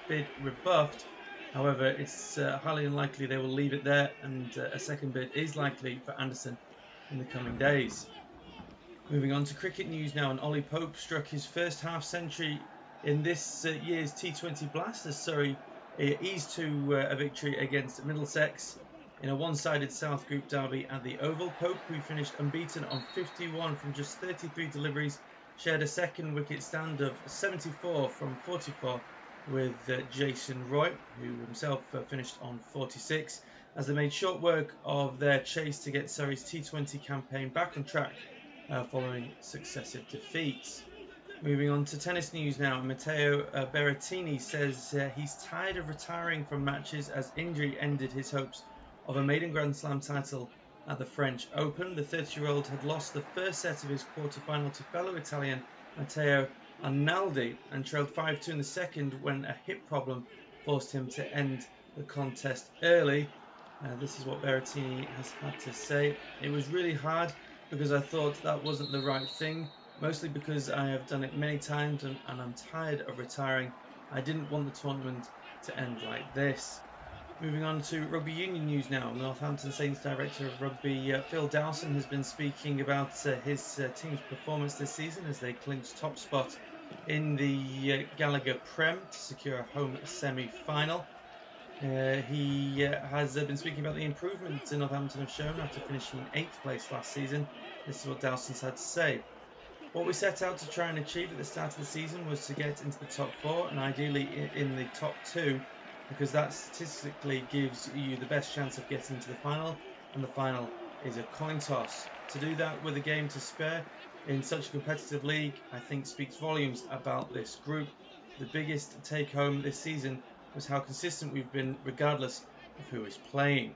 bid rebuffed. However, it's highly unlikely they will leave it there, and a second bid is likely for Anderson in the coming days. Moving on to cricket news now, and Ollie Pope struck his first half-century in this year's T20 Blast as Surrey eased to a victory against Middlesex in a one-sided South Group derby at the Oval. Pope, who finished unbeaten on 51 from just 33 deliveries, shared a second wicket stand of 74 from 44 with Jason Roy, who himself finished on 46, as they made short work of their chase to get Surrey's T20 campaign back on track following successive defeats. Moving on to tennis news now, Matteo Berrettini says he's tired of retiring from matches as injury ended his hopes of a maiden Grand Slam title at the French Open. The 30-year-old had lost the first set of his quarter-final to fellow Italian Matteo Arnaldi and trailed 5-2 in the second when a hip problem forced him to end the contest early. This is what Berrettini has had to say. It was really hard because I thought that wasn't the right thing, mostly because I have done it many times and I'm tired of retiring. I didn't want the tournament to end like this. Moving on to rugby union news now. Northampton Saints Director of Rugby Phil Dowson has been speaking about his team's performance this season as they clinched top spot in the Gallagher Prem to secure a home semi-final. He has been speaking about the improvements Northampton have shown after finishing in 8th place last season. This is what Dowson's had to say. What we set out to try and achieve at the start of the season was to get into the top 4 and ideally in the top 2, because that statistically gives you the best chance of getting to the final, and the final is a coin toss. To do that with a game to spare in such a competitive league, I think speaks volumes about this group. The biggest take home this season was how consistent we've been regardless of who is playing.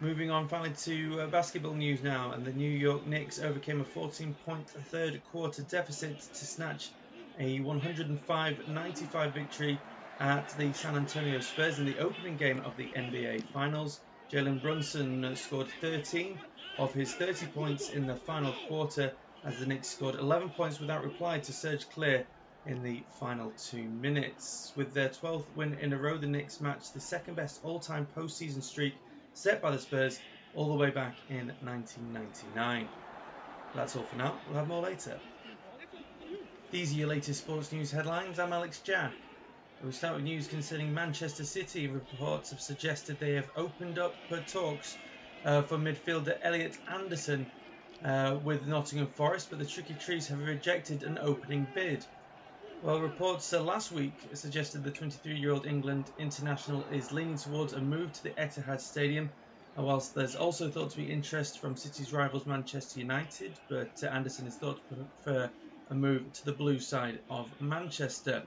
Moving on finally to basketball news now, and the New York Knicks overcame a 14-point third quarter deficit to snatch a 105-95 victory at the San Antonio Spurs in the opening game of the NBA Finals. Jalen Brunson scored 13 of his 30 points in the final quarter as the Knicks scored 11 points without reply to surge clear in the final 2 minutes. With their 12th win in a row, the Knicks matched the second best all-time postseason streak set by the Spurs all the way back in 1999. That's all for now. We'll have more later. These are your latest sports news headlines. I'm Alex Jack. We'll start with news concerning Manchester City. Reports have suggested they have opened up talks for midfielder Elliot Anderson with Nottingham Forest, but the Tricky Trees have rejected an opening bid. Well, reports last week suggested the 23-year-old England international is leaning towards a move to the Etihad Stadium, whilst there's also thought to be interest from City's rivals Manchester United, but Anderson is thought to prefer a move to the blue side of Manchester.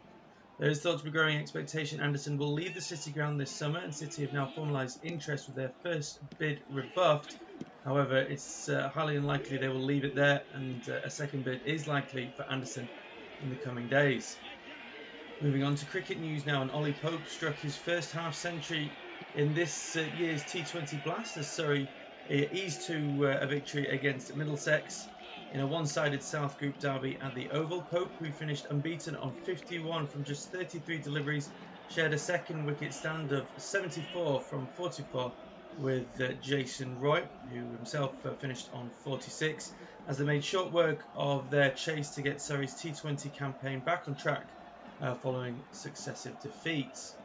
There is thought to be growing expectation Anderson will leave the City ground this summer, and City have now formalised interest with their first bid rebuffed. However, it's highly unlikely they will leave it there, and a second bid is likely for Anderson in the coming days. Moving on to cricket news now, and Ollie Pope struck his first half-century in this year's T20 Blast as Surrey eased to a victory against Middlesex in a one-sided South Group derby at the Oval. Pope, who finished unbeaten on 51 from just 33 deliveries, shared a second wicket stand of 74 from 44 with Jason Roy, who himself finished on 46, as they made short work of their chase to get Surrey's T20 campaign back on track following successive defeats.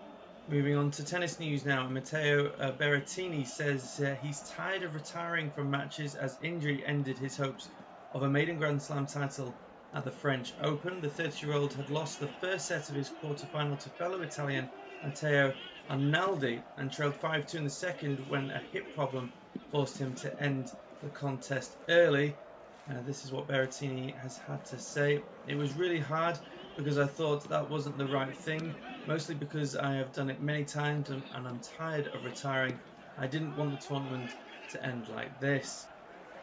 Moving on to tennis news now, Matteo Berrettini says he's tired of retiring from matches as injury ended his hopes of a maiden Grand Slam title at the French Open. The 30-year-old had lost the first set of his quarter-final to fellow Italian Matteo Arnaldi and trailed 5-2 in the second when a hip problem forced him to end the contest early. This is what Berrettini has had to say. It was really hard because I thought that wasn't the right thing, mostly because I have done it many times and I'm tired of retiring. I didn't want the tournament to end like this.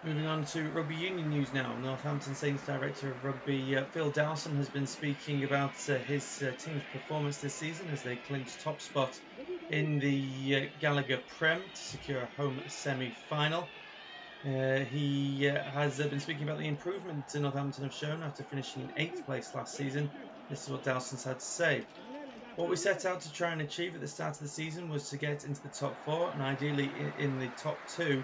Moving on to rugby union news now. Northampton Saints Director of Rugby Phil Dowson has been speaking about his team's performance this season as they clinched top spot in the Gallagher Prem to secure a home semi-final. He has been speaking about the improvements Northampton have shown after finishing in 8th place last season. This is what Dowson's had to say. What we set out to try and achieve at the start of the season was to get into the top 4 and ideally in the top 2,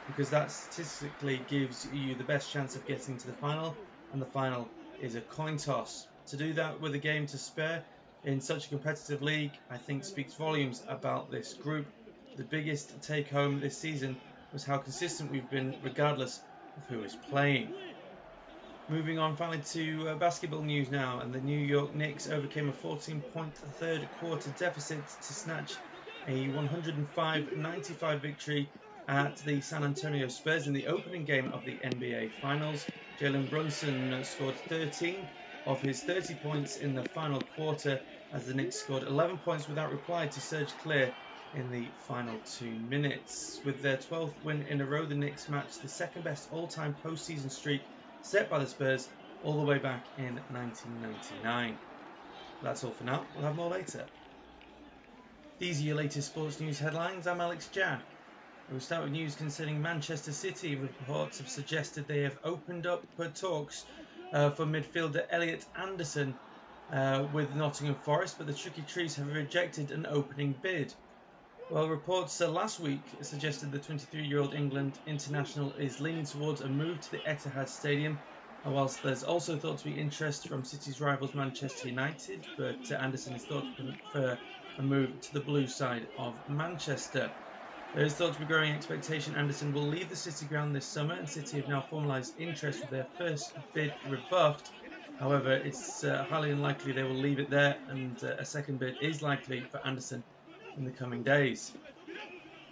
because that statistically gives you the best chance of getting to the final, and the final is a coin toss. To do that with a game to spare in such a competitive league, I think speaks volumes about this group. The biggest take home this season was how consistent we've been regardless of who is playing. Moving on finally to basketball news now, and the New York Knicks overcame a 14-point third quarter deficit to snatch a 105-95 victory at the San Antonio Spurs in the opening game of the NBA Finals. Jalen Brunson scored 13 of his 30 points in the final quarter as the Knicks scored 11 points without reply to surge clear in the final 2 minutes. With their 12th win in a row, the Knicks matched the second best all-time postseason streak set by the Spurs all the way back in 1999. That's all for now. We'll have more later. These are your latest sports news headlines. I'm Alex Jack. We'll start with news concerning Manchester City. Reports have suggested they have opened up talks for midfielder Elliot Anderson with Nottingham Forest, but the Tricky Trees have rejected an opening bid. Well, reports last week suggested the 23-year-old England international is leaning towards a move to the Etihad Stadium, whilst there's also thought to be interest from City's rivals Manchester United, but Anderson is thought to prefer a move to the blue side of Manchester. There is thought to be growing expectation Anderson will leave the City ground this summer, and City have now formalised interest with their first bid rebuffed. However, it's highly unlikely they will leave it there, and a second bid is likely for Anderson in the coming days.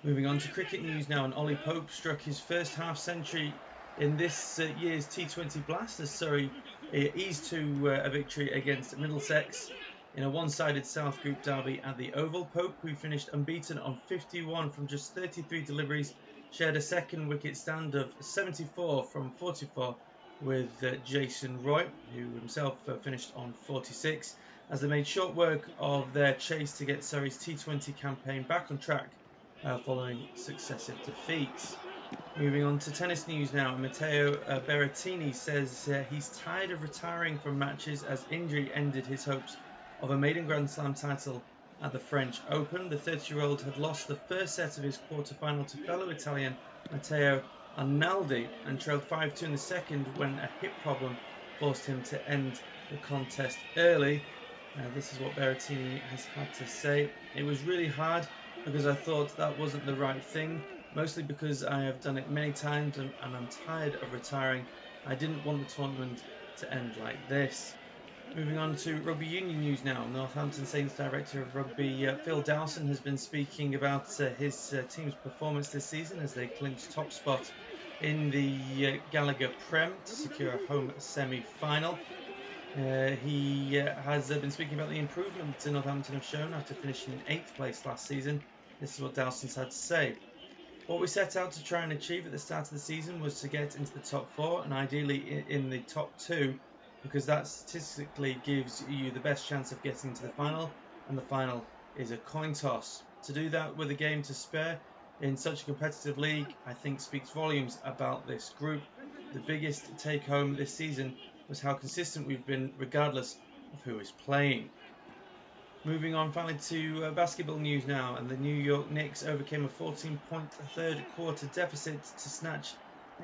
Moving on to cricket news now, and Ollie Pope struck his first half century in this year's T20 Blast as Surrey eased to a victory against Middlesex in a one-sided South Group derby at the Oval. Pope, who finished unbeaten on 51 from just 33 deliveries, shared a second wicket stand of 74 from 44 with Jason Roy, who himself finished on 46, as they made short work of their chase to get Surrey's T20 campaign back on track following successive defeats. Moving on to tennis news now, Matteo Berrettini says he's tired of retiring from matches as injury ended his hopes of a maiden Grand Slam title at the French Open. The 30-year-old had lost the first set of his quarter-final to fellow Italian Matteo Arnaldi and trailed 5-2 in the second when a hip problem forced him to end the contest early. This is what Berrettini has had to say. It was really hard because I thought that wasn't the right thing, mostly because I have done it many times and I'm tired of retiring. I didn't want the tournament to end like this. Moving on to rugby union news now. Northampton Saints director of rugby Phil Dowson has been speaking about his team's performance this season as they clinched top spot in the Gallagher Prem to secure a home semi-final. He has been speaking about the improvements Northampton have shown after finishing in 8th place last season. This is what Dowson's had to say. What we set out to try and achieve at the start of the season was to get into the top 4 and ideally in the top 2, because that statistically gives you the best chance of getting to the final, and the final is a coin toss. To do that with a game to spare in such a competitive league, I think speaks volumes about this group. The biggest take home this season was how consistent we've been regardless of who is playing. Moving on finally to basketball news now, and the New York Knicks overcame a 14-point third quarter deficit to snatch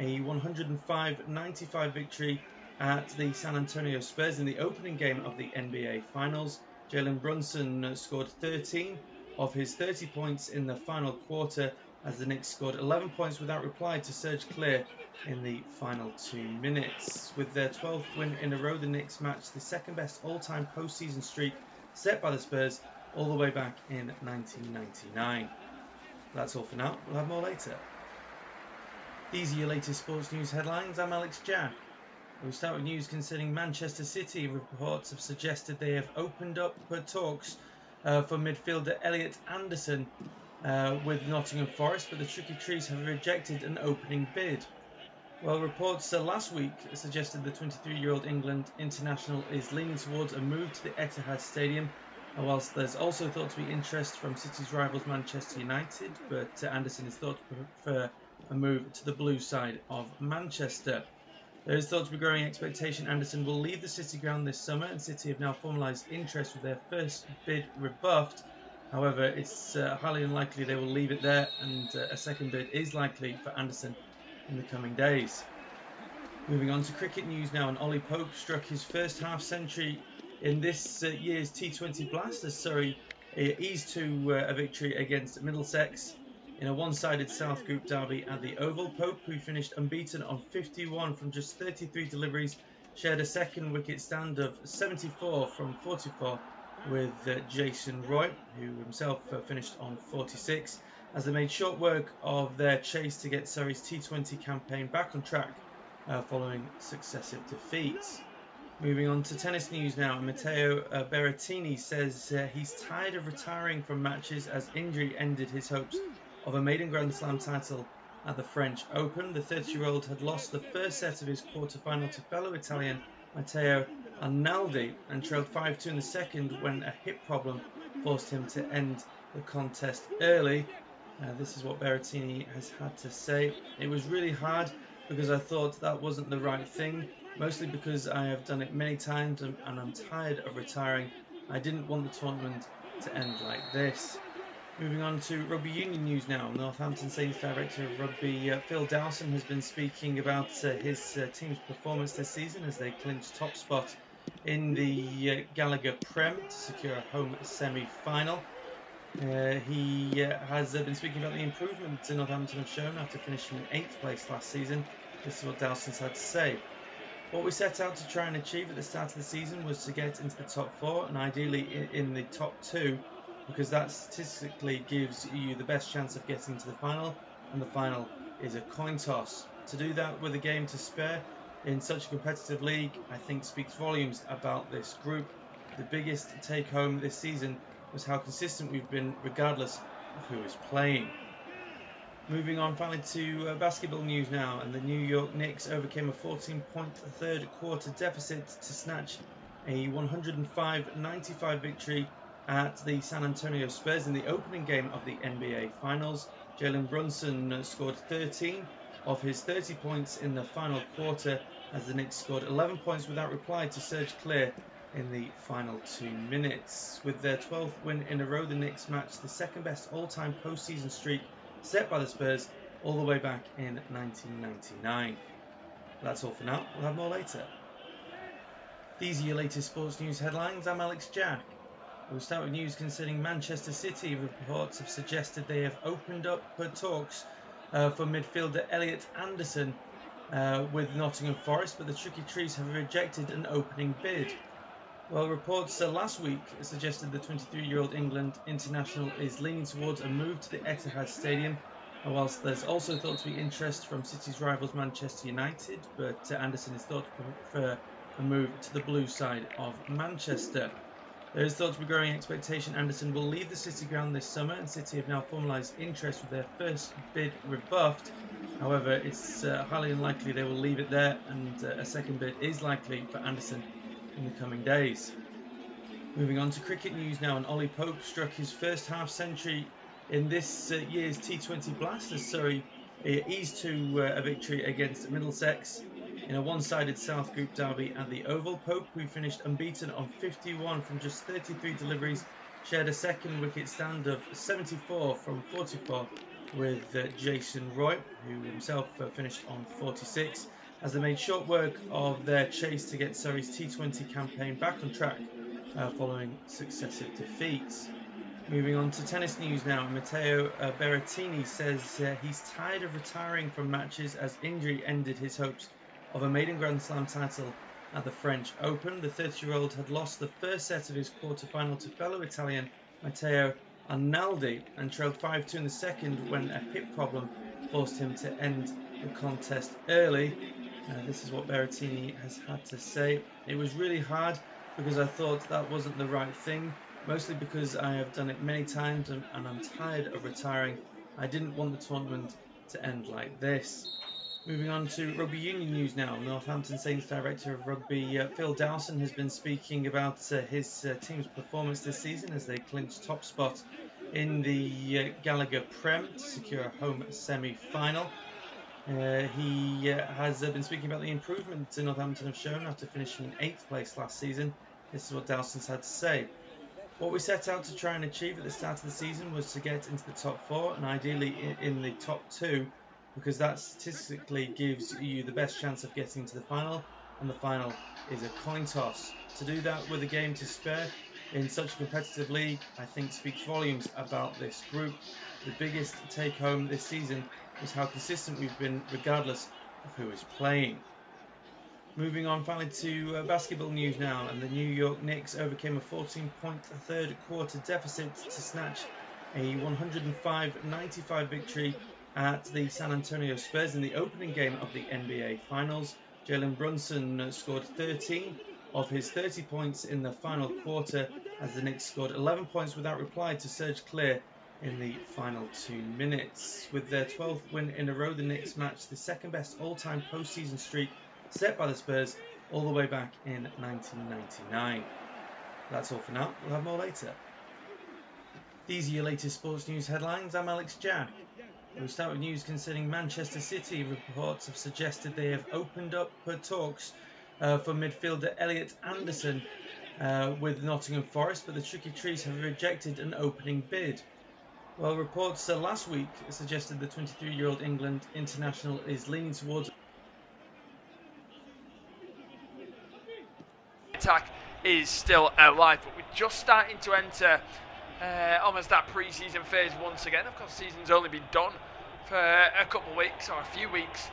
a 105-95 victory at the San Antonio Spurs in the opening game of the NBA Finals. Jalen Brunson scored 13 of his 30 points in the final quarter as the Knicks scored 11 points without reply to surge clear in the final 2 minutes. With their 12th win in a row, the Knicks matched the second best all-time postseason streak set by the Spurs all the way back in 1999. That's all for now. We'll have more later. These are your latest sports news headlines. I'm Alex Jack. We'll start with news concerning Manchester City. Reports have suggested they have opened up talks for midfielder Elliot Anderson with Nottingham Forest, but the Tricky Trees have rejected an opening bid. Well, reports last week suggested the 23-year-old England international is leaning towards a move to the Etihad Stadium, whilst there's also thought to be interest from City's rivals Manchester United, but Anderson is thought to prefer a move to the blue side of Manchester. There is thought to be growing expectation Anderson will leave the City ground this summer, and City have now formalised interest with their first bid rebuffed. However, it's highly unlikely they will leave it there, and a second bid is likely for Anderson in the coming days. Moving on to cricket news now, and Ollie Pope struck his first half century in this year's T20 Blast as Surrey eased to a victory against Middlesex in a one-sided South Group derby at the Oval. Pope, who finished unbeaten on 51 from just 33 deliveries, shared a second wicket stand of 74 from 44 with Jason Roy, who himself finished on 46, as they made short work of their chase to get Surrey's T20 campaign back on track following successive defeats. Moving on to tennis news now, Matteo Berrettini says he's tired of retiring from matches as injury ended his hopes of a maiden Grand Slam title at the French Open. The 30-year-old had lost the first set of his quarter-final to fellow Italian Matteo Arnaldi and trailed 5-2 in the second when a hip problem forced him to end the contest early. This is what Berrettini has had to say. It was really hard because I thought that wasn't the right thing, mostly because I have done it many times and I'm tired of retiring. I didn't want the tournament to end like this. Moving on to rugby union news now. Northampton Saints director of rugby Phil Dowson has been speaking about his team's performance this season as they clinched top spot in the Gallagher Prem to secure a home semi-final. He has been speaking about the improvements Northampton have shown after finishing in 8th place last season. This is what Dowson's had to say. What we set out to try and achieve at the start of the season was to get into the top 4 and ideally in the top 2, because that statistically gives you the best chance of getting to the final, and the final is a coin toss. To do that with a game to spare in such a competitive league, I think speaks volumes about this group. The biggest take home this season was how consistent we've been regardless of who is playing. Moving on finally to basketball news now, and the New York Knicks overcame a 14-point third quarter deficit to snatch a 105-95 victory at the San Antonio Spurs in the opening game of the NBA Finals. Jalen Brunson scored 13 of his 30 points in the final quarter as the Knicks scored 11 points without reply to surge clear in the final 2 minutes. With their 12th win in a row, the Knicks matched the second best all-time postseason streak set by the Spurs all the way back in 1999. That's all for now. We'll have more later. These are your latest sports news headlines. I'm Alex Jack. We'll start with news concerning Manchester City. Reports have suggested they have opened up talks for midfielder Elliot Anderson with Nottingham Forest, but the Tricky Trees have rejected an opening bid. Well, reports last week suggested the 23-year-old England international is leaning towards a move to the Etihad Stadium, whilst there's also thought to be interest from City's rivals Manchester United, but Anderson is thought to prefer a move to the blue side of Manchester. There is thought to be growing expectation Anderson will leave the City ground this summer, and City have now formalised interest with their first bid rebuffed. However, it's highly unlikely they will leave it there, and a second bid is likely for Anderson in the coming days. Moving on to cricket news now, and Ollie Pope struck his first half century in this year's T20 Blast as Surrey eased to a victory against Middlesex in a one-sided South Group derby at the Oval. Pope, who finished unbeaten on 51 from just 33 deliveries, shared a second wicket stand of 74 from 44 with Jason Roy, who himself finished on 46, as they made short work of their chase to get Surrey's T20 campaign back on track following successive defeats. Moving on to tennis news now, Matteo Berrettini says he's tired of retiring from matches as injury ended his hopes of a maiden Grand Slam title at the French Open. The 30-year-old had lost the first set of his quarter-final to fellow Italian Matteo Arnaldi and trailed 5-2 in the second when a hip problem forced him to end the contest early. This is what Berrettini has had to say. It was really hard because I thought that wasn't the right thing, mostly because I have done it many times and I'm tired of retiring. I didn't want the tournament to end like this. Moving on to rugby union news now. Northampton Saints director of rugby Phil Dowson has been speaking about his team's performance this season as they clinched top spot in the Gallagher Prem to secure a home semi-final. He has been speaking about the improvement Northampton have shown after finishing in 8th place last season. This is what Dowson's had to say. What we set out to try and achieve at the start of the season was to get into the top 4 and ideally in the top 2, because that statistically gives you the best chance of getting to the final, and the final is a coin toss. To do that with a game to spare in such a competitive league, I think speaks volumes about this group. The biggest take home this season was how consistent we've been regardless of who is playing. Moving on finally to basketball news now, and the New York Knicks overcame a 14-point third quarter deficit to snatch a 105-95 victory at the San Antonio Spurs in the opening game of the NBA Finals. Jalen Brunson scored 13 of his 30 points in the final quarter, as the Knicks scored 11 points without reply to surge clear in the final 2 minutes. With their 12th win in a row, the Knicks matched the second best all-time postseason streak set by the Spurs all the way back in 1999. That's all for now. We'll have more later. These are your latest sports news headlines. I'm Alex Jack. We'll start with news concerning Manchester City. Reports have suggested they have opened up talks for midfielder Elliot Anderson with Nottingham Forest, but the Tricky Trees have rejected an opening bid. Well, reports last week suggested the 23-year-old England international is leaning towards attack is still alive, but we're just starting to enter almost that pre-season phase once again. Of course, the season's only been done for a couple of weeks or a few weeks.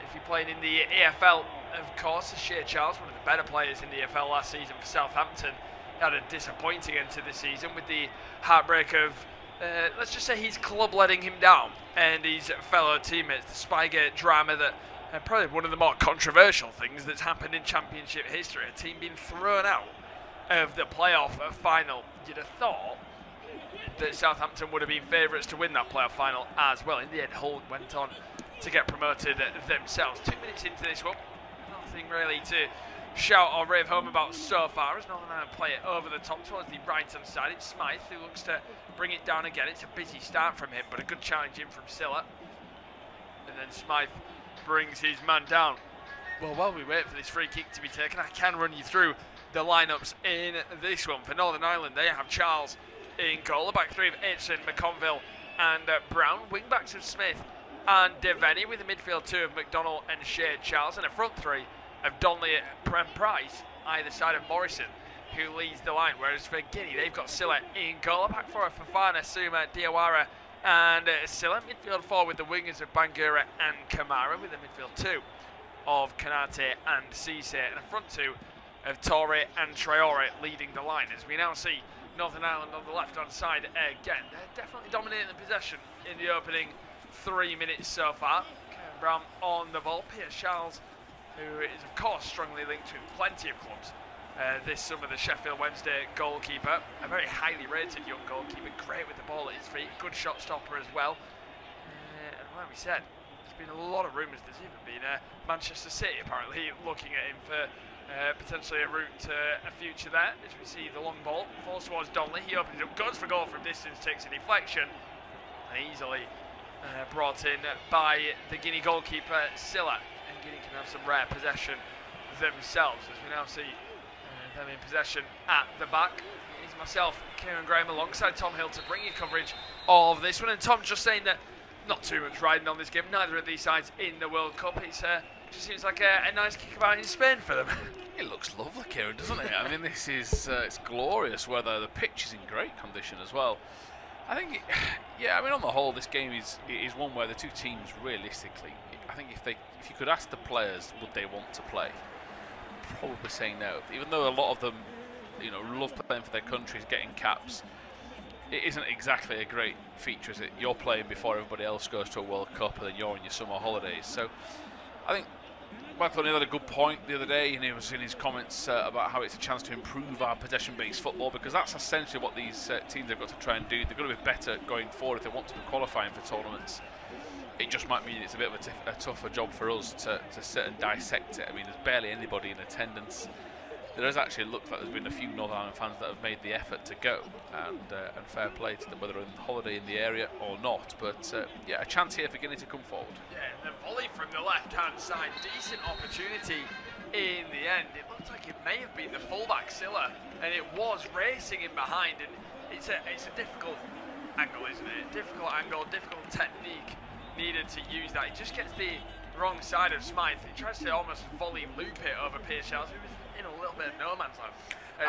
If you're playing in the AFL, of course, Shea Charles, one of the better players in the AFL last season for Southampton, had a disappointing end to the season with the heartbreak of, let's just say, his club letting him down and his fellow teammates. The Spygate drama that probably one of the more controversial things that's happened in Championship history. A team being thrown out of the playoff final. You'd have thought that Southampton would have been favourites to win that playoff final as well. In the end, Hull went on to get promoted themselves. 2 minutes into this one, nothing really to shout or rave home about so far, as Northern Ireland play it over the top towards the right-hand side. It's Smythe who looks to bring it down again. It's a busy start from him, but a good challenge in from Silla. And then Smythe brings his man down. Well, while we wait for this free kick to be taken, I can run you through the lineups in this one. For Northern Ireland, they have Charles in goal. The back three of Aitchison, McConville and Brown. Wing backs of Smith and Devaney, with the midfield two of McDonnell and Shea Charles, and a front three of Donnelly and Price, either side of Morrison, who leads the line. Whereas for Guinea, they've got Silla in goal. A back four of Fafana, Suma, Diawara and Silla. Midfield four with the wingers of Bangura and Kamara, with the midfield two of Kanate and Cisse, and a front two of Torre and Traore leading the line. As we now see Northern Ireland on the left-hand side again. They're definitely dominating the possession in the opening 3 minutes so far. Kevin Brown on the ball. Pierre Charles, who is of course strongly linked with plenty of clubs this summer, the Sheffield Wednesday goalkeeper. A very highly rated young goalkeeper, great with the ball at his feet, good shot stopper as well. And like we said, there's been a lot of rumours. There's even been Manchester City apparently looking at him for potentially a route to a future there. As we see the long ball falls towards Donnelly, he opens it up, goes for goal from distance, takes a deflection, and easily brought in by the Guinea goalkeeper Silla. And Guinea can have some rare possession themselves, as we now see them in possession at the back. It's myself, Kieran Graham, alongside Tom Hill to bring you coverage of this one. And Tom just saying that not too much riding on this game, neither of these sides in the World Cup. It's just seems like a nice kickabout in Spain for them. It looks lovely, Kieran, doesn't it? I mean, this is it's glorious weather. The pitch is in great condition as well. I think, yeah, I mean, on the whole, this game is one where the two teams, realistically, I think if you could ask the players, would they want to play? Probably saying no. Even though a lot of them, love playing for their countries, getting caps, it isn't exactly a great feature, is it? You're playing before everybody else goes to a World Cup, and then you're on your summer holidays. So, I think Michael O'Neill had a good point the other day, and he was in his comments about how it's a chance to improve our possession-based football, because that's essentially what these teams have got to try and do. They've got to be better going forward if they want to be qualifying for tournaments. It just might mean it's a bit of a tougher job for us to sit and dissect it. I mean, there's barely anybody in attendance there has actually looked like there's been a few Northern Ireland fans that have made the effort to go, and fair play to them, whether on holiday in the area or not. But yeah, a chance here for Guinea to come forward. Yeah, the volley from the left-hand side, decent opportunity in the end. It looked like it may have been the fullback Silla, and it was racing in behind, and it's a difficult angle, isn't it? Difficult angle, difficult technique needed to use that. He just gets the wrong side of Smythe. He tries to almost volley loop it over Pierce Shells, who was in a little bit of no man's land,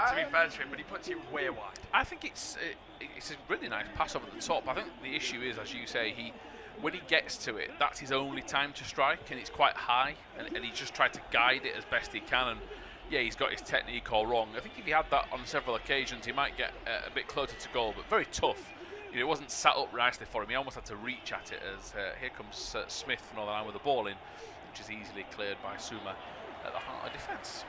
to be fair to him, but he puts it way wide. I think it's a really nice pass over the top. I think the issue is, as you say, when he gets to it, that's his only time to strike, and it's quite high, and he just tried to guide it as best he can. And yeah, he's got his technique all wrong. I think if he had that on several occasions, he might get a bit closer to goal, but very tough. You know, it wasn't set up nicely for him. He almost had to reach at it as here comes Smith from Northern Ireland with the ball in, which is easily cleared by Suma at the heart of defence.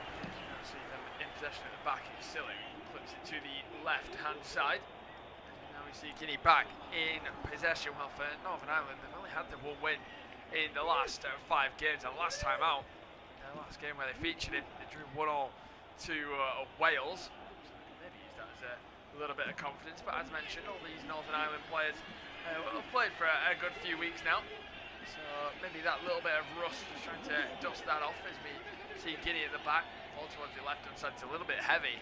See them in possession at the back. It's Silly, flips it to the left-hand side. Now we see Guinea back in possession. Well, for Northern Ireland, they've only had the one win in the last 5 games. And last time out, the last game where they featured him, they drew 1-1 to Wales. So maybe use that as a little bit of confidence. But as mentioned, all these Northern Ireland players have played for a good few weeks now. So maybe that little bit of rust, just trying to dust that off as we see Guinea at the back. Ball towards the left-hand side. It's a little bit heavy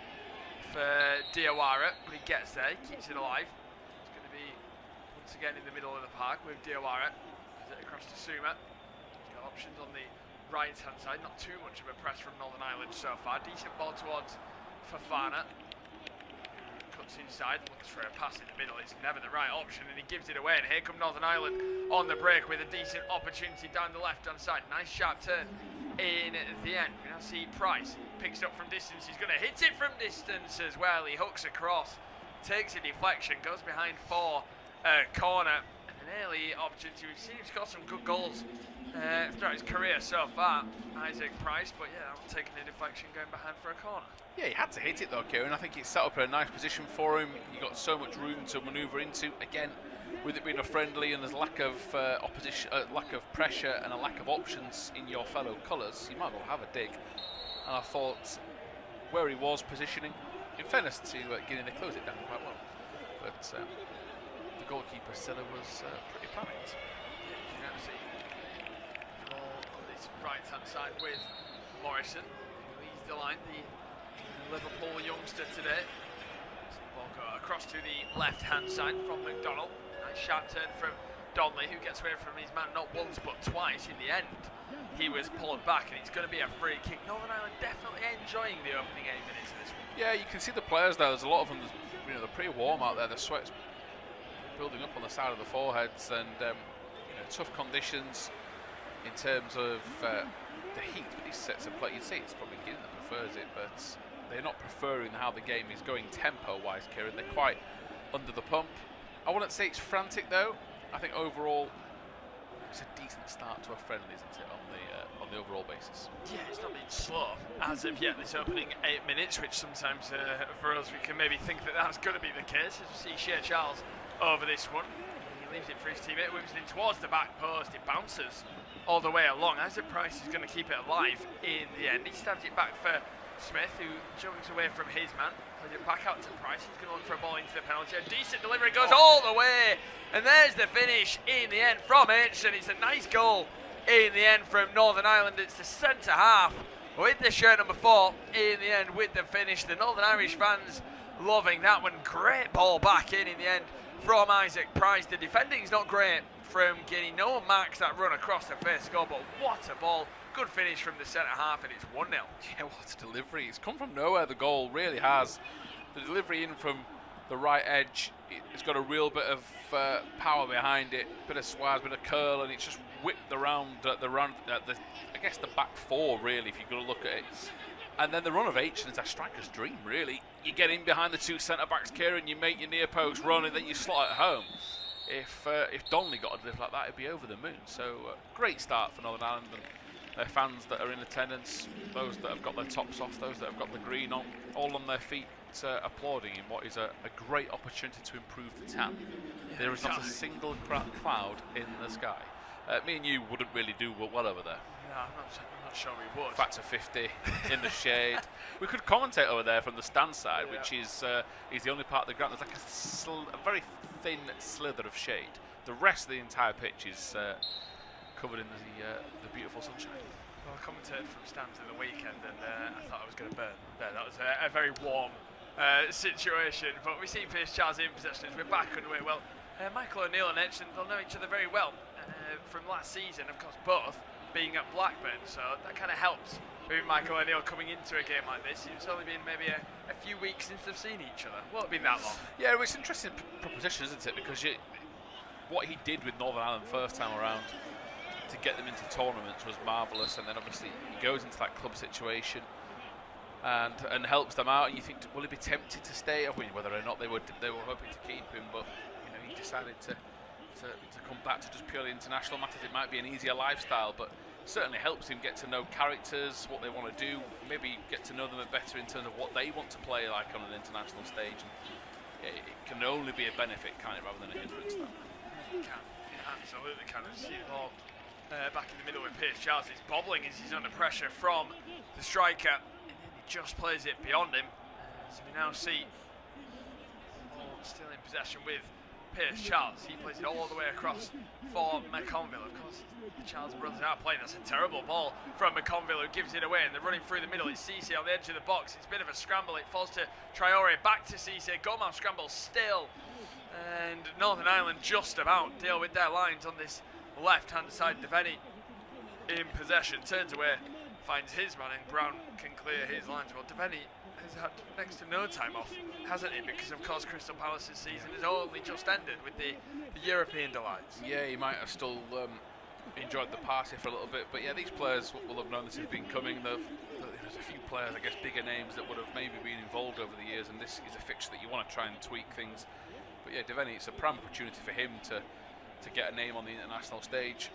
for Diawara, but he gets there, he keeps it alive. It's going to be once again in the middle of the park with Diawara. Gives it across to Suma. He's got options on the right-hand side. Not too much of a press from Northern Ireland so far. Decent ball towards Fofana. Cuts inside, looks for a pass in the middle. It's never the right option, and he gives it away. And here come Northern Ireland on the break with a decent opportunity down the left-hand side. Nice sharp turn in the end. We now see Price picks it up from distance. He's going to hit it from distance as well. He hooks across, takes a deflection, goes behind for a corner, and an early opportunity. We've seen him score some good goals throughout his career so far, Isaac Price, but yeah, taking a deflection, going behind for a corner. Yeah, he had to hit it though, Kieran. I think it's set up in a nice position for him. He got so much room to manoeuvre into. Again, with it being a friendly and there's lack of opposition, lack of pressure and a lack of options in your fellow colours, you might as well have a dig. And I thought where he was positioning, in fairness to Guinea, they closed it down quite well. But the goalkeeper Silla was pretty panicked. Yeah, you can see the ball on this right-hand side with Morrison, who leads the line, the Liverpool youngster today. So the ball go across to the left-hand side from McDonald. Nice sharp turn from Donnelly, who gets away from his man not once but twice. In the end, he was pulled back, and it's going to be a free kick. Northern Ireland definitely enjoying the opening 8 minutes of this one. Yeah, you can see the players there. There's a lot of them. You know, they're pretty warm out there. The sweat's building up on the side of the foreheads, and you know, tough conditions in terms of the heat. But these sets of play, you'd say it's probably Guinea that prefers it, but they're not preferring how the game is going tempo-wise, Kieran. They're quite under the pump. I wouldn't say it's frantic though. I think overall it's a decent start to a friendly, isn't it, on the overall basis? Yeah, it's not been slow as of yet this opening 8 minutes, which sometimes for us we can maybe think that that's going to be the case. As we see Shea Charles over this one, he leaves it for his teammate, whips it in towards the back post. It bounces all the way along. Isaac Price is going to keep it alive in the end. He stabs it back for Smith, who jogs away from his man. Plays it back out to Price. He's going to look for a ball into the penalty. A decent delivery, goes all the way, and there's the finish in the end from Aitchison. It's a nice goal in the end from Northern Ireland. It's the centre half with the shirt number 4 in the end with the finish. The Northern Irish fans loving that one. Great ball back in the end from Isaac Price. The defending's not great from Guinea. No one marks that run across the first goal, but what a ball. Good finish from the centre half, and it's 1-0. Yeah, what a delivery. It's come from nowhere, the goal really has. The delivery in from the right edge, it's got a real bit of power behind it, bit of swaz, bit of curl, and it's just whipped around I guess the back 4 really, if you're going to look at it. And then the run of Aitchison is a striker's dream really. You get in behind the 2 centre-backs, Kieran, you make your near post run, and then you slot it home. If Donnelly got a delivery like that, it'd be over the moon. So great start for Northern Ireland, and their fans that are in attendance, those that have got their tops off, those that have got the green on, all on their feet, applauding in what is a great opportunity to improve the town. Yeah, there is not a single cloud in the sky. Me and you wouldn't really do well over there. No, I'm not sure we would. Factor 50 in the shade. We could commentate over there from the stand side, which is the only part of the ground. There's like a very thin slither of shade. The rest of the entire pitch is covered in the beautiful sunshine. Well, I commentated from stands in the weekend, and I thought I was going to burn there. That was a very warm situation. But we see Pierce Charles in possession as we're back underway. Well, Michael O'Neill and Edson, they'll know each other very well from last season, of course, both being at Blackburn, so that kind of helps with Michael O'Neill coming into a game like this. It's only been maybe a few weeks since they've seen each other. Well, it's been that long. Yeah, it's an interesting proposition, isn't it? Because what he did with Northern Ireland first time around to get them into tournaments was marvellous, and then obviously he goes into that club situation and helps them out. And you think, will he be tempted to stay? I mean, whether or not they were hoping to keep him, but he decided to come back to just purely international matters. It might be an easier lifestyle, but certainly helps him get to know characters, what they want to do, maybe get to know them a bit better in terms of what they want to play like on an international stage. And it can only be a benefit, can't it, rather than a hindrance. It can, it absolutely can. See the ball back in the middle with Pierce Charles. He's bobbling as he's under pressure from the striker, and then he just plays it beyond him. So we now see ball still in possession with Pierce Charles. He plays it all the way across for McConville. Of course, Charles runs out playing. That's a terrible ball from McConville, who gives it away, and they're running through the middle. It's Cisse on the edge of the box. It's a bit of a scramble. It falls to Traore, back to Cisse. Goalmouth scramble still, and Northern Ireland just about deal with their lines on this left-hand side. Devaney in possession, turns away, finds his man, and Brown can clear his lines. Well, Devaney has had next to no time off, hasn't he? Because of course Crystal Palace's season has only just ended with the European delights. Yeah, he might have still enjoyed the party for a little bit, but yeah, these players will have known this has been coming. There's a few players, I guess, bigger names that would have maybe been involved over the years, and this is a fixture that you want to try and tweak things. But yeah, Devaney, it's a prime opportunity for him to get a name on the international stage.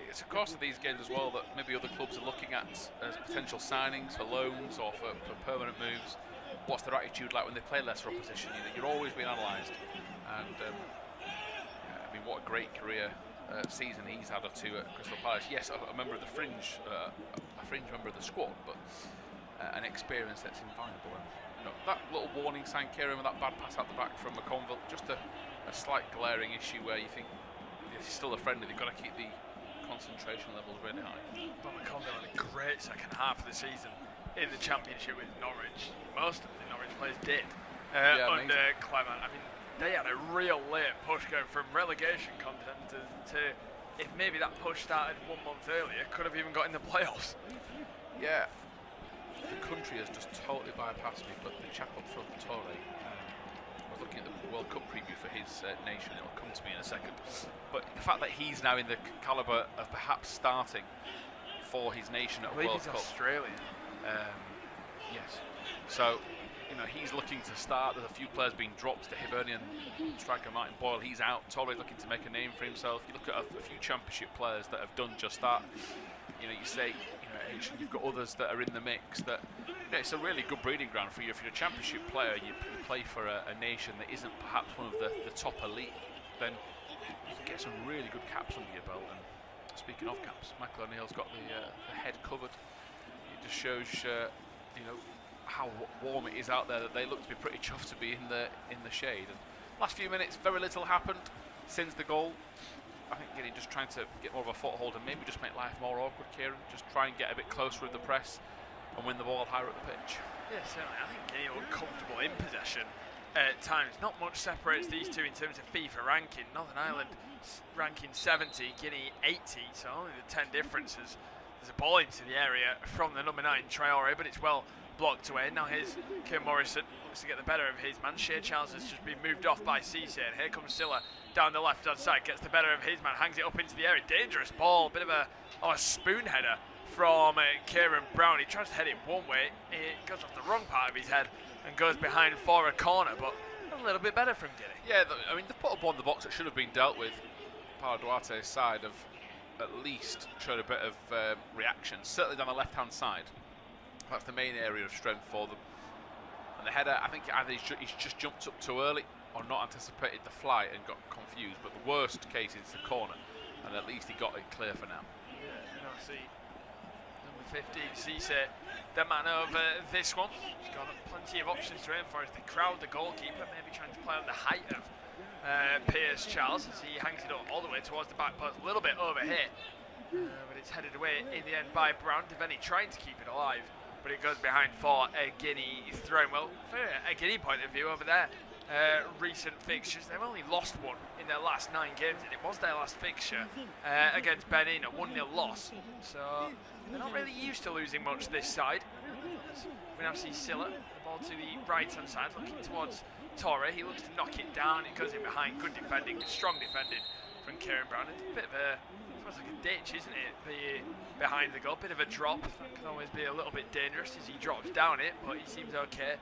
It's of course of these games as well that maybe other clubs are looking at as potential signings for loans or for permanent moves. What's their attitude like when they play lesser opposition? You're always being analysed, and I mean, what a great career season he's had or two at Crystal Palace. Yes, a member of the fringe member of the squad, but an experience that's invaluable. And that little warning sign, Kieran, with that bad pass out the back from McConville, just a slight glaring issue where you think he's still a friendly. They've got to keep the concentration levels really high. Well, McConville had a great second half of the season in the Championship with Norwich. Most of the Norwich players did under Clement. I mean, they had a real late push going from relegation content to if maybe that push started 1 month earlier, could have even got in the playoffs. Yeah, the country has just totally bypassed me, but the chap up front, Torre, I was looking at the World Cup preview for his nation. It'll come to me in a second. But the fact that he's now in the calibre of perhaps starting for his nation at a World Cup. Australian. Yes. So, he's looking to start. There's a few players being dropped. The Hibernian striker Martin Boyle, he's out. Torre looking to make a name for himself. You look at a few Championship players that have done just that. You say, you've got others that are in the mix that it's a really good breeding ground for you. If you're a Championship player, you play for a nation that isn't perhaps one of the top elite, then you can get some really good caps under your belt. And speaking of caps, Michael O'Neill's got the head covered. It just shows how warm it is out there, that they look to be pretty chuffed to be in the shade. And last few minutes, very little happened since the goal. I think Guinea just trying to get more of a foothold and maybe just make life more awkward, Kieran. Just try and get a bit closer with the press and win the ball higher up the pitch. Yeah, certainly. I think Guinea were comfortable in possession at times. Not much separates these two in terms of FIFA ranking. Northern Ireland ranking 70, Guinea 80, so only the 10 differences. There's a ball into the area from the number 9, Traore, but it's well blocked away. Now here's Kim Morrison, looks to get the better of his man. Shea Charles has just been moved off by Cisse, and here comes Silla down the left-hand side, gets the better of his man, hangs it up into the area. Dangerous ball, bit of a spoon header from Kieran Brown. He tries to head it one way, it goes off the wrong part of his head and goes behind for a corner, but a little bit better from Guinea. Yeah, I mean, they put a ball in the box that should have been dealt with. Paulo Duarte's side have at least showed a bit of reaction, certainly down the left-hand side. That's the main area of strength for them. And the header, I think either he's just jumped up too early or not anticipated the flight and got confused. But the worst case is the corner, and at least he got it clear for now. Yeah, see 15. Cisse, the man over this one. He's got plenty of options to aim for as they crowd the goalkeeper, maybe trying to play on the height of Piers Charles as he hangs it up all the way towards the back post, a little bit over hit. But it's headed away in the end by Brown. Devaney trying to keep it alive, but it goes behind for Guinea. Throwing well for a Guinea point of view over there. Recent fixtures, they've only lost one in their last 9 games, and it was their last fixture against Benin, a 1-0 loss. So they're not really used to losing much this side. We now see Silla, the ball to the right hand side, looking towards Torre. He looks to knock it down. It goes in behind. Good defending, strong defending from Kieran Brown. It's a bit of a, it's like a ditch, isn't it? Behind the goal, bit of a drop. That can always be a little bit dangerous as he drops down it, but he seems okay.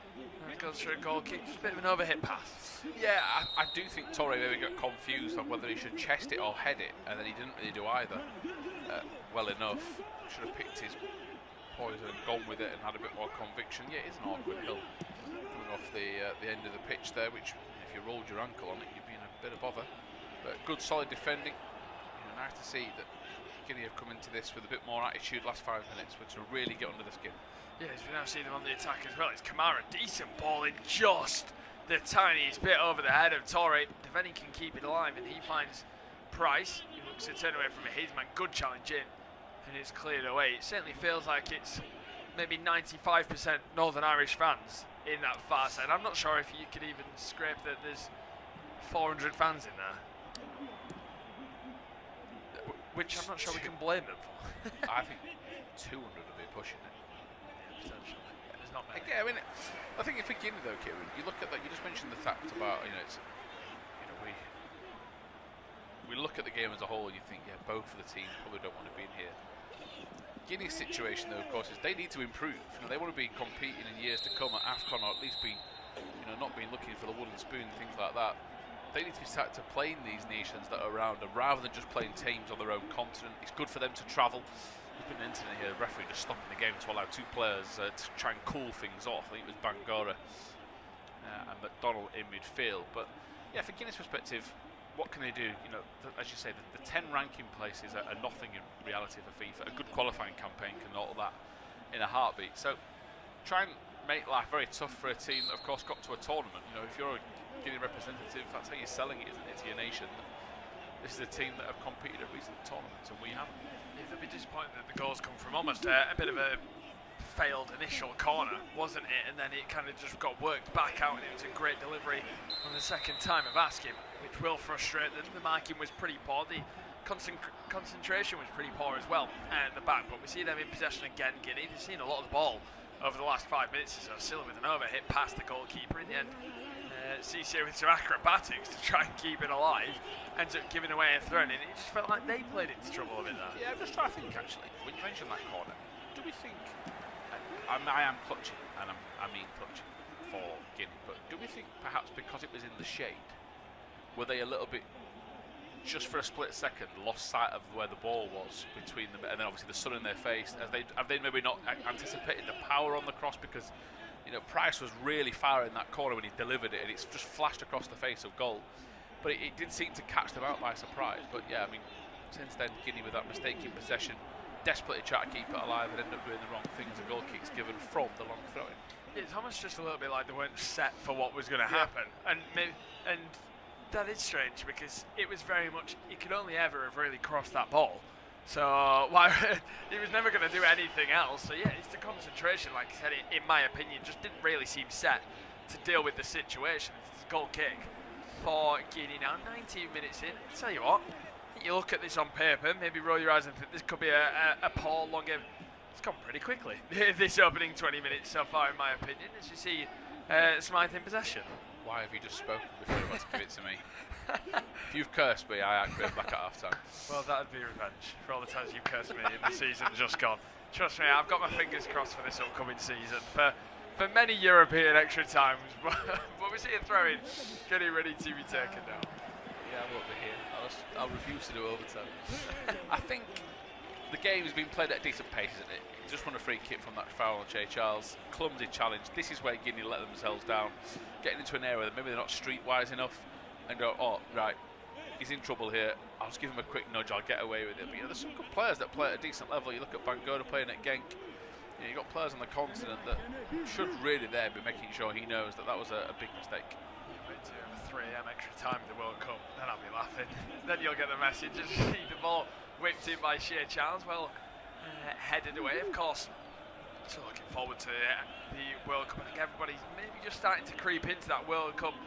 And it goes through a goal kick, just a bit of an overhit pass. Yeah, I do think Torre maybe got confused on whether he should chest it or head it, and then he didn't really do either well enough. Should have picked his poison and gone with it and had a bit more conviction. Yeah, it is an awkward hill coming off the end of the pitch there, which if you rolled your ankle on it, you'd be in a bit of bother. But good, solid defending. Nice to see that Guinea have come into this with a bit more attitude last 5 minutes, which will really get under the skin. Yeah, as we now see them on the attack as well. It's Kamara, decent ball in just the tiniest bit over the head of Torre. Devaney can keep it alive, and he finds Price. He looks to turn away from his man. Good challenge in, and it's cleared away. It certainly feels like it's maybe 95% Northern Irish fans in that far side. I'm not sure if you could even scrape that there's 400 fans in there. Which I'm not sure we can blame them for. I think 200 would be pushing it. Yeah, potentially. There's not many. Yeah, I mean, I think for Guinea though, Kieran, you look at that. You just mentioned the fact about it's, we look at the game as a whole and you think, yeah, both of the teams probably don't want to be in here. Guinea's situation though, of course, is they need to improve. They want to be competing in years to come at AFCON, or at least be, not being looking for the wooden spoon and things like that. They need to be starting to play in these nations that are around them rather than just playing teams on their own continent. It's good for them to travel. There's been an incident here, the referee just stopping the game to allow 2 players to try and cool things off. I think it was Bangora and McDonald in midfield. But yeah, for Guinea's perspective, what can they do? As you say, the 10 ranking places are nothing in reality for FIFA. A good qualifying campaign can all that in a heartbeat. So try and make life very tough for a team that, of course, got to a tournament. If you're a Guinea representative, that's how you're selling it, isn't it, to your nation? This is a team that have competed at recent tournaments, and we haven't. Yeah, they'll be disappointed that the goals come from almost a bit of a failed initial corner, wasn't it? And then it kind of just got worked back out, and it was a great delivery on the second time of asking, which will frustrate them. The marking was pretty poor. The concentration was pretty poor as well at the back, but we see them in possession again, Guinea. They've seen a lot of the ball over the last 5 minutes or so. Silla with an overhit past the goalkeeper in the end. Cisse with some acrobatics to try and keep it alive, ends up giving away a throw, and it just felt like they played into trouble a bit there. Yeah, I'm just trying to think actually, when you mentioned that corner, do we think, I am clutching, and I mean clutching for Guinea, but do we think perhaps because it was in the shade, were they a little bit, just for a split second, lost sight of where the ball was between them, and then obviously the sun in their face? Have they maybe not anticipated the power on the cross, because Price was really far in that corner when he delivered it, and it's just flashed across the face of goal. But it did seem to catch them out by surprise. But yeah, I mean, since then, Guinea with that mistake in possession, desperately try to keep it alive and end up doing the wrong thing as a goal kick's given from the long throw-in. It's almost just a little bit like they weren't set for what was going to happen. And that is strange, because it was very much, he could only ever have really crossed that ball. So he was never going to do anything else. So yeah, it's the concentration, like I said, in my opinion, just didn't really seem set to deal with the situation. It's a goal kick for Guinea now, 19 minutes in. I'll tell you what, you look at this on paper, maybe roll your eyes and think this could be a poor long game. It's gone pretty quickly, this opening 20 minutes so far, in my opinion, as you see Smythe in possession. Why have you just spoken before you want to give it to me? If you've cursed me, I activate back at half time. Well, that'd be revenge for all the times you've cursed me in the season just gone. Trust me, I've got my fingers crossed for this upcoming season for many European extra times. But we see a throw in, getting ready to be taken now. Yeah, I won't be here. I'll refuse to do overtime. I think the game has been played at a decent pace, isn't it? Just won a free kick from that foul on Jay Charles. Clumsy challenge. This is where Guinea let themselves down, getting into an area that maybe they're not streetwise enough, and go, oh, right, he's in trouble here. I'll just give him a quick nudge. I'll get away with it. But there's some good players that play at a decent level. You look at Bangura playing at Genk. You've got players on the continent that should really there be making sure he knows that was a big mistake. Wait to 3 AM extra time in the World Cup, then I'll be laughing. Then you'll get the message and see the ball whipped in by Shea Charles. Well, headed away, of course. So looking forward to the World Cup. I think everybody's maybe just starting to creep into that World Cup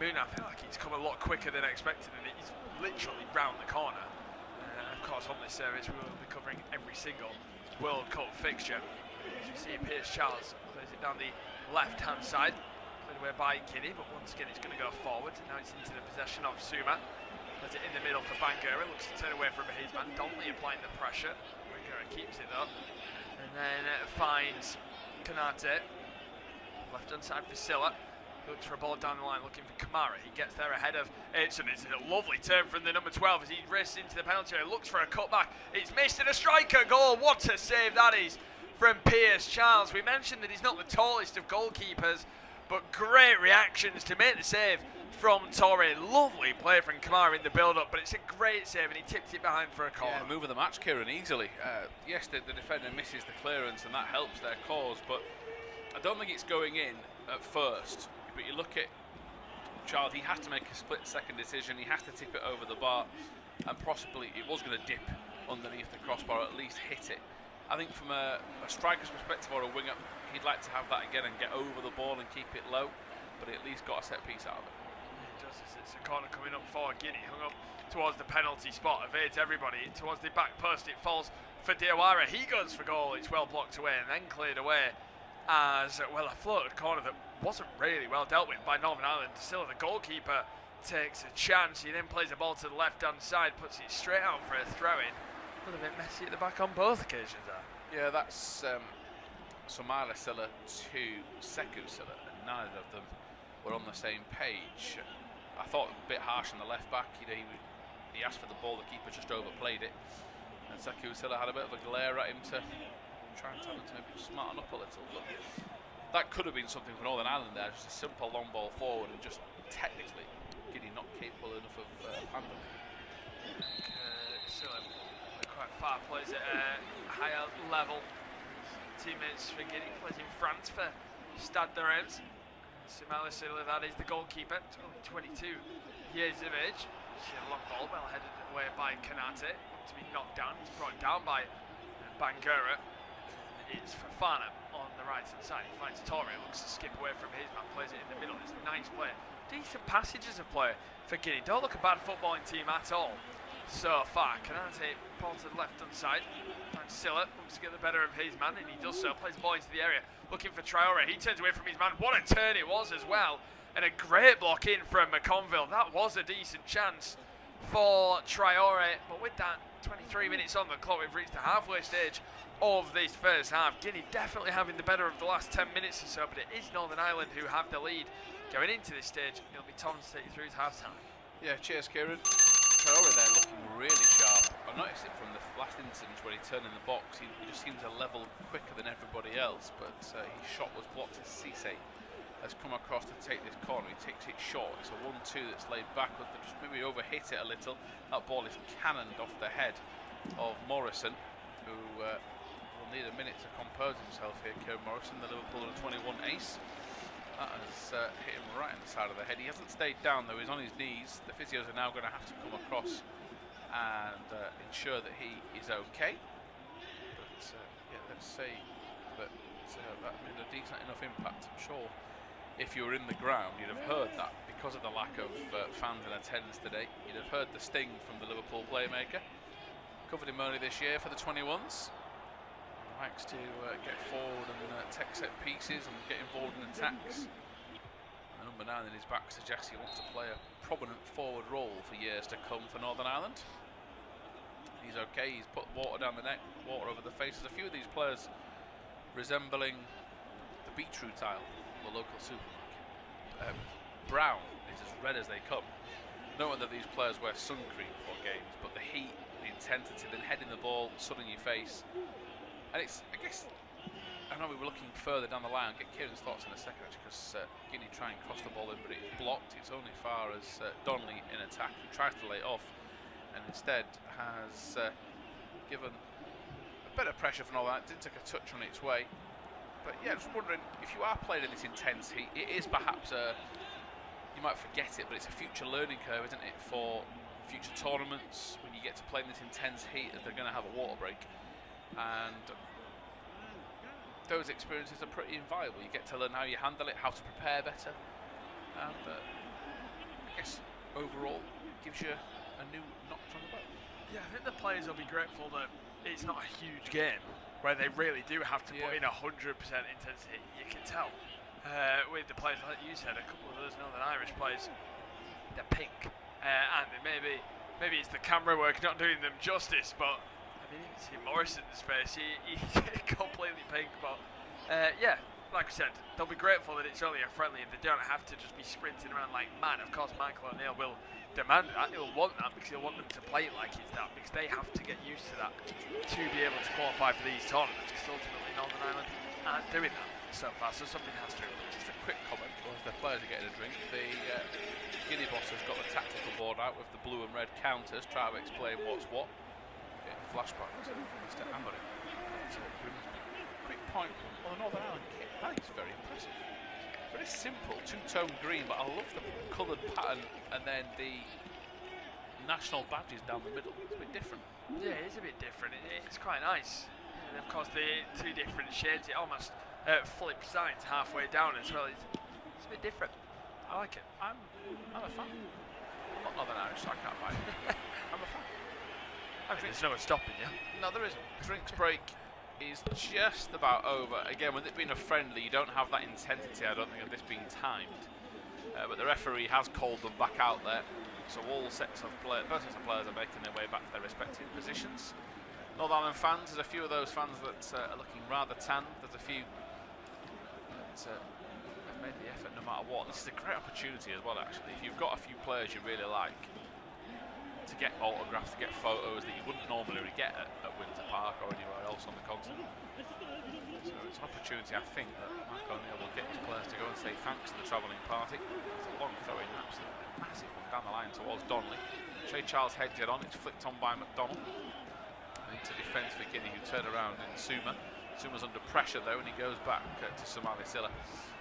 moon. I feel like he's come a lot quicker than expected, and he's literally round the corner. Of course, on this service, we will be covering every single World Cup fixture. As you see, Piers Charles plays it down the left-hand side, played away by Guinea, but once again it's going to go forward. Now it's into the possession of Suma. Plays it in the middle for Bangura, looks to turn away from his man. Donnelly applying the pressure. Bangura keeps it though, and then finds Kanate. Left-hand side for Silla. Looks for a ball down the line, looking for Kamara. He gets there ahead of Aitson. It's a lovely turn from the number 12 as he races into the penalty area. Looks for a cutback. It's missed and a striker goal. What a save that is from Piers Charles. We mentioned that he's not the tallest of goalkeepers, but great reactions to make the save from Torre. Lovely play from Kamara in the build-up, but it's a great save, and he tipped it behind for a corner. Yeah, move of the match, Kieran, easily. Yes, the defender misses the clearance, and that helps their cause, but I don't think it's going in at first. But you look at Charles, he has to make a split-second decision. He has to tip it over the bar, and possibly it was going to dip underneath the crossbar, or at least hit it. I think from a striker's perspective or a winger, he'd like to have that again and get over the ball and keep it low, but he at least got a set piece out of it. It does. It's a corner coming up for Guinea, hung up towards the penalty spot, evades everybody towards the back post. It falls for Diawara. He goes for goal. It's well blocked away and then cleared away as well. A floated corner that wasn't really well dealt with by Northern Ireland. Still, the goalkeeper takes a chance. He then plays the ball to the left-hand side, puts it straight out for a throw-in. A little bit messy at the back on both occasions there. Yeah, that's Somala Silla to Sekou Silla, and neither of them were on the same page. I thought a bit harsh on the left back. He asked for the ball, the keeper just overplayed it, and Sekou Silla had a bit of a glare at him to try and tell him to maybe smarten up a little. But that could have been something for Northern Ireland there, just a simple long ball forward, and just technically Guinea not capable enough of handling. Silla quite far, plays at a higher level. Teammates for Guinea, plays in France for Stade de Reims. Somala Silla, that is the goalkeeper, only 22 years of age. She had a long ball, well headed away by Kanate, to be knocked down. He's brought down by Bangura. It's Fofana on the right hand side. He finds Torre, looks to skip away from his man, plays it in the middle. It's a nice play. Decent passages of play for Guinea. Don't look a bad footballing team at all so far. Kanate, ball to the left hand side. And Silla looks to get the better of his man, and he does so. Plays the ball into the area, looking for Traore. He turns away from his man. What a turn it was as well. And a great block in from McConville. That was a decent chance for Traore. But with that, 23 minutes on the clock, we've reached the halfway stage of this first half. Guinea definitely having the better of the last 10 minutes or so, but it is Northern Ireland who have the lead going into this stage. It'll be Tom to take you through to half time. Yeah, cheers, Kieran. Traore there looking really sharp. I noticed it from the last instance when he turned in the box. He just seemed to level quicker than everybody else, but his shot was blocked as Cisse has come across to take this corner. He takes it short. It's a 1-2 that's laid backward, but just maybe overhit it a little. That ball is cannoned off the head of Morrison, who will need a minute to compose himself here. Kieran Morrison, the Liverpool '21 ace. That has hit him right in the side of the head. He hasn't stayed down though, he's on his knees. The physios are now going to have to come across and ensure that he is okay. But yeah, let's say that that made a decent enough impact. I'm sure if you were in the ground, you'd have heard that because of the lack of fans in attendance today. You'd have heard the sting from the Liverpool playmaker. Covered him early this year for the 21s. Likes to get forward and take set pieces and get involved in attacks. And number 9 in his back suggests he wants to play a prominent forward role for years to come for Northern Ireland. He's okay, he's put water down the neck, water over the faces. A few of these players resembling the beetroot aisle of the local supermarket. Brown is as red as they come. Not that these players wear sun cream before games, but the heat, the intensity, then heading the ball, sun in your face. And it's, I guess, I know we were looking further down the line. I'll get Kieran's thoughts in a second, actually, because Guinea try and cross the ball in, but it's blocked. It's only far as Donnelly in attack. He tries to lay it off, and instead has given a bit of pressure from all that. Did take a touch on its way. But yeah, just wondering, if you are playing in this intense heat, it is perhaps you might forget it, but it's a future learning curve, isn't it, for future tournaments, when you get to play in this intense heat, as they're going to have a water break. And those experiences are pretty invaluable. You get to learn how you handle it, how to prepare better, and I guess overall gives you a new notch on the boat. Yeah, I think the players will be grateful that it's not a huge game where they really do have to put in 100% intensity. You can tell with the players, like you said, a couple of those Northern Irish players, they're pink, and maybe it's the camera work not doing them justice, but I mean, you can see Morrison's face, he's completely pink, but yeah, like I said, they'll be grateful that it's only a friendly and they don't have to just be sprinting around like mad. Of course, Michael O'Neill will demand that, he'll want that, because he'll want them to play it like it's that, because they have to get used to that to be able to qualify for these tournaments, because ultimately Northern Ireland aren't doing that so far, so something has to. Just a quick comment, as the players are getting a drink, the Guinea boss has got the tactical board out with the blue and red counters, try to explain what's what. Flashbacks from Mr. Amorim. Quick point on the Northern Ireland kit. I think it's very impressive. Very simple, two-tone green, but I love the coloured pattern and then the national badges down the middle. It's a bit different. Yeah, it is a bit different. It's quite nice. And of course, the two different shades, it almost flips sides halfway down as well. It's a bit different. I like it. I'm a fan. I'm not Northern Irish, so I can't buy it. I'm a fan. I think there's no one stopping you. No, there isn't. Drinks break is just about over. Again, with it being a friendly, you don't have that intensity, I don't think, of this being timed. But the referee has called them back out there. So all sets of players, both sets of players are making their way back to their respective positions. Northern Ireland fans, there's a few of those fans that are looking rather tanned. There's a few that have made the effort no matter what. This is a great opportunity as well, actually. If you've got a few players you really like, to get autographs, to get photos that you wouldn't normally get at Windsor Park or anywhere else on the continent. So it's an opportunity, I think, that Mark O'Neill will get his players to go and say thanks to the travelling party. It's a long throw-in, absolutely massive one down the line towards Donnelly. Shay Charles heads it on, it's flicked on by McDonald. And into defence for Guinea, who turn around in Suma. Suma's under pressure though, and he goes back to Somali Silla,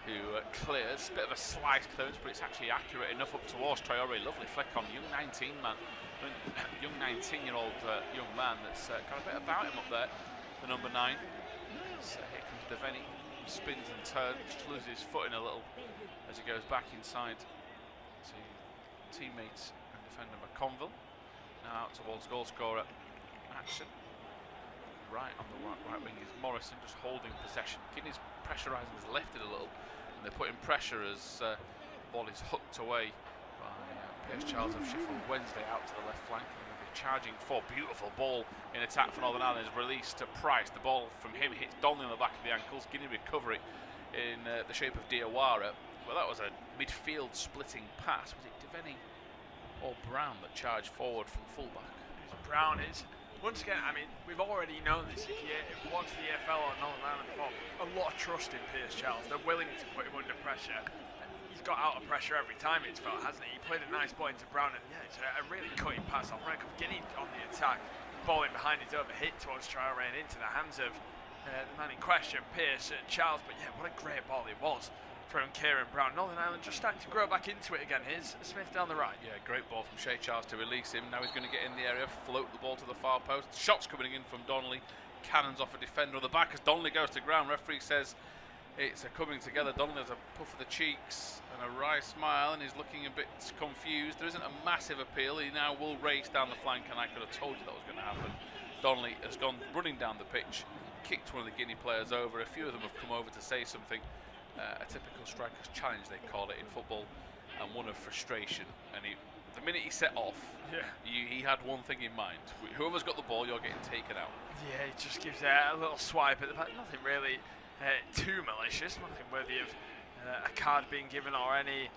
who clears. Bit of a slice clearance, but it's actually accurate enough up towards Traore. Lovely flick on young 19-year-old young man that's got a bit about him up there, the number 9. So here comes Devaney, spins and turns, just loses his footing a little as he goes back inside to teammates and defender McConville. Now out towards goal scorer Action. Right on the right wing is Morrison, just holding possession. Guinea's pressurising has lifted a little, and they're putting pressure as the ball is hooked away by Pierce Charles of Sheffield Wednesday out to the left flank. And they'll be charging for beautiful ball in attack for Northern Ireland. Is released to Price. The ball from him hits Donnelly on the back of the ankles. Guinea recover it in the shape of Diawara. Well, that was a midfield splitting pass. Was it Devaney or Brown that charged forward from fullback? Brown is. Once again, I mean, we've already known this. If you watch the EFL or Northern Ireland before, a lot of trust in Pierce Charles. They're willing to put him under pressure. He's got out of pressure every time, it's felt, hasn't he? He played a nice ball into Brown, and yeah, it's a really cutting pass off rank of Guinea on the attack. Ball in behind his overhit towards Traore and into the hands of the man in question, Pierce Charles. But yeah, what a great ball it was from Kieran Brown. Northern Ireland just starting to grow back into it again. Here's Smith down the right. Yeah, great ball from Shay Charles to release him. Now he's going to get in the area, float the ball to the far post. Shots coming in from Donnelly. Cannons off a defender on the back as Donnelly goes to ground. Referee says it's a coming together. Donnelly has a puff of the cheeks and a wry smile, and he's looking a bit confused. There isn't a massive appeal. He now will race down the flank, and I could have told you that was going to happen. Donnelly has gone running down the pitch, kicked one of the Guinea players over. A few of them have come over to say something. A typical striker's challenge, they call it in football, and one of frustration. And the minute he set off, he had one thing in mind: whoever's got the ball, you're getting taken out. Yeah, he just gives a little swipe at the back. Nothing really too malicious, nothing worthy of a card being given or any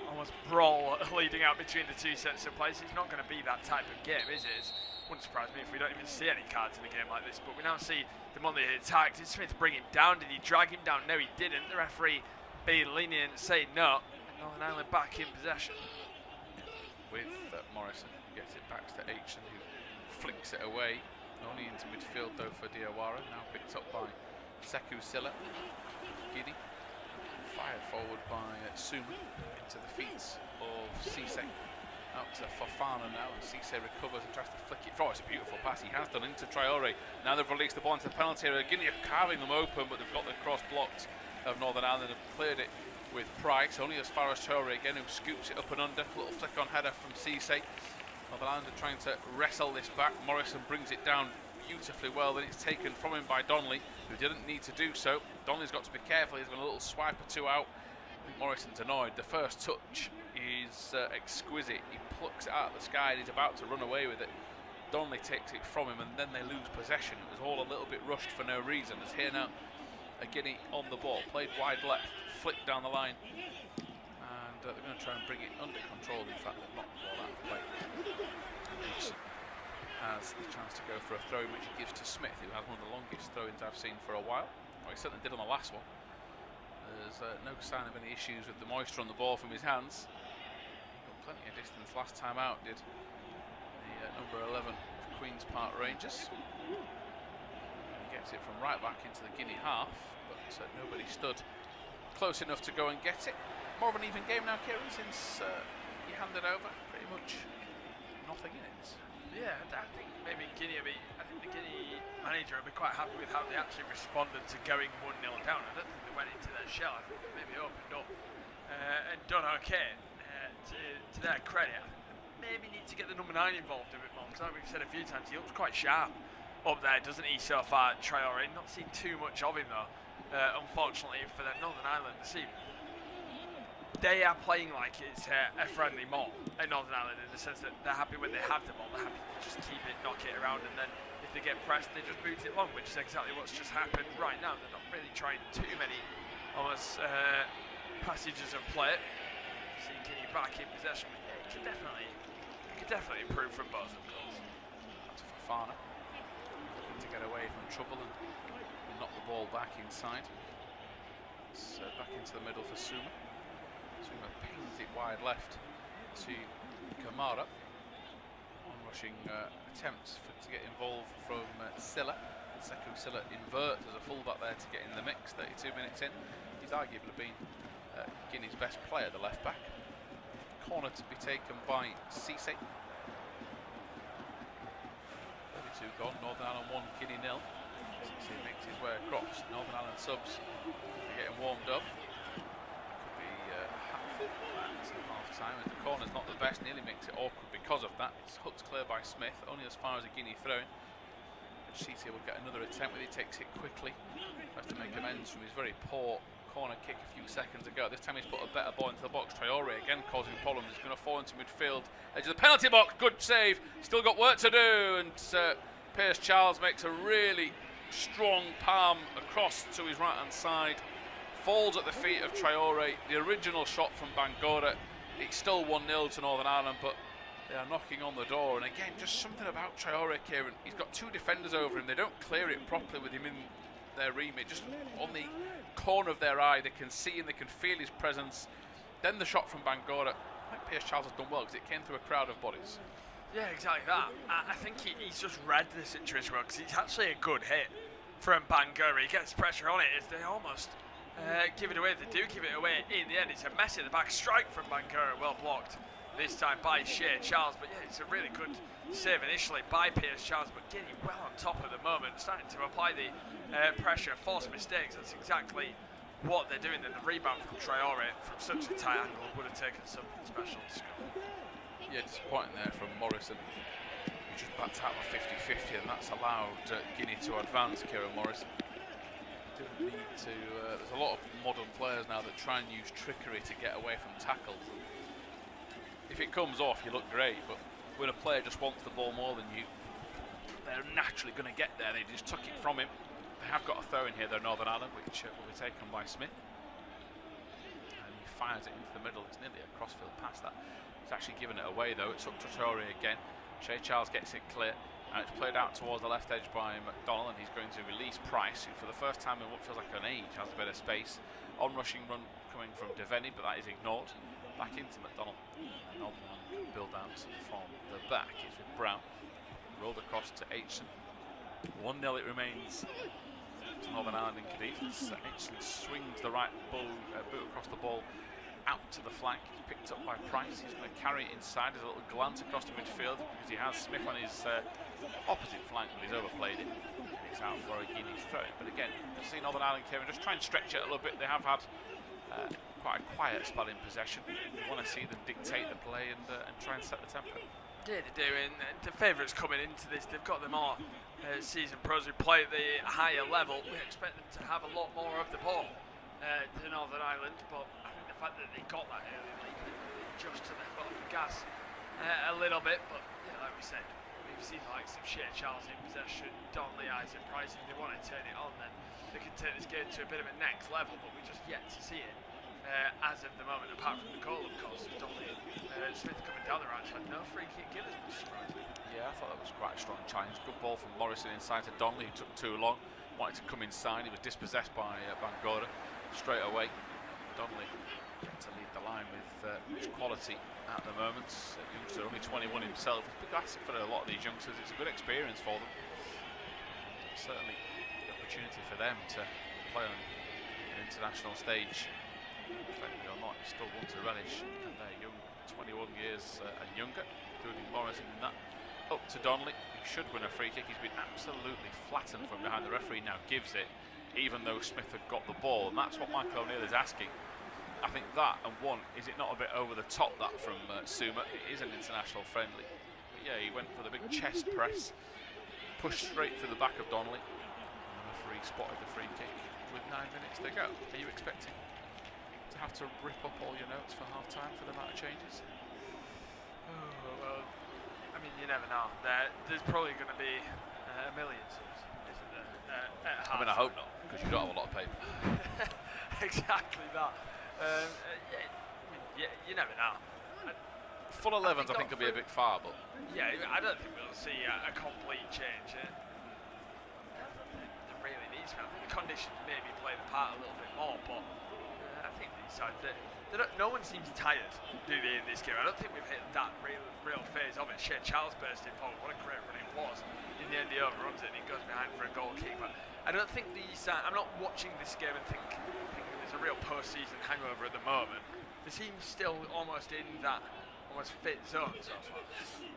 almost brawl leading out between the two sets of players. It's not going to be that type of game, is it? Wouldn't surprise me if we don't even see any cards in a game like this, but we now see them on the attack. Did Smith bring him down? Did he drag him down? No, he didn't. The referee being lenient, saying no. And Northern Ireland back in possession. With Morrison, gets it back to Aitchen, who flicks it away. Only into midfield though for Diawara. Now picked up by Sekou Silla. Guinea. Fired forward by Suma into the feet of Cisse. Out to Fofana now, and Cisse recovers and tries to flick it forward. It's a beautiful pass he has done into Traore. Now they've released the ball into the penalty area. Guinea are carving them open, but they've got the cross blocked of Northern Ireland. Have cleared it with Price, only as far as Traore again, who scoops it up and under. Little flick on header from Cisse. Northern Ireland are trying to wrestle this back. Morrison brings it down beautifully well, then it's taken from him by Donnelly, who didn't need to do so. Donnelly's got to be careful, he's got a little swipe or two out. I think Morrison's annoyed. The first touch is exquisite. He plucks it out of the sky and he's about to run away with it. Donnelly takes it from him and then they lose possession. It was all a little bit rushed for no reason. As here now, a Guinea on the ball, played wide left, flicked down the line, and they're going to try and bring it under control. In fact, they've knocked the ball out of play. Has the chance to go for a throw in, which he gives to Smith, who has one of the longest throw-ins I've seen for a while. Well, he certainly did on the last one. There's no sign of any issues with the moisture on the ball from his hands. He got plenty of distance last time out, did the number 11 of Queen's Park Rangers. And he gets it from right back into the Guinea half, but nobody stood close enough to go and get it. More of an even game now, Kieran, since you handed over. Pretty much nothing in it. Yeah, I think maybe Guinea I think the Guinea manager will be quite happy with how they actually responded to going 1-0 down. I don't think they went into their shell. I think they maybe opened up and done okay. To their credit, I think they maybe need to get the number 9 involved a bit more, because like we've said a few times, he looks quite sharp up there, doesn't he, so far, Traore? Not seen too much of him though, unfortunately for the Northern Ireland this evening. They are playing like it's a friendly mall in Northern Ireland, in the sense that they're happy when they have the ball, they're happy to just keep it, knock it around, and then if they get pressed, they just boot it long, which is exactly what's just happened right now. They're not really trying too many almost passages of play. See Guinea back in possession, but yeah, it could definitely improve from both, of course. That's Fofana, looking to get away from trouble and knock the ball back inside. It's back into the middle for Suma. Suma pings it wide left to Kamara. Onrushing attempts to get involved from Silla. Sekou Silla inverts as a fullback there to get in the mix. 32 minutes in, he's arguably been Guinea's best player, the left back. Corner to be taken by Cisse. 32 gone. Northern Ireland 1, Guinea 0. Cisse makes his way across. Northern Ireland subs are getting warmed up. Half time, and the corner's not the best, nearly makes it awkward because of that. It's hooked clear by Smith, only as far as a Guinea throw-in. Cisse will get another attempt, but he takes it quickly. Tries to make amends from his very poor corner kick a few seconds ago. This time he's put a better ball into the box. Traore again causing problems. He's going to fall into midfield, edge of the penalty box. Good save. Still got work to do, and Pierce Charles makes a really strong palm across to his right-hand side. Falls at the feet of Traore. The original shot from Bangura. It's still 1-0 to Northern Ireland, but they are knocking on the door. And again, just something about Traore, Kieran. He's got 2 defenders over him. They don't clear it properly with him in their remit. Just on the corner of their eye, they can see and they can feel his presence. Then the shot from Bangura. I think Pierce Charles has done well because it came through a crowd of bodies. Yeah, exactly that. I think he's just read the situation well, because it's actually a good hit from Bangura. He gets pressure on it as they almost give it away. They do give it away in the end. It's a mess in the back strike from Bangura, well blocked this time by Shea Charles. But yeah, it's a really good save initially by Pierce Charles, but Guinea well on top at the moment, starting to apply the pressure, force mistakes. That's exactly what they're doing. Then the rebound from Traore from such a tight angle would have taken something special to score. Yeah, disappointing there from Morrison. He just backed out a 50-50, and that's allowed Guinea to advance. Kieran Morrison didn't need to. There's a lot of modern players now that try and use trickery to get away from tackles. If it comes off, you look great, but when a player just wants the ball more than you, they're naturally going to get there. They just took it from him. They have got a throw in here, though, Northern Ireland, which will be taken by Smith. And he fires it into the middle. It's nearly a crossfield pass that. He's actually given it away, though. It's up to Traore again. Shea Charles gets it clear. And it's played out towards the left edge by McDonald, and he's going to release Price, who for the first time in what feels like an age has a bit of space. On-rushing run coming from Devaney, but that is ignored. Back into McDonald. Northern Ireland build out from the back. It's with Brown. Rolled across to Aitchison. 1-0 it remains to Northern Ireland in Cadiz. Aitchison swings the right boot across the ball out to the flank. He's picked up by Price. He's going to carry it inside. There's a little glance across the midfield because he has Smith on his opposite flank, but he's overplayed it. And it's out for a Guinea throw. But again, you see Northern Ireland came and just try and stretch it a little bit. They have had quite a quiet spell in possession. We want to see them dictate the play and try and set the tempo. Yeah, they do, and the favourites coming into this, they've got the more seasoned pros who play at the higher level. We expect them to have a lot more of the ball to Northern Ireland, but I think the fact that they got that early lead just to the foot of the gas a little bit. But yeah, like we said, we've seen the likes of Shea Charles in possession, Donnelly, Isaac Price. If they want to turn it on, then they can take this game to a bit of a next level, but we're just yet to see it. As of the moment, apart from the goal, of course, Donnelly Smith coming down the right side, no free kick given, which surprised me. Yeah, I thought that was quite a strong challenge. Good ball from Morrison inside to Donnelly, who took too long, wanted to come inside. He was dispossessed by Bangora straight away. Donnelly to lead the line with much quality at the moment. Youngster only 21 himself. It's a big asset for a lot of these youngsters. It's a good experience for them. Certainly the opportunity for them to play on an international stage. Effectively or not, it's still one to relish, and they're young, 21 years and younger, including Morrison in that. Up to Donnelly, who should win a free kick. He's been absolutely flattened from behind. The referee now gives it, even though Smith had got the ball, and that's what Michael O'Neill is asking. I think that, and one, is it not a bit over the top, that from Suma? It is an international friendly. But yeah, he went for the big chest press, pushed straight through the back of Donnelly, and the referee spotted the free kick with 9 minutes to go. Are you expecting to have to rip up all your notes for half time for the amount of changes? Oh, well, I mean, you never know. There's probably going to be a million subs, isn't there? At I mean, I hope not, because you don't have a lot of paper. Exactly that. You never know. Full 11s, I think, could be a bit far, but yeah, I don't think we'll see a complete change. It really needs to. I think the conditions maybe play the part a little bit more, but I think these sides, no one seems tired, do they, in this game? I don't think we've hit that real phase of it. Shea Charles bursting forward, what a great run it was. In the end, he overruns it and he goes behind for a goal kick. But I don't think these. I'm not watching this game and thinking there's a real post-season hangover at the moment. The team's still almost in that almost fit zone so far.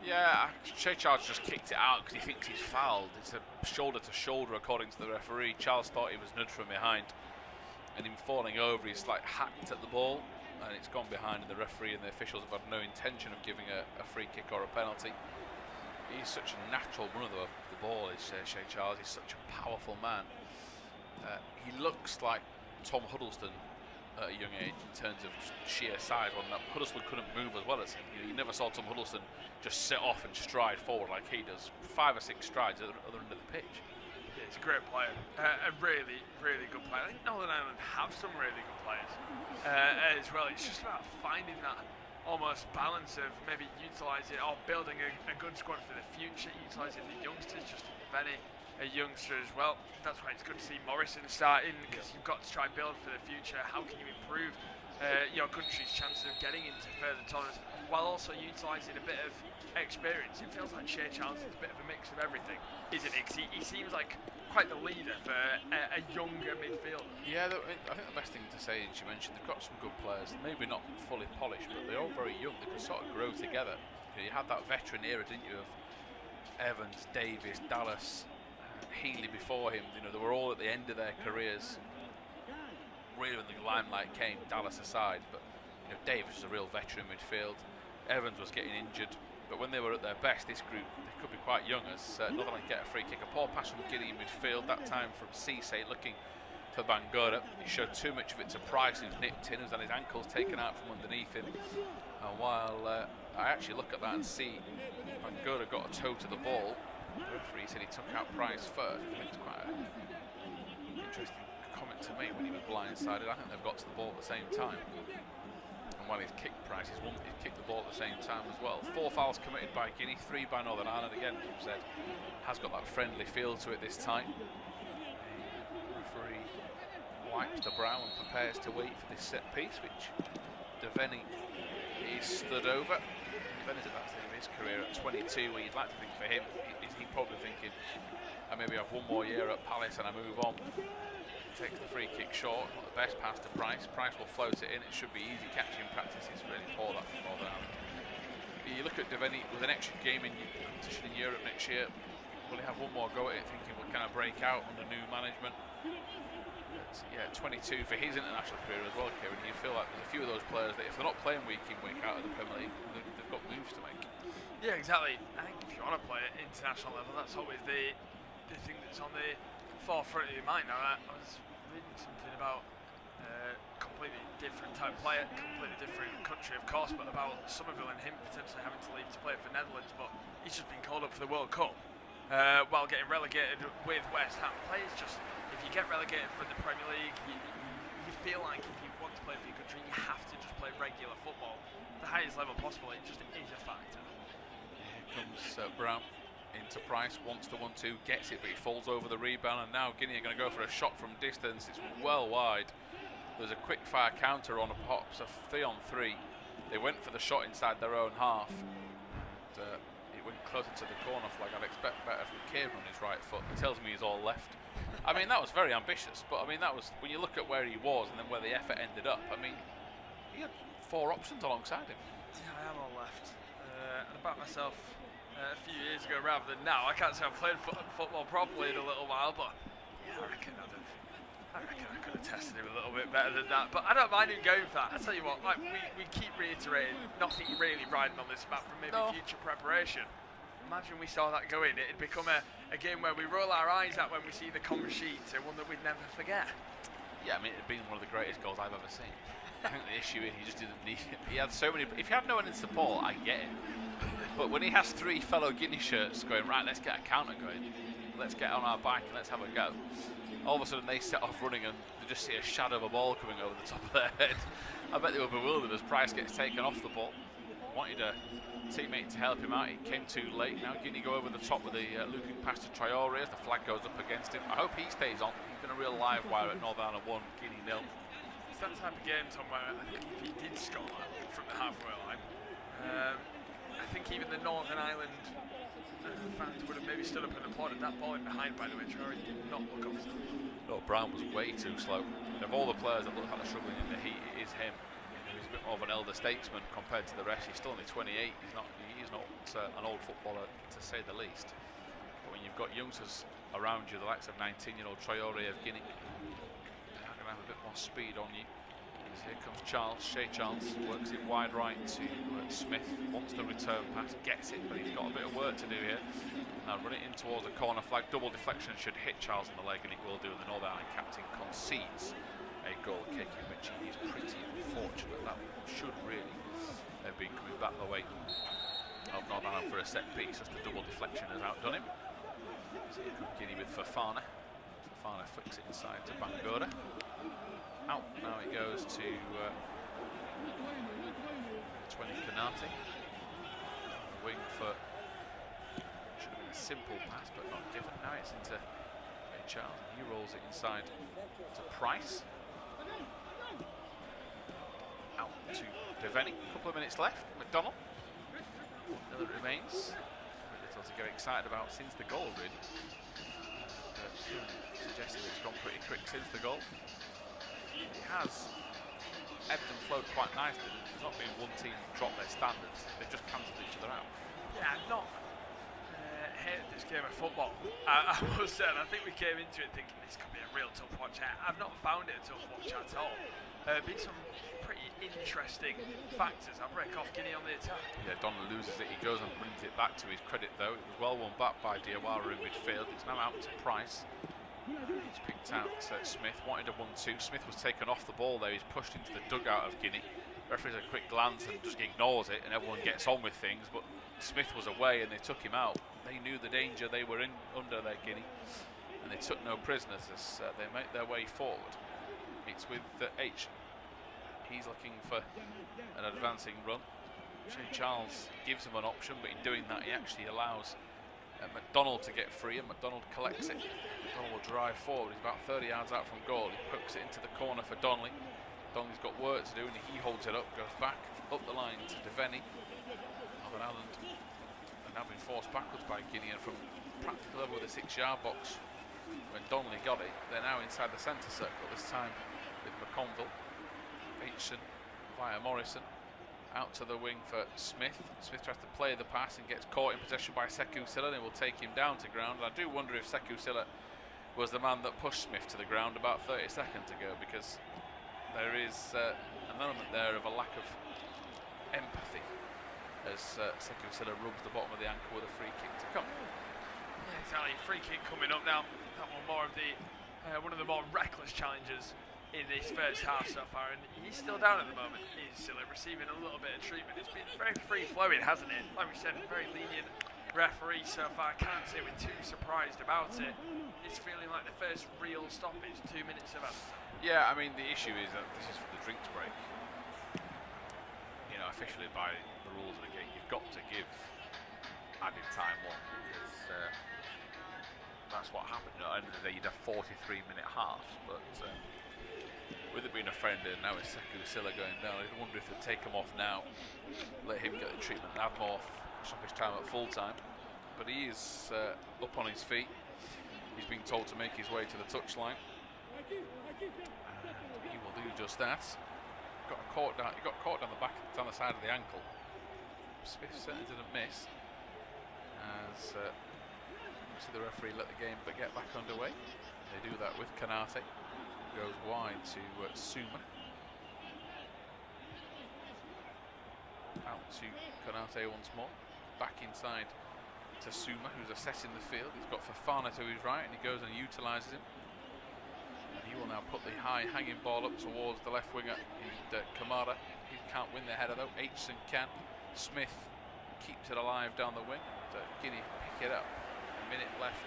yeah, Shea Charles just kicked it out because he thinks he's fouled. It's a shoulder to shoulder, according to the referee. Charles thought he was nudged from behind, and him falling over, he's like hacked at the ball, and it's gone behind, and the referee and the officials have had no intention of giving a free kick or a penalty. He's such a natural runner of the ball, is Shea Charles. He's such a powerful man. He looks like Tom Huddleston at a young age in terms of sheer size. When Huddleston couldn't move as well as him. You never saw Tom Huddleston just sit off and stride forward like he does. 5 or 6 strides at the other end of the pitch. He's a great player, a really, really good player. I think Northern Ireland have some really good players as well. It's just about finding that almost balance of maybe utilising or building a good squad for the future, utilising the youngsters, just Devaney, a youngster as well. That's why it's good to see Morrison starting, because you've got to try and build for the future. How can you improve your country's chances of getting into further tournaments while also utilising a bit of experience? It feels like Shea Charles is a bit of a mix of everything, isn't he? 'Cause he seems like quite the leader for a younger midfielder. Yeah, I think the best thing to say is, you mentioned they've got some good players, maybe not fully polished, but they're all very young. They can sort of grow together. You had that veteran era, didn't you, of Evans, Davis, Dallas, Healy before him. They were all at the end of their careers. Really, when the limelight came, Dallas aside, but Davis was a real veteran midfield. Evans was getting injured, but when they were at their best, this group, they could be quite young. As Northern get a free kick, a poor pass from Guinea in midfield, that time from Cisse looking for Bangora. He showed too much of it to Price, who's nipped in, who's had his ankles taken out from underneath him. And while I actually look at that and see Bangora got a toe to the ball, the referee said he took out Price first. I think it's quite an interesting comment to me when he was blindsided. I think they've got to the ball at the same time. And while he's kicked Price, he's kicked the ball at the same time as well. 4 fouls committed by Guinea, 3 by Northern Ireland. Again, as I said, has got that friendly feel to it this time. The referee wipes the brow and prepares to wait for this set piece, which Devaney is stood over. Devaney's at that stage of his career at 22, where you'd like to think for him, he's probably thinking, I maybe have 1 more year at Palace and I move on. Takes the free kick short, not the best pass to Price. Price will float it in. It should be easy catching in practice. It's really poor that from Northern Ireland. You look at Devaney with an extra game in competition in Europe next year. Will he have 1 more go at it, thinking we'll kind of break out under new management? But yeah, 22 for his international career as well, Kieran. You feel like there's a few of those players that if they're not playing week in, week out of the Premier League, they've got moves to make. Yeah, exactly. I think if you want to play at international level, that's always the thing that's on the forefront of your mind. Now, I was reading something about completely different type of player, completely different country, of course, but about Somerville and him potentially having to leave to play for Netherlands, but he's just been called up for the World Cup while getting relegated with West Ham. Players just, if you get relegated from the Premier League, you feel like if you want to play for your country, you have to just play regular football, the highest level possible. It just is a factor. Here comes Brown into Price, wants the 1-2, gets it, but he falls over the rebound, and now Guinea are going to go for a shot from distance. It's well wide. There's a quick fire counter on a pop, so 3-on-3. They went for the shot inside their own half, and it went closer to the corner flag. I'd expect better from Kieran on his right foot. He tells me he's all left. I mean, that was very ambitious, but I mean, that was, when you look at where he was and then where the effort ended up, I mean, he had 4 options alongside him. Yeah, I am all left. And about myself, a few years ago rather than now. I can't say I've played football properly in a little while, but yeah, I reckon I could have tested him a little bit better than that. But I don't mind him going for that. I tell you what, like we keep reiterating, nothing really riding on this map from maybe future preparation. Imagine we saw that go in. It'd become a game where we roll our eyes at when we see the cover sheet, and one that we'd never forget. Yeah, I mean, it'd been one of the greatest goals I've ever seen. I think the issue is he just didn't need it. He had so many. If he had no one in support, I get it. But when he has 3 fellow Guinea shirts going, right, let's get a counter going, let's get on our bike and let's have a go. All of a sudden they set off running and they just see a shadow of a ball coming over the top of their head. I bet they were bewildered as Price gets taken off the ball. Wanted a teammate to help him out, he came too late. Now Guinea go over the top with the looping pass to Traore as the flag goes up against him. I hope he stays on. He's been a real live wire at Northern Ireland 1, Guinea 0. It's that type of game, Tom, where I think if he did score that from the halfway line, I think even the Northern Ireland fans would have maybe stood up and applauded that ball in behind, by the way. Traore did not look offside. No, Brown was way too slow. And of all the players that look like they're struggling in the heat, it is him. You know, he's a bit more of an elder statesman compared to the rest. He's still only 28. He's not an old footballer, to say the least. But when you've got youngsters around you, the likes of 19-year-old Traore of Guinea, they're going to have a bit more speed on you. Here comes Charles, Shea Charles, works it wide right to Smith, wants the return pass, gets it, but he's got a bit of work to do here. Now run it in towards the corner flag, double deflection should hit Charles in the leg, and it will do, and the Northern Ireland captain concedes a goal kick in which he is pretty unfortunate. That should really have been coming back the way of Northern Ireland for a set piece, just the double deflection has outdone him. So here comes Guinea with Fofana. Fofana flicks it inside to Bangura. Out, now it goes to 20 Kanate. Wing for, should have been a simple pass but not given. Now it's into Charles, he rolls it inside to Price. Out to Devaney, a couple of minutes left. McDonald, still it remains. A little to get excited about since the goal, really. Suggested it's gone pretty quick since the goal. It has ebbed and flowed quite nicely. There's not been one team drop their standards. They've just cancelled each other out. Yeah, I've not hated this game of football. I must say, I think we came into it thinking this could be a real tough watch. I've not found it a tough watch at all. Been some pretty interesting factors. I'll break off Guinea on the attack. Yeah, Donald loses it. He goes and brings it back to his credit, though. It was well won back by Diawara in midfield. It's now out to Price. He's picked out Smith, wanted a 1-2. Smith was taken off the ball there. He's pushed into the dugout of Guinea. Referee's a quick glance and just ignores it, and everyone gets on with things. But Smith was away and they took him out. They knew the danger they were in under their Guinea, and they took no prisoners as they make their way forward. It's with H. He's looking for an advancing run. Shea Charles gives him an option, but in doing that he actually allows McDonald to get free, and McDonald collects it. McDonald will drive forward. He's about 30 yards out from goal. He pokes it into the corner for Donnelly. Donnelly's got work to do, and he holds it up, goes back up the line to Devaney. Northern Ireland have now been forced backwards by Guinea, and from practically level with the 6-yard box when Donnelly got it, they're now inside the centre circle, this time with McConville. Aitchison via Morrison. Out to the wing for Smith. Smith tries to play the pass and gets caught in possession by Sekou Silla, and will take him down to ground. And I do wonder if Sekou Silla was the man that pushed Smith to the ground about 30 seconds ago, because there is an element there of a lack of empathy as Sekou Silla rubs the bottom of the ankle with a free kick to come. Yeah, exactly. Free kick coming up now. That one more of the one of the more reckless challenges in this first half so far, and he's still down at the moment. He's still receiving a little bit of treatment. It's been very free-flowing, hasn't it? Like we said, very lenient referee so far. Can't say we're too surprised about it. It's feeling like the first real stoppage, 2 minutes of added time. Yeah, I mean, the issue is that this is for the drinks break. You know, officially by the rules of the game, you've got to give added time one, because that's what happened. You know, at the end of the day, you'd have 43-minute halves, but with it being a friend, and now it's Sekou Silla going down, I wonder if they'd take him off now, let him get the treatment, and have him off stoppage time at full time. But he is up on his feet. He's being told to make his way to the touchline. He will do just that. He got caught down the back, down the side of the ankle. Smith certainly didn't miss. As see the referee let the game but get back underway. They do that with Kanate. Goes wide to Suma. Out to Kanate once more. Back inside to Suma, who's assessing the field. He's got Fofana to his right, and he goes and utilises him. And he will now put the high hanging ball up towards the left winger in Kamara. He can't win the header though. Aitchison can. Smith keeps it alive down the wing. Guinea pick it up. A minute left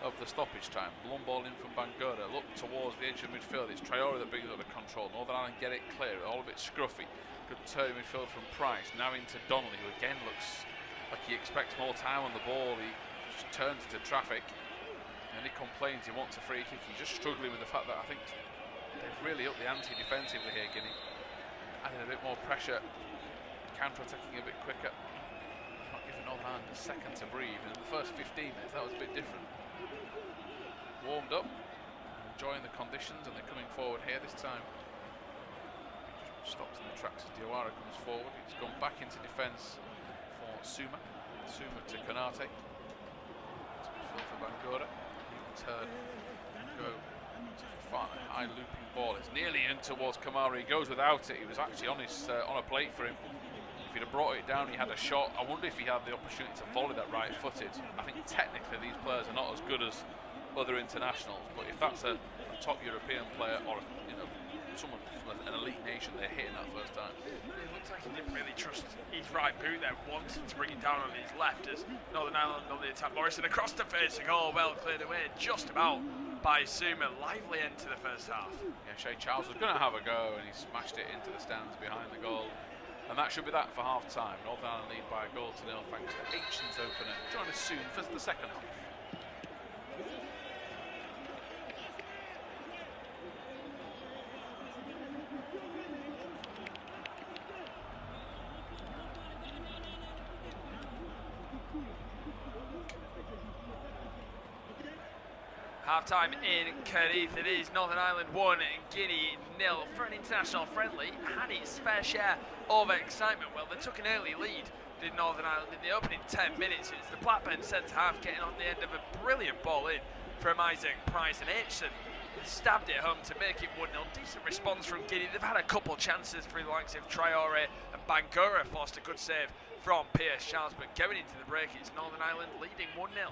of the stoppage time. Long ball in from Bangura. Look towards the edge of midfield. It's Traore that brings it under control. Northern Ireland get it clear. All a bit scruffy. Good turn midfield from Price. Now into Donnelly, who again looks like he expects more time on the ball. He just turns into traffic. And he complains he wants a free kick. He's just struggling with the fact that I think they've really upped the ante defensively here, Guinea. Adding a bit more pressure. Counter-attacking a bit quicker. Not giving Northern Ireland a second to breathe. And in the first 15 minutes, that was a bit different. Warmed up, enjoying the conditions, and they're coming forward here this time. Just stops in the tracks as Diawara comes forward. He's gone back into defence for Suma. Suma to Kanate. To midfield for Bangura. He will turn and go to Fofana. High looping ball. It's nearly in towards Kamara. He goes without it. He was actually on his on a plate for him. If he'd have brought it down, he had a shot. I wonder if he had the opportunity to volley that right-footed. I think technically these players are not as good as other internationals, but if that's a top European player or someone from an elite nation, they're hitting that first time. It looks like he didn't really trust his right boot there, wanted to bring it down on his left as Northern Ireland on the attack. Morrison across the face, oh well cleared away just about by Suma. Lively end to the first half. Yeah, Shea Charles was going to have a go, and he smashed it into the stands behind the goal. And that should be that for half time. Northern Ireland lead by a goal to nil thanks to Aitchison's opener. Join us soon for the second half. Half-time in Cadiz. It is Northern Ireland 1, Guinea 0. For an international friendly, had its fair share of excitement. Well, they took an early lead, did Northern Ireland, in the opening 10 minutes. It's the Blackburn centre-half getting on the end of a brilliant ball in from Isaac Price, and Aitchison stabbed it home to make it 1-0. Decent response from Guinea. They've had a couple chances through the likes of Traore, and Bangura forced a good save from Pierce Charles, but going into the break, it's Northern Ireland leading 1-0.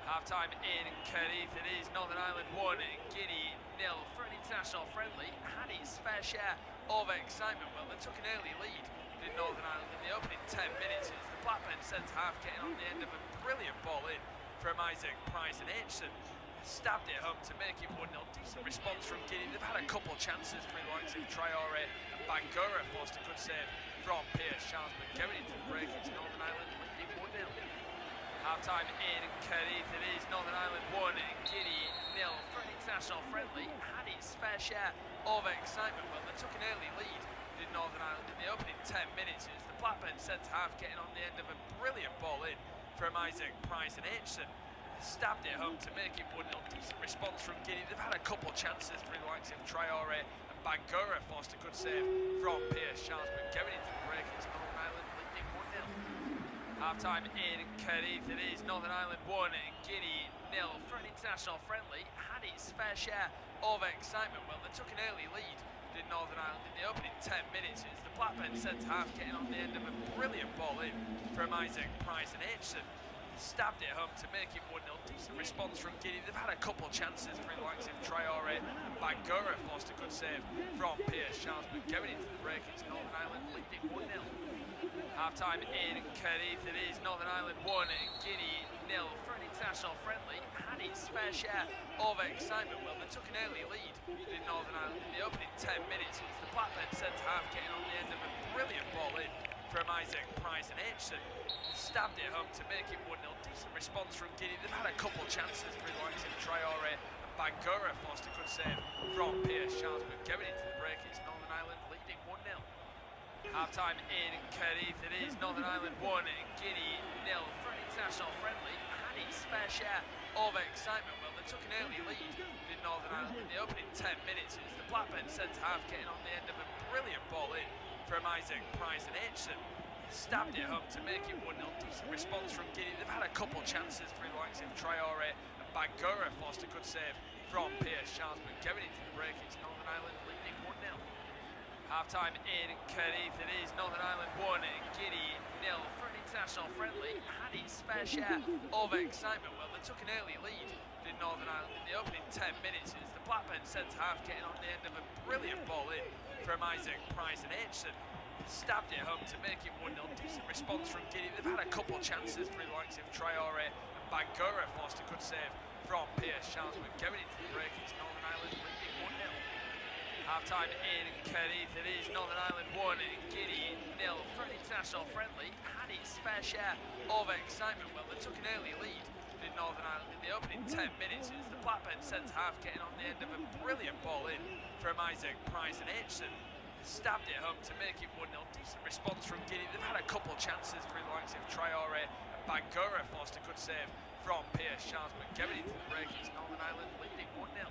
Half-time in Cadiz. It is Northern Ireland 1, Guinea 0. For an international friendly, had its fair share of excitement. Well, they took an early lead, did Northern Ireland, in the opening 10 minutes. It's the Blackburn centre-half getting on the end of a brilliant ball in from Isaac Price, and Aitchison stabbed it home to make it 1-0. Decent response from Guinea. They've had a couple chances through the likes of Traore and Bangura. Forced a good save from Pierce. Charles McGarry into the break. It's Northern Ireland leading 1-0. Half-time in Cardiff. It is Northern Ireland 1, Guinea 0. For an international friendly, had its fair share of excitement. Well, they took an early lead, did Northern Ireland, in the opening 10 minutes. It's the Blackburn centre-half getting on the end of a brilliant ball in from Isaac Price, and Aitchison stabbed it home to make it 1-0. Decent response from Guinea. They've had a couple chances through the likes of Traore and Bangura. Forced a good save from Pierce. Charles McGarry into the break. It's Northern Ireland leading 1-0. Half-time in Cardiff. It is Northern Ireland 1, Guinea 0. For an international friendly, had its fair share of excitement. Well, they took an early lead, did Northern Ireland, in the opening 10 minutes. It's the Blackburn centre-half getting on the end of a brilliant ball in from Isaac Price, and Aitchison stabbed it home to make it 1-0. Decent response from Guinea. They've had a couple chances through the likes of Traore and Bangura. Forced a good save from Pierce. Charles McGarry into the break. It's Northern Ireland leading 1-0. Half-time in Cardiff. It is Northern Ireland 1, Guinea 0. For an international friendly, had its fair share of excitement. Well, they took an early lead, did Northern Ireland, in the opening 10 minutes. It's the Blackburn centre-half getting on the end of a brilliant ball in from Isaac Price, and Aitchison stabbed it home to make it 1-0. Decent response from Guinea. They've had a couple chances through the likes of Traore and Bangura. Forced a good save from Pierce. Charles McGarry into the break. It's Northern Ireland leading 1-0. Half-time in Cardiff. It is Northern Ireland 1, Guinea 0. For an international friendly, had its fair share of excitement. Well, they took an early lead, did Northern Ireland, in the opening 10 minutes. It's the Blackburn centre-half getting on the end of a brilliant ball in from Isaac Price, and Aitchison stabbed it home to make it 1-0. Decent response from Guinea. They've had a couple chances through the likes of Traore and Bangura. Forced a good save from Pierce. Charles McGarry into the break. It's Northern Ireland leading 1-0. Half-time in Cardiff. It is Northern Ireland 1, Guinea 0. For an international friendly, had its fair share of excitement. Well, they took an early lead, did Northern Ireland, in the opening 10 minutes. It's the Blackburn centre-half getting on the end of a brilliant ball in from Isaac Price, and Aitchison stabbed it home to make it 1-0. Decent response from Guinea. They've had a couple chances through the likes of Traore and Bangura. Forced a good save from Pierce. Charles McGarry into the break. It's Northern Ireland leading 1-0. Half-time in Cardiff. It is Northern Ireland 1, Guinea 0. For an international friendly, had its fair share of excitement. Well, they took an early lead, did Northern Ireland, in the opening 10 minutes. It's the Blackburn centre-half getting on the end of a brilliant ball in from Isaac Price, and Aitchison stabbed it home to make it 1-0. Decent response from Guinea. They've had a couple chances through the likes of Traore and Bangura. Forced a good save from Pierce. Charles McGarry into the break. It's Northern Ireland leading 1-0.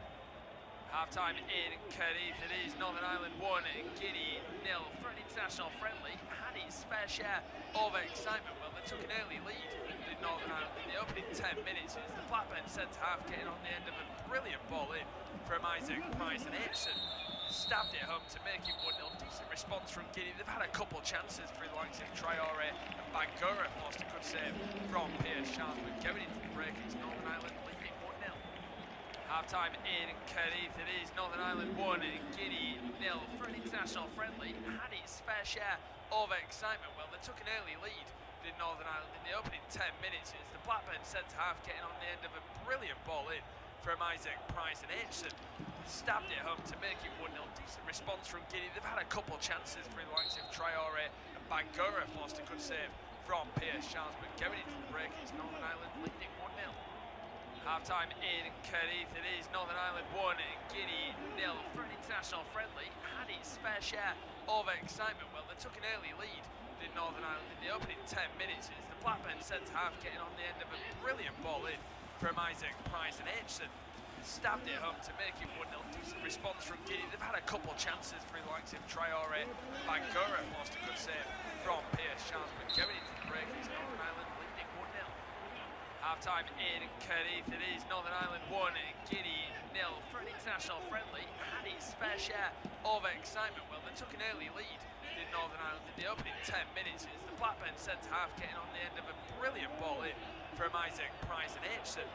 Half-time in Cardiff. It is Northern Ireland 1, Guinea 0. For an international friendly, had its fair share of excitement. Well, they took an early lead, did Northern Ireland, in the opening 10 minutes. It's the Blackburn centre-half getting on the end of a brilliant ball in from Isaac Price, and Aitchison stabbed it home to make it 1-0. Decent response from Guinea. They've had a couple chances through the likes of Traore and Bangura. Forced a good save from Pierce. Charles McGarry into the break. It's Northern Ireland leading 1-0. Half-time in Cardiff. It is Northern Ireland 1, Guinea 0. For an international friendly, had its fair share of excitement. Well, they took an early lead, did Northern Ireland, in the opening 10 minutes. It's the Blackburn centre-half getting on the end of a brilliant ball in from Isaac Price, and Aitchison stabbed it home to make it 1-0. Decent response from Guinea. They've had a couple chances through the likes of Traore and Bangura. Forced a good save from Pierce. Charles McGarry into the break. It's Northern Ireland leading 1-0. Half-time in Cardiff. It is Northern Ireland 1, Guinea 0. For an international friendly, had its fair share of excitement. Well, they took an early lead, did Northern Ireland, in the opening 10 minutes. It's the Blackburn centre-half getting on the end of a brilliant ball in from Isaac Price, and Aitchison stabbed it home to make it 1-0. Decent response from Guinea. They've had a couple chances through the likes of Traore and Bangura. Forced a good save from Pierce. Charles McGarry into the break. It's Northern Ireland leading 1-0. Half-time in Cardiff. It is Northern Ireland 1, Guinea 0. For an international friendly, had its fair share of excitement. Well, they took an early lead, did Northern Ireland, in the opening 10 minutes. It's the Blackburn centre-half getting on the end of a brilliant ball in from Isaac Price, and Aitchison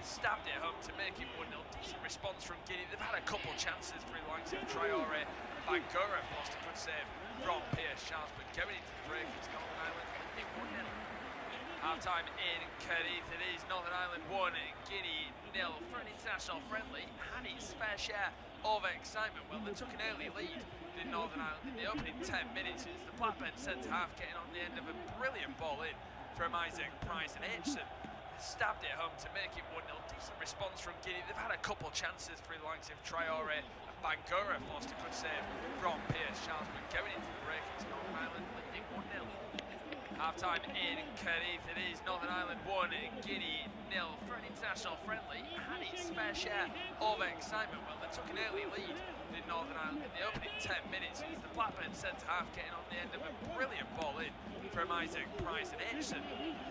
stabbed it home to make it 1-0. Decent response from Guinea. They've had a couple chances through the likes of Traore and Bangura. Forced a good save from Pierce. Charles McGarry into the break. It's Northern Ireland leading 1-0. Half-time in Cadiz, it is Northern Ireland 1, Guinea 0 for an international friendly. Had its fair share of excitement. Well, they took an early lead in Northern Ireland in the opening 10 minutes. It's the Blackburn centre-half getting on the end of a brilliant ball in from Isaac Price, and Aitchison stabbed it home to make it 1-0. Decent response from Guinea. They've had a couple chances through the likes of Traore and Bangura. Forced a good save from Pierce. Charles going into the break. It's Northern Ireland leading 1-0. Half-time in Cadiz, it is Northern Ireland 1, Guinea 0 for an international friendly. Had its fair share of excitement. Well, they took an early lead in Northern Ireland in the opening 10 minutes. It's the Blackburn centre-half getting on the end of a brilliant ball in from Isaac Price, and Aitchison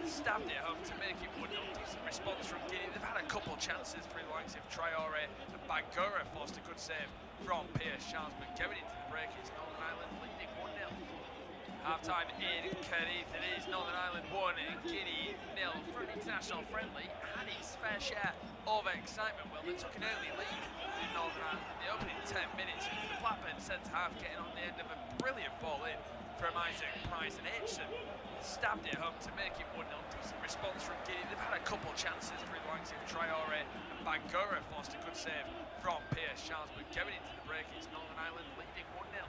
stabbed it home to make it 1-0. Decent response from Guinea. They've had a couple chances through the likes of Traore and Bangura. Forced a good save from Pierce. Charles going into the break. It's Northern Ireland leading 1-0. Half-time in Cadiz, it is Northern Ireland 1, Guinea 0 for an international friendly. Had its fair share of excitement. Well, they took an early lead in Northern Ireland in the opening 10 minutes. It's the Blackburn centre-half getting on the end of a brilliant ball in from Isaac Price, and Aitchison stabbed it home to make it 1-0. Decent response from Guinea. They've had a couple chances through the likes of Traore and Bangura. Forced a good save from Pierce. Charles going into the break. It's Northern Ireland leading 1-0.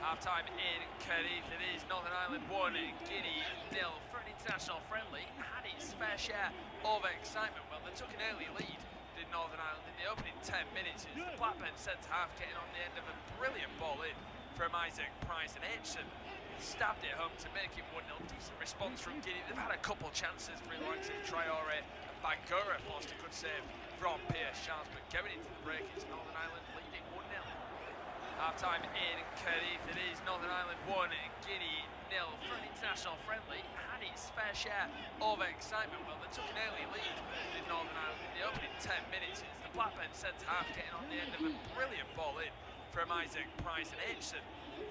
Half-time in Cadiz, it is Northern Ireland 1, Guinea 0 for an international friendly. Had its fair share of excitement. Well, they took an early lead in Northern Ireland in the opening 10 minutes. It's the Blackburn centre-half getting on the end of a brilliant ball in from Isaac Price, and Aitchison stabbed it home to make it 1-0. Decent response from Guinea. They've had a couple chances through the likes of Traore and Bangura. Forced a good save from Pierce. Charles going into the break. It's Northern Ireland leading 1-0. Half-time in Cadiz, it is Northern Ireland 1, Guinea 0 for an international friendly. Had its fair share of excitement. Well, they took an early lead in Northern Ireland in the opening 10 minutes. It's the Blackburn centre-half getting on the end of a brilliant ball in from Isaac Price, and Aitchison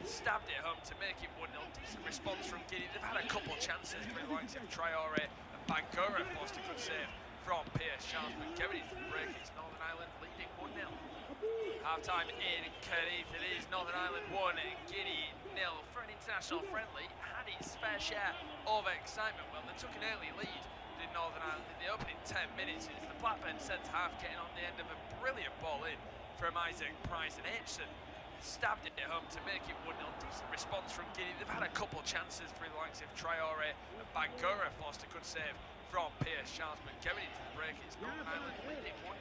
stabbed it home to make it 1-0. Decent response from Guinea. They've had a couple chances through the likes of Traore and Bangura. Forced a good save from Pierce. Charles going into the break. It's Northern Ireland leading 1-0. Half-time in Cadiz, it is Northern Ireland 1, Guinea 0 for an international friendly. Had its fair share of excitement. Well, they took an early lead in Northern Ireland in the opening 10 minutes. It's the Blackburn centre-half getting on the end of a brilliant ball in from Isaac Price, and Aitchison stabbed it home to make it 1-0. Decent response from Guinea. They've had a couple chances through the likes of Traore and Bangura. Forced a good save from Pierce. Charles going into the break. It's Northern Ireland leading 1-0.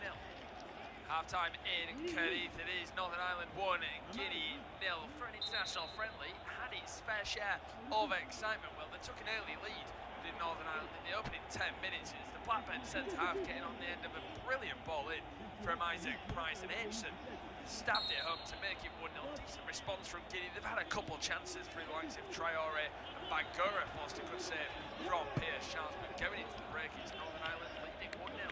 Half-time in Cadiz, it is Northern Ireland 1, Guinea 0 for an international friendly. Had its fair share of excitement. Well, they took an early lead in Northern Ireland in the opening 10 minutes. It's the Blackburn centre-half getting on the end of a brilliant ball in from Isaac Price, and Aitchison stabbed it home to make it 1-0. Decent response from Guinea. They've had a couple chances through the likes of Traore and Bangura. Forced a good save from Pierce. Charles going into the break. It's Northern Ireland leading 1-0.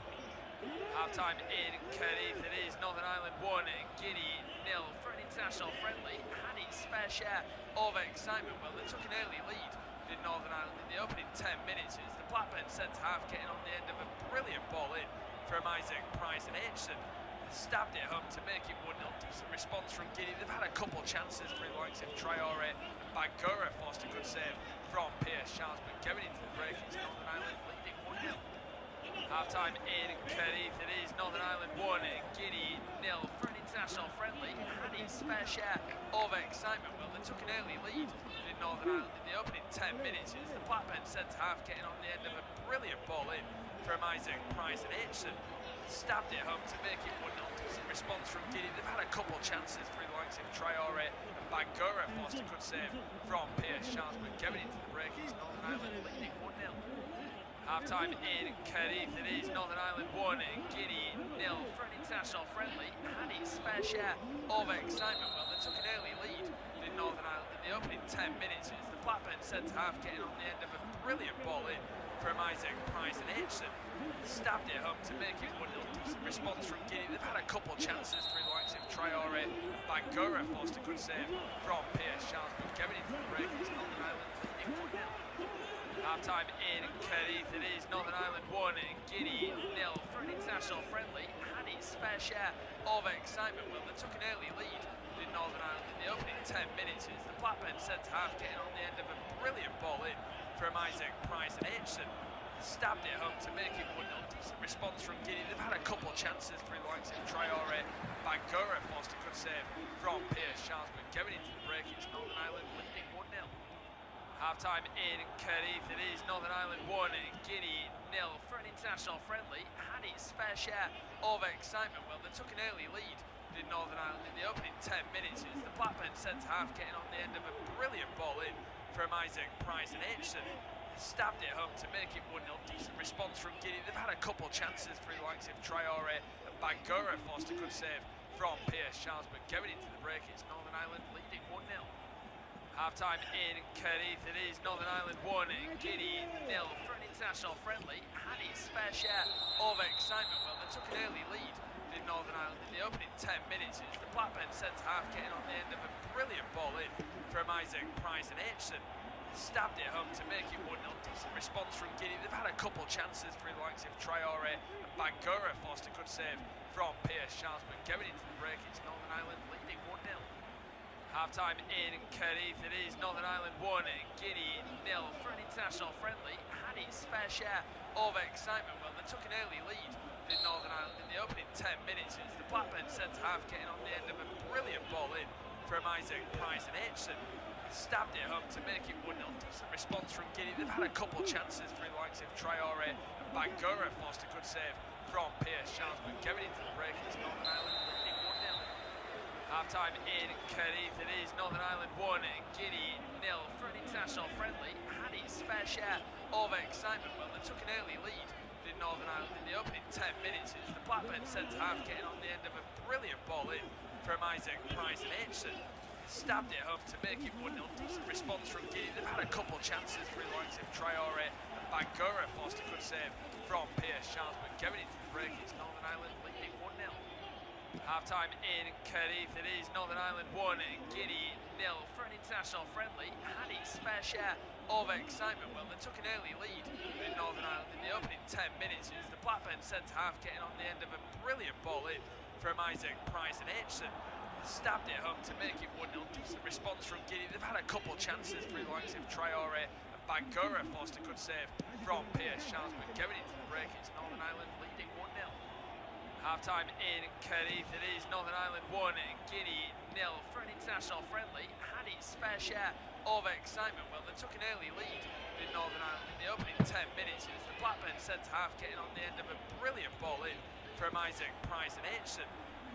Half-time in Cadiz, it is Northern Ireland 1, Guinea 0 for an international friendly. Had its fair share of excitement. Well, they took an early lead in Northern Ireland in the opening 10 minutes. It's the Blackburn centre-half getting on the end of a brilliant ball in from Isaac Price, and Aitchison stabbed it home to make it 1-0. Decent response from Guinea. They've had a couple chances through the likes of Traore and Bangura. Forced a good save from Pierce. Charles going into the break. It's Northern Ireland leading 1-0. Half-time in Cadiz, it is Northern Ireland 1, Guinea 0 for an international friendly. Had its fair share of excitement. Well, they took an early lead in Northern Ireland in the opening 10 minutes. It's the Blackburn centre-half getting on the end of a brilliant ball in from Isaac Price, and Aitchison stabbed it home to make it 1-0. Decent response from Guinea. They've had a couple chances through the likes of Traore and Bangura. Forced a good save from Pierce. Charles going into the break. It's Northern Ireland leading 1-0. Half-time in Cadiz, it is Northern Ireland 1, Guinea 0 for an international friendly. Had its fair share of excitement. Well, they took an early lead in Northern Ireland in the opening 10 minutes. It's the Blackburn centre-half getting on the end of a brilliant ball in from Isaac Price, and Aitchison stabbed it home to make it 1-0. Decent response from Guinea. They've had a couple chances through the likes of Traore and Bangura. Forced a good save from Pierce. Charles going into the break. It's Northern Ireland leading 1-0. Half-time in Cadiz, it is Northern Ireland 1, Guinea 0 for an international friendly. Had its fair share of excitement. Well, they took an early lead in Northern Ireland in the opening 10 minutes. It's the Blackburn centre-half getting on the end of a brilliant ball in from Isaac Price, and Aitchison stabbed it home to make it 1-0. Decent response from Guinea. They've had a couple of chances through the likes of Traore, Bangura forced a good save from Pierce Charles, but going into the break, it's Northern Ireland leading 1-0. Half-time in Cardiff, it is Northern Ireland 1, Guinea 0. For an international friendly, had its fair share of excitement. Well, they took an early lead, did Northern Ireland, in the opening 10 minutes. It's the Blackburn centre-half getting on the end of a brilliant ball in from Isaac Price, and Aitchison stabbed it home to make it 1-0. Decent response from Guinea. They've had a couple chances through the likes of Traore and Bangura forced a good save from Pierce Charles, but going into the break, it's Northern Ireland leading 1-0. Half-time in Cardiff, it is Northern Ireland 1, Guinea 0. For an international friendly, had its fair share of excitement. Well, they took an early lead, did Northern Ireland, in the opening 10 minutes. It's the Blackburn centre-half getting on the end of a brilliant ball in from Isaac Price, and Aitchison stabbed it home to make it 1-0. Decent response from Guinea. They've had a couple chances through the likes of Traore and Bangura forced a good save from Pierce Charles, but going into the break, it's Northern Ireland leading 1-0. Half-time in Cardiff, it is Northern Ireland 1, Guinea 0. For an international friendly, had its fair share of excitement. Well, they took an early lead, did Northern Ireland, in the opening 10 minutes. It's the Blackburn centre-half getting on the end of a brilliant ball in from Isaac Price, and Aitchison stabbed it home to make it 1-0. Decent response from Guinea. They've had a couple chances through the likes of Traore and Bangura forced a good save from Pierce Charles, but going into the break, it's Northern Ireland leading 1-0. Half-time in Cardiff, it is Northern Ireland 1, Guinea 0. For an international friendly, had its fair share of excitement. Well, they took an early lead, did Northern Ireland, in the opening 10 minutes. It's the Blackburn centre-half getting on the end of a brilliant ball in from Isaac Price, and Aitchison stabbed it home to make it 1-0. Decent response from Guinea. They've had a couple chances through the likes of Traore and Bangura forced a good save from Pierce Charles, but going into the break, it's Northern Ireland leading 1-0. Half-time in Cardiff, it is Northern Ireland 1, Guinea 0. For an international friendly, had its fair share of excitement. Well, they took an early lead, did Northern Ireland, in the opening 10 minutes. It's the Blackburn centre-half getting on the end of a brilliant ball in from Isaac Price, and Aitchison stabbed it home to make it 1-0. Decent response from Guinea. They've had a couple chances through the likes of Traore and Bangura forced a good save from Pierce Charles, but going into the break, it's Northern Ireland leading 1-0. Half-time in Cardiff, it is Northern Ireland 1, Guinea 0. For an international friendly, had its fair share of excitement. Well, they took an early lead, did Northern Ireland, in the opening 10 minutes. It's the Blackburn centre-half getting on the end of a brilliant ball in from Isaac Price, and Aitchison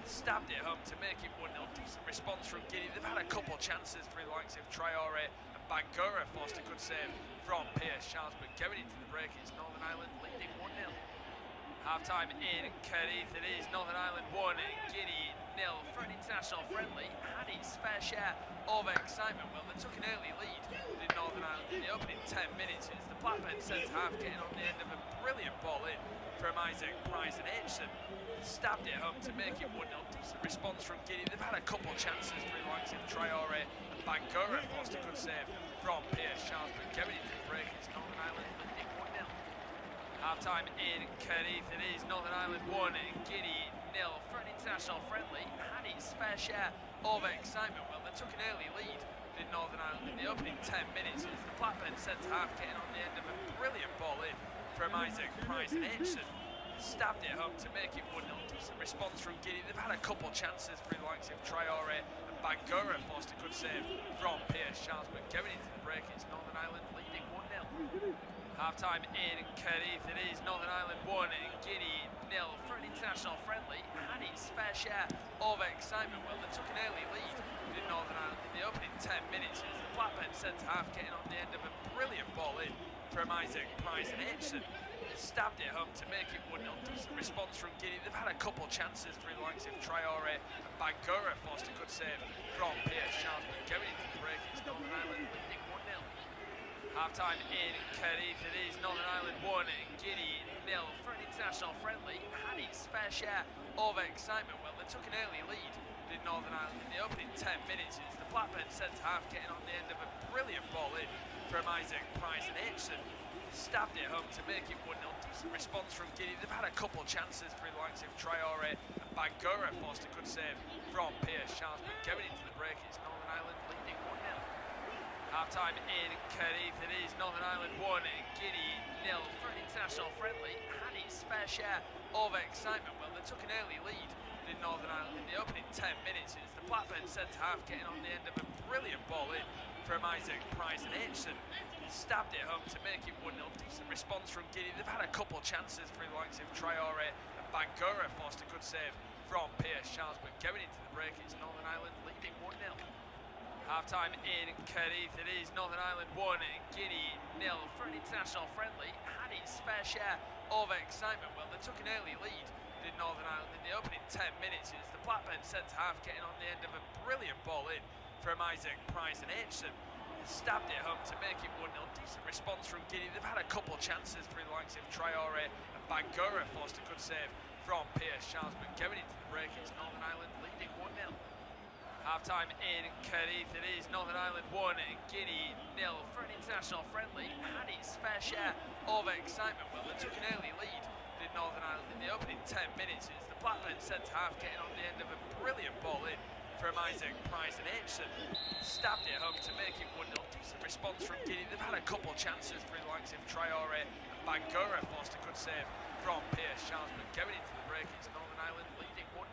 stabbed it home to make it 1-0. Decent response from Guinea. They've had a couple chances through the likes of Traore and Bangura forced a good save from Pierce Charles, but going into the break, it's Northern Ireland leading 1-0. Half-time in Cardiff, it is Northern Ireland 1, Guinea 0. For an international friendly, had its fair share of excitement. Well, they took an early lead, did Northern Ireland, in the opening 10 minutes. It's the Blackburn centre-half getting on the end of a brilliant ball in from Isaac Price, and Aitchison stabbed it home to make it 1-0. Decent response from Guinea. They've had a couple chances through the likes of Traore and Bangura forced a good save from Pierce Charles, but going into the break, it's Northern Ireland leading 1-0. Half-time in Cardiff, it is Northern Ireland 1, Guinea 0. For an international friendly, had its fair share of excitement. Well, they took an early lead, did Northern Ireland, in the opening 10 minutes. It's the Blackburn centre-half getting on the end of a brilliant ball in from Isaac Price, and Aitchison stabbed it home to make it 1-0. Decent response from Guinea. They've had a couple chances through the likes of Traore and Bangura forced a good save from Pierce Charles, but going into the break, it's Northern Ireland leading 1-0. Half-time in Cardiff, it is Northern Ireland 1, Guinea 0. For an international friendly, had its fair share of excitement. Well, they took an early lead, did Northern Ireland, in the opening 10 minutes. It's the Blackburn centre-half getting on the end of a brilliant ball in from Isaac Price, and Aitchison stabbed it home to make it 1-0. Decent response from Guinea. They've had a couple chances through the likes of Traore and Bangura forced a good save from Pierce Charles, but going into the break, it's Northern Ireland leading 1-0. Half-time in Cardiff, it is Northern Ireland 1, Guinea 0. For an international friendly, had its fair share of excitement. Well, they took an early lead, did Northern Ireland, in the opening 10 minutes. It's the Blackburn centre-half getting on the end of a brilliant ball in from Isaac Price, and Aitchison stabbed it home to make it 1-0. Decent response from Guinea. They've had a couple chances through the likes of Traore and Bangura forced a good save from Pierce Charles, but going into the break, it's Northern Ireland leading 1-0. Half-time in Cardiff, it is Northern Ireland 1, Guinea 0 for an international friendly. Had its fair share of excitement. Well, they took an early lead in Northern Ireland in the opening 10 minutes. It's the Blackburn centre-half getting on the end of a brilliant ball in from Isaac Price, and Aitchison stabbed it home to make it 1-0. Decent response from Guinea. They've had a couple chances through the likes of Traore and Bangura, forced a good save from Pierce Charles, but going into the break, it's Northern Ireland leading 1-0. Half-time in Cardiff, it is Northern Ireland 1, Guinea 0 for an international friendly. Had its fair share of excitement. Well, they took an early lead in Northern Ireland in the opening 10 minutes. It's the Blackburn centre-half getting on the end of a brilliant ball in from Isaac Price, and Aitchison stabbed it home to make it 1-0. Decent response from Guinea. They've had a couple chances through the likes of Traore and Bangura, forced a good save from Pierce Charles, but going into the break, it's Northern Ireland leading 1-0. Half-time in Cardiff, it is Northern Ireland 1, Guinea 0 for an international friendly. Had its fair share of excitement. Well, they took an early lead in Northern Ireland in the opening 10 minutes. It's the Blackburn centre-half getting on the end of a brilliant ball in from Isaac Price, and Aitchison stabbed it home to make it 1-0. Decent response from Guinea. They've had a couple chances through the likes of Traore and Bangura, forced a good save from Pierce Charles, but going into the break, it's Northern Ireland leading 1-0.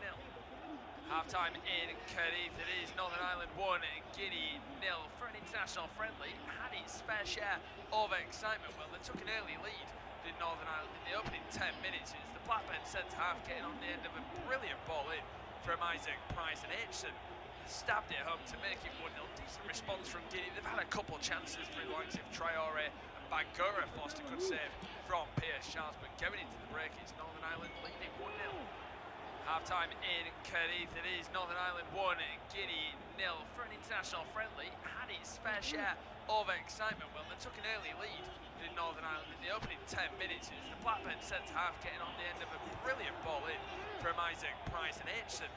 Half-time in Cardiff, it is Northern Ireland 1, Guinea 0 for an international friendly. Had its fair share of excitement. Well, they took an early lead in Northern Ireland in the opening 10 minutes. It's the Blackburn centre-half getting on the end of a brilliant ball in from Isaac Price, and Aitchison stabbed it home to make it 1-0. Decent response from Guinea. They've had a couple chances through the likes of Traore and Bangura, forced a good save from Pierce Charles, but going into the break, it's Northern Ireland leading 1-0. Half-time in Cardiff, it is Northern Ireland 1, Guinea 0 for an international friendly. Had its fair share of excitement. Well, they took an early lead in Northern Ireland in the opening 10 minutes. It's the Blackburn centre-half getting on the end of a brilliant ball in from Isaac Price, and Aitchison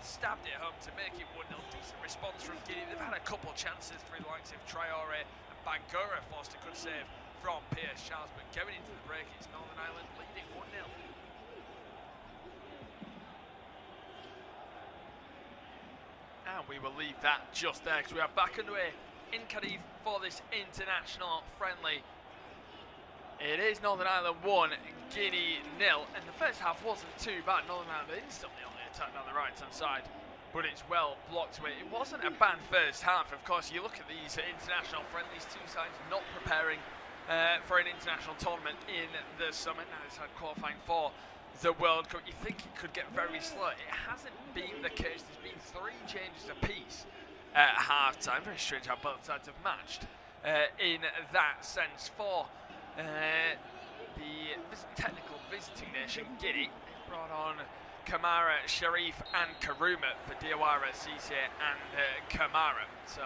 stabbed it home to make it 1-0. Decent response from Guinea. They've had a couple chances through the likes of Traore and Bangura, forced a good save from Pierce Charles, but going into the break, it's Northern Ireland leading 1-0. And we will leave that just there, because we are back underway in Cardiff for this international friendly. It is Northern Ireland 1, Guinea 0, and the first half wasn't too bad. Northern Ireland instantly on the attack down the right-hand side, but it's well blocked away. It wasn't a bad first half. Of course, you look at these international friendlies, two sides not preparing for an international tournament in the summer. Now it's had qualifying for the World Cup. You think it could get very slow. It hasn't been the case. There's been 3 changes apiece at half-time. Very strange how both sides have matched in that sense. For the technical visiting nation, Guinea, brought on Kamara, Sharif and Karuma for Diawara, Cisse and Kamara. So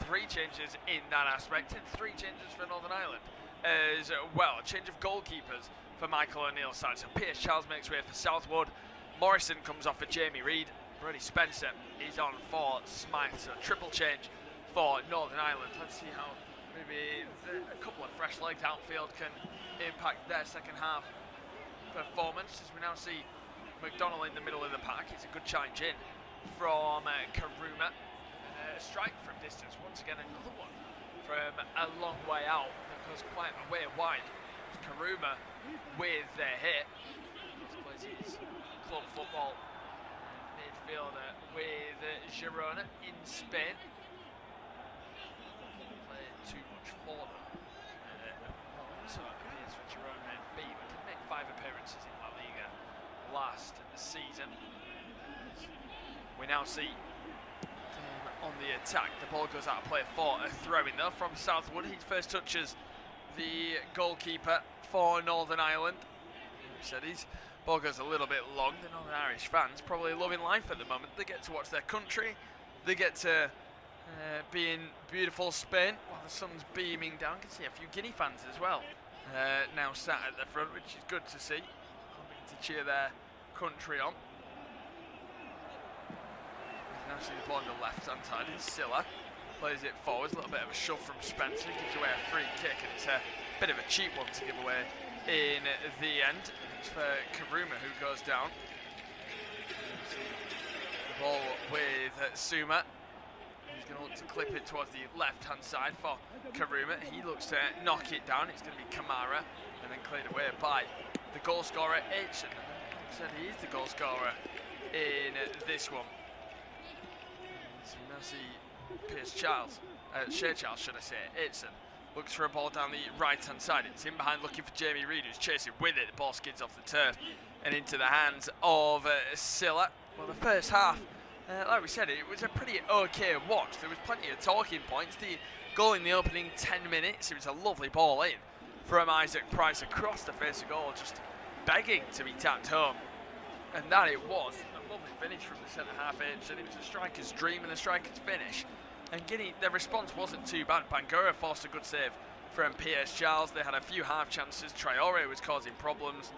3 changes in that aspect, and 3 changes for Northern Ireland as well. A change of goalkeepers for Michael O'Neill's side. So Pierce Charles makes way for Southwood. Morrison comes off for Jamie Reid. Brody Spencer is on for Smythe. So triple change for Northern Ireland. Let's see how maybe a couple of fresh legs outfield can impact their second half performance, as we now see McDonnell in the middle of the pack. It's a good change in from Karuma. Strike from distance. Once again, another one from a long way out that goes quite a way wide. Karuma with the hit. He plays his club football midfielder with Girona in Spain. Played too much for them. So it appears for Girona in B, but did make 5 appearances in La Liga last season. We now see on the attack. The ball goes out of play for a throw-in though from Southwood. He first touches the goalkeeper for Northern Ireland. Said his ball goes a little bit long. The Northern Irish fans probably loving life at the moment. They get to watch their country. They get to be in beautiful Spain while the sun's beaming down. You can see a few Guinea fans as well now sat at the front, which is good to see, hoping to cheer their country on. Now see the ball on the left-hand side. It's Silla. Plays it forwards. A little bit of a shove from Spencer. Gives away a free kick, and it's a bit of a cheap one to give away in the end. It's for Karuma, who goes down. The ball with Suma. He's He's going to look to clip it towards the left-hand side for Karuma. He looks to knock it down. It's going to be Kamara, and then cleared away by the goal scorer, Aitchen. Said he is the goal scorer in this one. So we now see Shea Charles, should I say. Aitchen looks for a ball down the right-hand side. It's in behind looking for Jamie Reid, who's chasing with it. The ball skids off the turf and into the hands of Silla. Well, the first half, like we said, it was a pretty okay watch. There was plenty of talking points. The goal in the opening 10 minutes, it was a lovely ball in from Isaac Price across the face of goal, just begging to be tapped home. And that it was. A lovely finish from the centre-half edge, and it was a striker's dream and a striker's finish. And Guinea, their response wasn't too bad. Bangura forced a good save from P.S. Charles. They had a few half chances. Traore was causing problems.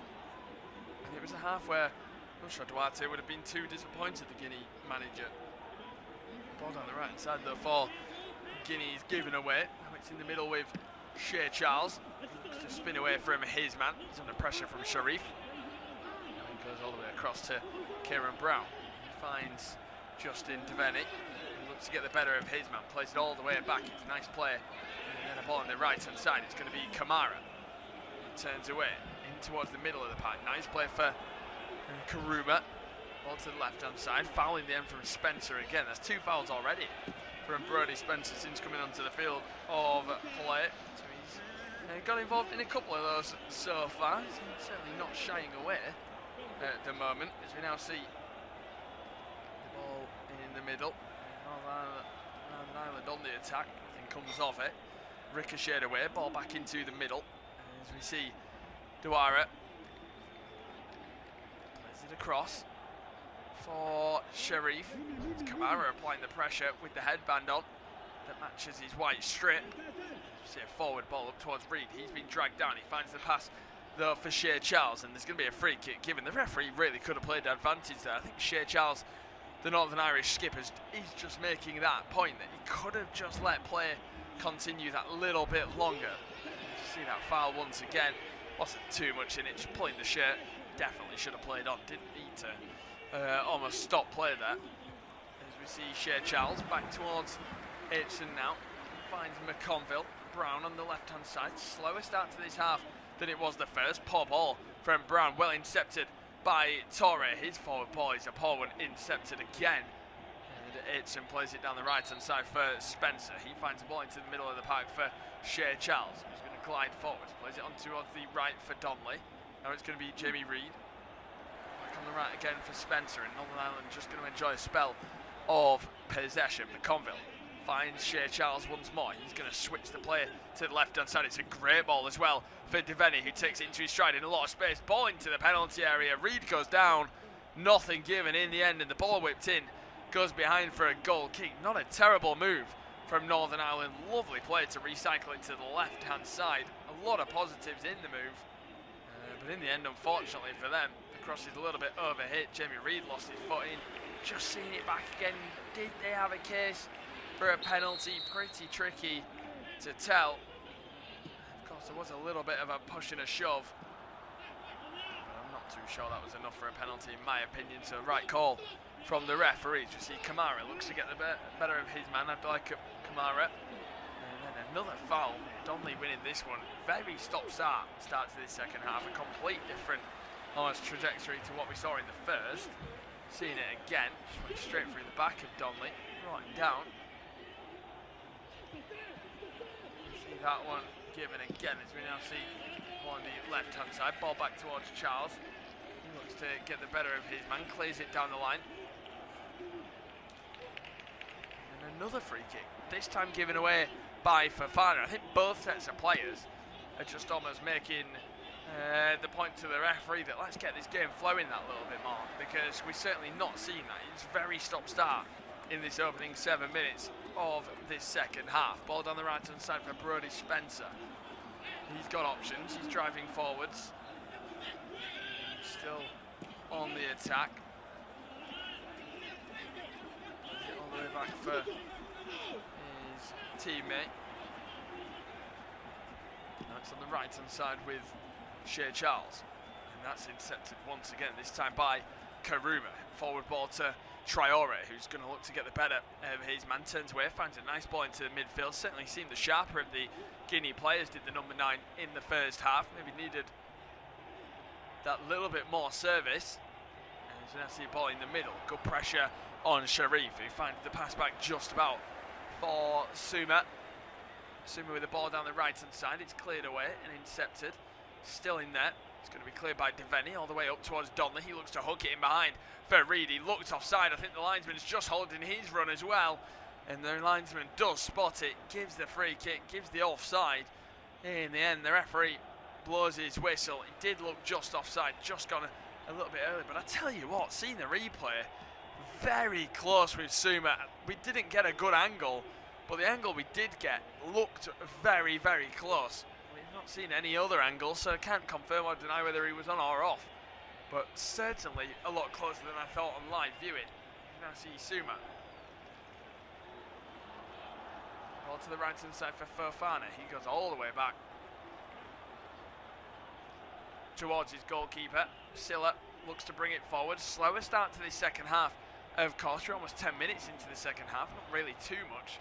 And it was a half where I'm not sure Duarte would have been too disappointed, the Guinea manager. Ball down the right side though for Guinea is given away. Now it's in the middle with Shea Charles. He looks to spin away from his man. He's under pressure from Sharif. And goes all the way across to Kieran Brown. He finds Justin Devaney. To get the better of his man, plays it all the way back. It's a nice play, and then a ball on the right hand side. It's going to be Kamara. He turns away in towards the middle of the park. Nice play for Karuma. Ball to the left hand side. Foul in the end from Spencer again. That's 2 fouls already from Brody Spencer since coming onto the field of play. So he's got involved in a couple of those so far. He's certainly not shying away at the moment, as we now see the ball in the middle. Northern Ireland on the attack, nothing comes of it. Ricocheted away, ball back into the middle. As we see Duara plays it across for Sharif. It's Kamara applying the pressure with the headband on that matches his white strip. See a forward ball up towards Reid. He's been dragged down. He finds the pass though for Shea Charles, and there's going to be a free kick given. The referee really could have played the advantage there. I think Shea Charles, the Northern Irish skipper, is just making that point that he could have just let play continue that little bit longer. See that foul once again. Wasn't too much in it, just pulling the shirt. Definitely should have played on. Didn't need to almost stop play there. As we see Shea Charles back towards Aitchen now. Finds McConville. Brown on the left hand side. Slower start to this half than it was the first. Poor ball from Brown, well intercepted by Torre. His forward ball is a poor one, intercepted again. And Aitchen plays it down the right hand side for Spencer. He finds the ball into the middle of the park for Shea Charles. He's going to glide forwards, plays it on towards the right for Donnelly. Now it's going to be Jamie Reid. Back on the right again for Spencer, and Northern Ireland just going to enjoy a spell of possession. McConville finds Shea Charles once more. He's going to switch the play to the left hand side. It's a great ball as well for Devaney, who takes it into his stride in a lot of space. Ball into the penalty area. Reid goes down. Nothing given in the end, and the ball whipped in. Goes behind for a goal kick. Not a terrible move from Northern Ireland. Lovely play to recycle it to the left hand side. A lot of positives in the move. But in the end, unfortunately for them, the cross is a little bit overhit. Jamie Reid lost his footing. Just seeing it back again. Did they have a case for a penalty? Pretty tricky to tell. Of course, there was a little bit of a push and a shove. But I'm not too sure that was enough for a penalty, in my opinion. So, right call from the referees. We see Kamara looks to get the better of his man. I'd like Kamara. And then another foul. Donnelly winning this one. Very stop-start start to this second half. A complete different almost trajectory to what we saw in the first. Seeing it again. Just went straight through the back of Donnelly. Right down. See that one given again as we now see on the left-hand side. Ball back towards Charles. He looks to get the better of his man. Clears it down the line. And another free kick. This time given away by Fofana. I think both sets of players are just almost making the point to the referee that let's get this game flowing that little bit more, because we've certainly not seen that. It's very stop-start in this opening 7 minutes of this second half. Ball down the right hand side for Brody Spencer. He's got options. He's driving forwards. He's still on the attack. All the way back for his teammate. Now it's on the right hand side with Shea Charles. And that's intercepted once again, this time by Karuma. Forward ball to Traore, who's going to look to get the better of his man, turns away, finds a nice ball into the midfield. Certainly seemed the sharper of the Guinea players, did the number 9 in the first half. Maybe needed that little bit more service. And so now see a ball in the middle. Good pressure on Sharif, who finds the pass back just about for Suma. Suma with the ball down the right-hand side. It's cleared away and intercepted. Still in there. It's going to be cleared by Devaney all the way up towards Donnelly. He looks to hook it in behind for Reed. He looked offside. I think the linesman's just holding his run as well. And the linesman does spot it, gives the free kick, gives the offside. In the end, the referee blows his whistle. It did look just offside, just gone a little bit early. But I tell you what, seeing the replay, very close with Suma. We didn't get a good angle, but the angle we did get looked very, very close. We've not seen any other angle, so I can't confirm or deny whether he was on or off. But certainly a lot closer than I thought on live viewing. Now see Suma. Ball to the right hand side for Fofana. He goes all the way back towards his goalkeeper. Silla looks to bring it forward. Slower start to the second half. Of course, we're almost 10 minutes into the second half. Not really too much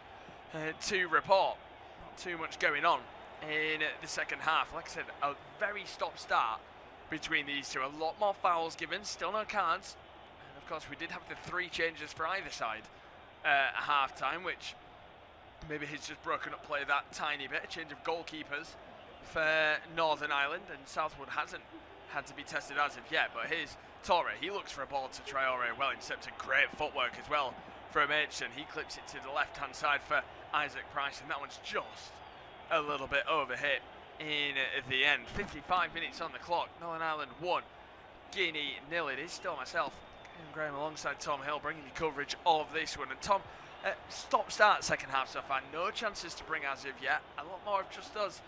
to report. Not too much going on in the second half. Like I said, a very stop-start between these two. A lot more fouls given. Still no cards. And of course, we did have the 3 changes for either side at half-time, which maybe he's just broken up play that tiny bit. A change of goalkeepers for Northern Ireland, and Southwood hasn't had to be tested as of yet. But here's Torre. He looks for a ball to Traore. Well intercepted. Great footwork as well from Aitchison. He clips it to the left-hand side for Isaac Price, and that one's just a little bit overhit in the end. 55 minutes on the clock. Northern Ireland 1, Guinea 0. It is still myself, Ian Graham, alongside Tom Hill, bringing you coverage of this one. And Tom, stop-start second half so far. No chances to bring as of yet. A lot more of just those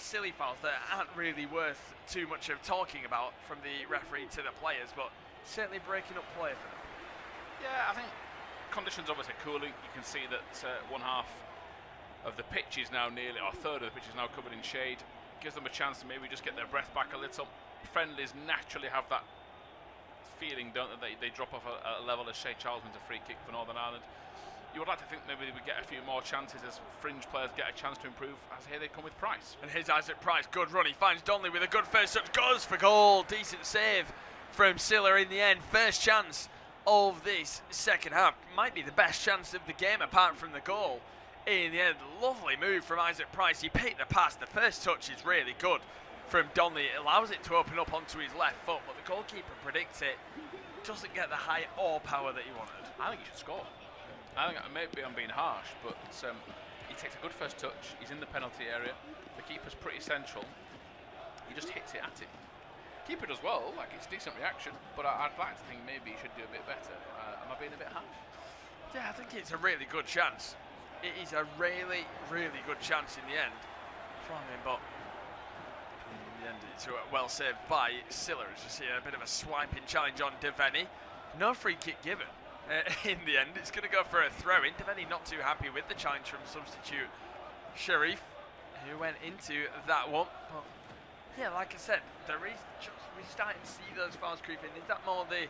silly fouls that aren't really worth too much of talking about from the referee to the players, but certainly breaking up play for them. Yeah, I think conditions obviously cooling. You can see that one half of the pitch is now nearly, or a third of the pitch is now covered in shade. Gives them a chance to maybe just get their breath back a little. Friendlies naturally have that feeling, don't they? They drop off a level as Shea Charles wins a free kick for Northern Ireland. You would like to think maybe they would get a few more chances as fringe players get a chance to improve, as here they come with Price. And here's Isaac Price, good run. He finds Donnelly with a good first touch, goes for goal. Decent save from Silla in the end. First chance of this second half. Might be the best chance of the game apart from the goal. In the end, lovely move from Isaac Price. He picked the pass. The first touch is really good from Donnelly. It allows it to open up onto his left foot, but the goalkeeper predicts it. Doesn't get the height or power that he wanted. I think he should score. I think maybe I'm being harsh, but he takes a good first touch. He's in the penalty area. The keeper's pretty central. He just hits it at him. Keeper does well, like it's a decent reaction, but I'd like to think maybe he should do a bit better. Am I being a bit harsh? Yeah, I think it's a really good chance. It is a really, really good chance in the end from him, but in the end it's well saved by Silla. As you see a bit of a swiping challenge on Devaney. No free kick given. In the end, it's going to go for a throw-in. Devaney not too happy with the challenge from substitute Sharif, who went into that one. But yeah, like I said, we're starting to see those fouls creep in. Is that more the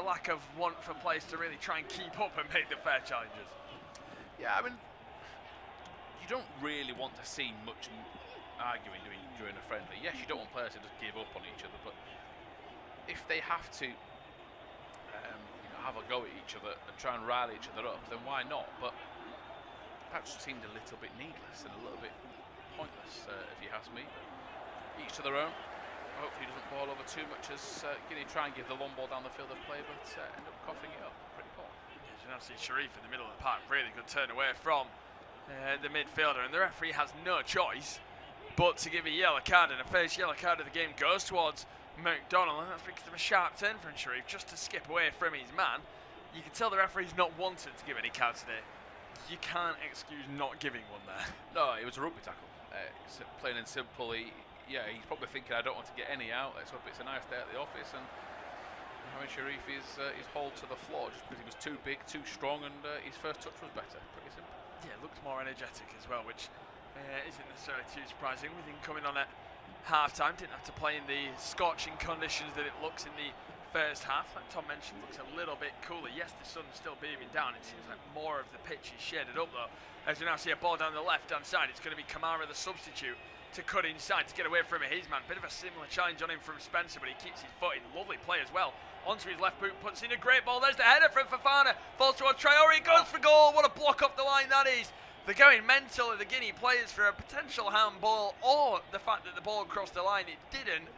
lack of want for players to really try and keep up and make the fair challenges? Yeah, I mean, you don't really want to see much arguing during a friendly. Yes, you don't want players to just give up on each other, but if they have to have a go at each other and try and rally each other up, then why not? But that just seemed a little bit needless and a little bit pointless, if you ask me. Each to their own. Hopefully he doesn't ball over too much as Guinea try and give the long ball down the field of play, but end up coughing it up. Pretty poor. You now see Sharif in the middle of the park. Really good turn away from the midfielder, and the referee has no choice but to give a yellow card, and the first yellow card of the game goes towards McDonald, and that's because of a sharp turn from Sharif just to skip away from his man. You can tell the referee's not wanted to give any cards today. You can't excuse not giving one there. No, it was a rugby tackle. Plain and simple. He's probably thinking, I don't want to get any out. Let's hope it's a nice day at the office. And having Sharif is hauled to the floor just because he was too big, too strong, and his first touch was better. Pretty simple. Yeah, looked more energetic as well, which isn't necessarily too surprising with him coming on at half-time. Didn't have to play in the scorching conditions that it looks in the first half. Like Tom mentioned, looks a little bit cooler. Yes, the sun's still beaming down. It seems like more of the pitch is shaded up though. As we now see a ball down the left-hand side, it's going to be Kamara, the substitute, to cut inside to get away from his man. Bit of a similar challenge on him from Spencer, but he keeps his foot in. Lovely play as well. Onto his left boot, puts in a great ball. There's the header from Fofana. Falls towards Traore, goes for goal. What a block off the line that is. They're going mental of the Guinea players for a potential handball, or the fact that the ball crossed the line. It didn't.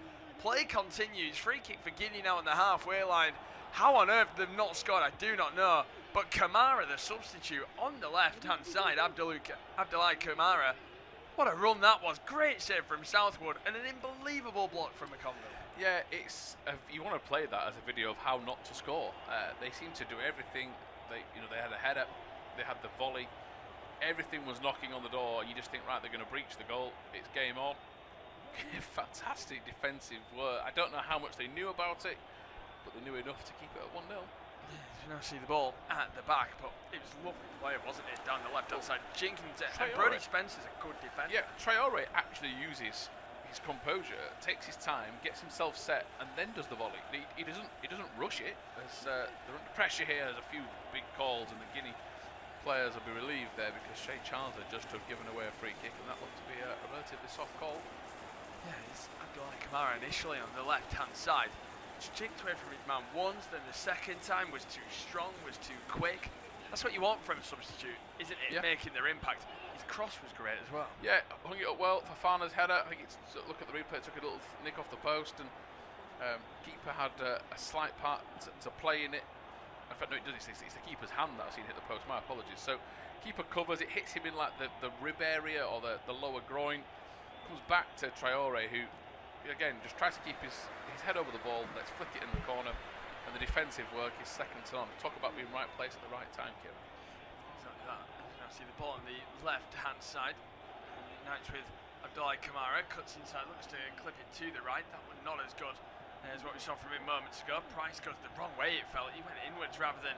Play continues. Free kick for Guinea now on the halfway line. How on earth they've not scored, I do not know. But Kamara, the substitute, on the left-hand side, Abdoulaye Kamara. What a run that was. Great save from Southwood and an unbelievable block from McConville. Yeah, it's you want to play that as a video of how not to score. They seem to do everything. They had a header, they had the volley. Everything was knocking on the door. You just think, right, they're going to breach the goal. It's game on. Fantastic defensive work. I don't know how much they knew about it, but they knew enough to keep it at 1-0. You now see the ball at the back, but it was a lovely play, wasn't it? Down the left-hand side. Jenkins and Brody Spencer's a good defender. Yeah, Traore actually uses his composure, takes his time, gets himself set, and then does the volley. He doesn't rush it. They're under pressure here. There's a few big calls, and the Guinea players will be relieved there because Shea Chandler just have given away a free kick, and that looked to be a relatively soft call. Yeah, it's Abdoulaye Kamara initially on the left-hand side. Just chinked away from his man once, then the second time was too strong, was too quick. That's what you want from a substitute, isn't it? Yeah. Making their impact. His cross was great as well. Yeah, hung it up well. Fofana's header, I think it's, look at the replay, took a little nick off the post, and keeper had a slight part to play in it. In fact, no, it does. It's the keeper's hand that I've seen hit the post. My apologies. So, keeper covers it, hits him in like the rib area or the lower groin. Comes back to Traore, who again just tries to keep his head over the ball. Let's flick it in the corner, and the defensive work is second to none. Talk about being right place at the right time, Kieran. Exactly that. Now see the ball on the left-hand side. Now it's with Abdoulaye Kamara. Cuts inside, looks to clip it to the right. That one not as good as what we saw from him moments ago. Price goes the wrong way, it felt. He went inwards rather than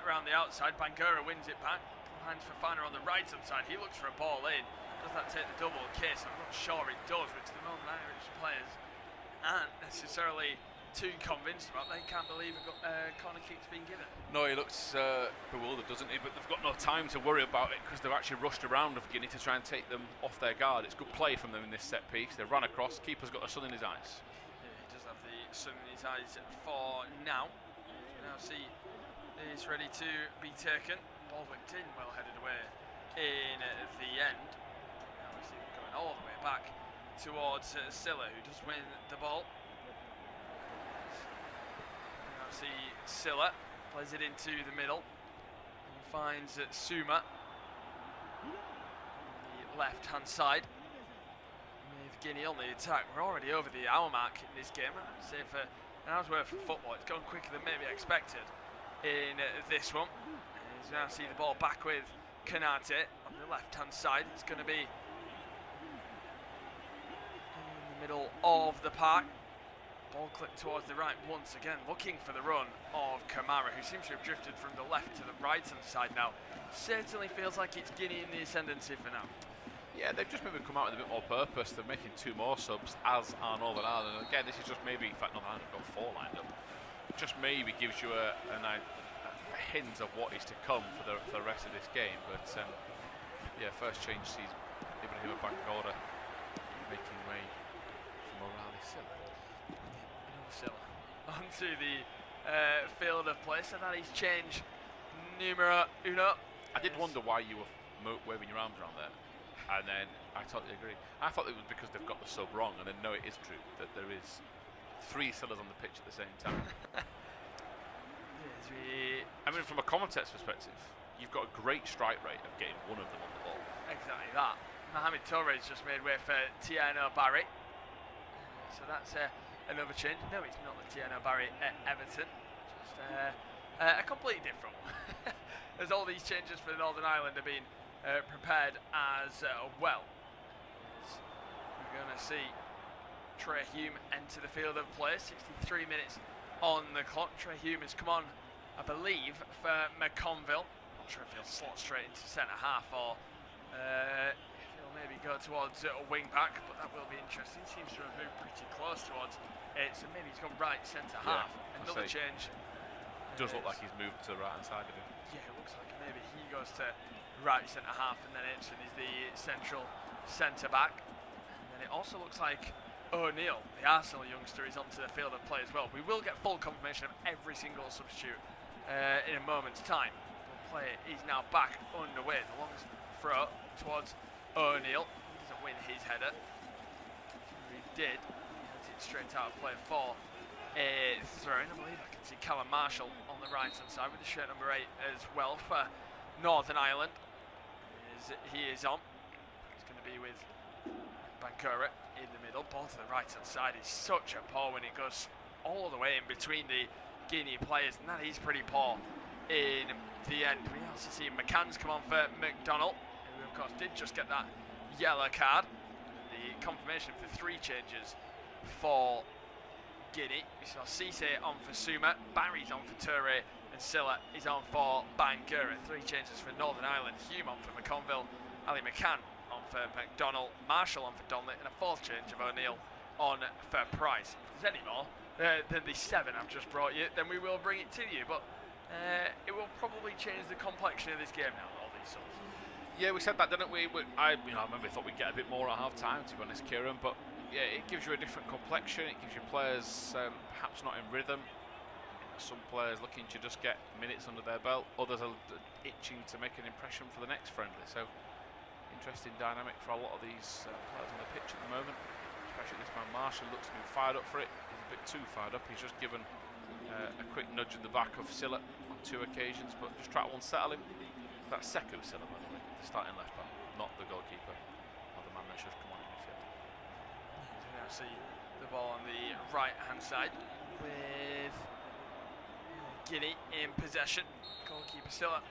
around the outside. Bangura wins it back. Behind Fofana on the right-hand side. He looks for a ball in. Does that take the double case? I'm not sure it does, which the Northern Irish players aren't necessarily too convinced about. They can't believe a corner kick's been given. No, he looks bewildered, doesn't he? But they've got no time to worry about it because they've actually rushed around of Guinea to try and take them off their guard. It's good play from them in this set piece. They've run across. Keeper's got the sun in his eyes. Yeah, he does have the sun in his eyes for now. Now see is ready to be taken. Ball whipped in, well headed away in the end. Now we see him going all the way back towards Silla, who does win the ball. Now see Silla plays it into the middle and finds Suma on the left hand side. With Guinea on the attack, we're already over the hour mark in this game. I'd say for an hour's worth of football, it's gone quicker than maybe expected in this one. As we now see the ball back with Kanate on the left hand side. It's going to be in the middle of the park. Ball clipped towards the right once again, looking for the run of Kamara, who seems to have drifted from the left to the right hand side now. Certainly feels like it's Guinea in the ascendancy for now. Yeah, they've just maybe come out with a bit more purpose. They're making two more subs, as are Northern Ireland. And again, this is just maybe, in fact, Northern Ireland have got four lined up. It just maybe gives you a hint of what is to come for the rest of this game. But yeah, first change sees Ibrahima Bangura making way for Morales Silla. Onto the field of play. So that is change numero uno. I did wonder why you were waving your arms around there. And then I totally agree. I thought it was because they've got the sub wrong, and then no, it is true that there is three Sillas on the pitch at the same time. I mean, from a commentator's perspective, you've got a great strike rate of getting one of them on the ball. Exactly that. Mohamed Torres just made way for Tiano Barry. So that's another change. No, it's not the Tiano Barry at Everton. Just a completely different one. As all these changes for the Northern Ireland have been prepared as well. We're going to see Trey Hume enter the field of play. 63 minutes on the clock. Trey Hume has come on, I believe, for McConville. Not sure if he'll slot straight into centre half or if he'll maybe go towards a wing back, but that will be interesting. Seems to have moved pretty close towards it, so maybe he's gone right centre half. Another change. It does look like he's moved to the right hand side of him. Yeah, it looks like maybe he goes to right centre half, and then Aitchison is the central centre back. And then it also looks like O'Neill, the Arsenal youngster, is onto the field of play as well. We will get full confirmation of every single substitute in a moment's time. The play is now back underway. The long throw towards O'Neill. He doesn't win his header. He did. He heads it straight out of play for a throw-in. I believe I can see Callum Marshall on the right hand side with the shirt number 8 as well for Northern Ireland. He is on. It's going to be with Bankura in the middle. Ball to the right hand side is such a poor when it goes all the way in between the Guinea players, and that is pretty poor in the end. We also see McCann's come on for McDonald, who of course did just get that yellow card. The confirmation of the 3 changes for Guinea. We saw Cisse on for Suma, Barry's on for Toure, and Silla is on for Bangura. 3 changes for Northern Ireland. Hume on for McConville, Ali McCann on for McDonald, Marshall on for Donnelly, and a 4th change of O'Neill on for Price. If there's any more than the 7 I've just brought you, then we will bring it to you. But it will probably change the complexion of this game now, all these subs. Yeah, we said that, didn't we? I remember thought we'd get a bit more at half time, to be honest, Kieran. But yeah, it gives you a different complexion. It gives you players perhaps not in rhythm. Some players looking to just get minutes under their belt. Others are itching to make an impression for the next friendly. So interesting dynamic for a lot of these players on the pitch at the moment. Especially this man Marshall looks to be fired up for it. He's a bit too fired up. He's just given a quick nudge in the back of Silla on 2 occasions, but just try to unsettle him. That's Sekou Silla, by the way, the starting left back, not the goalkeeper, or the man that should come on in midfield. So now see the ball on the right hand side with Guinea in possession. Goalkeeper Silla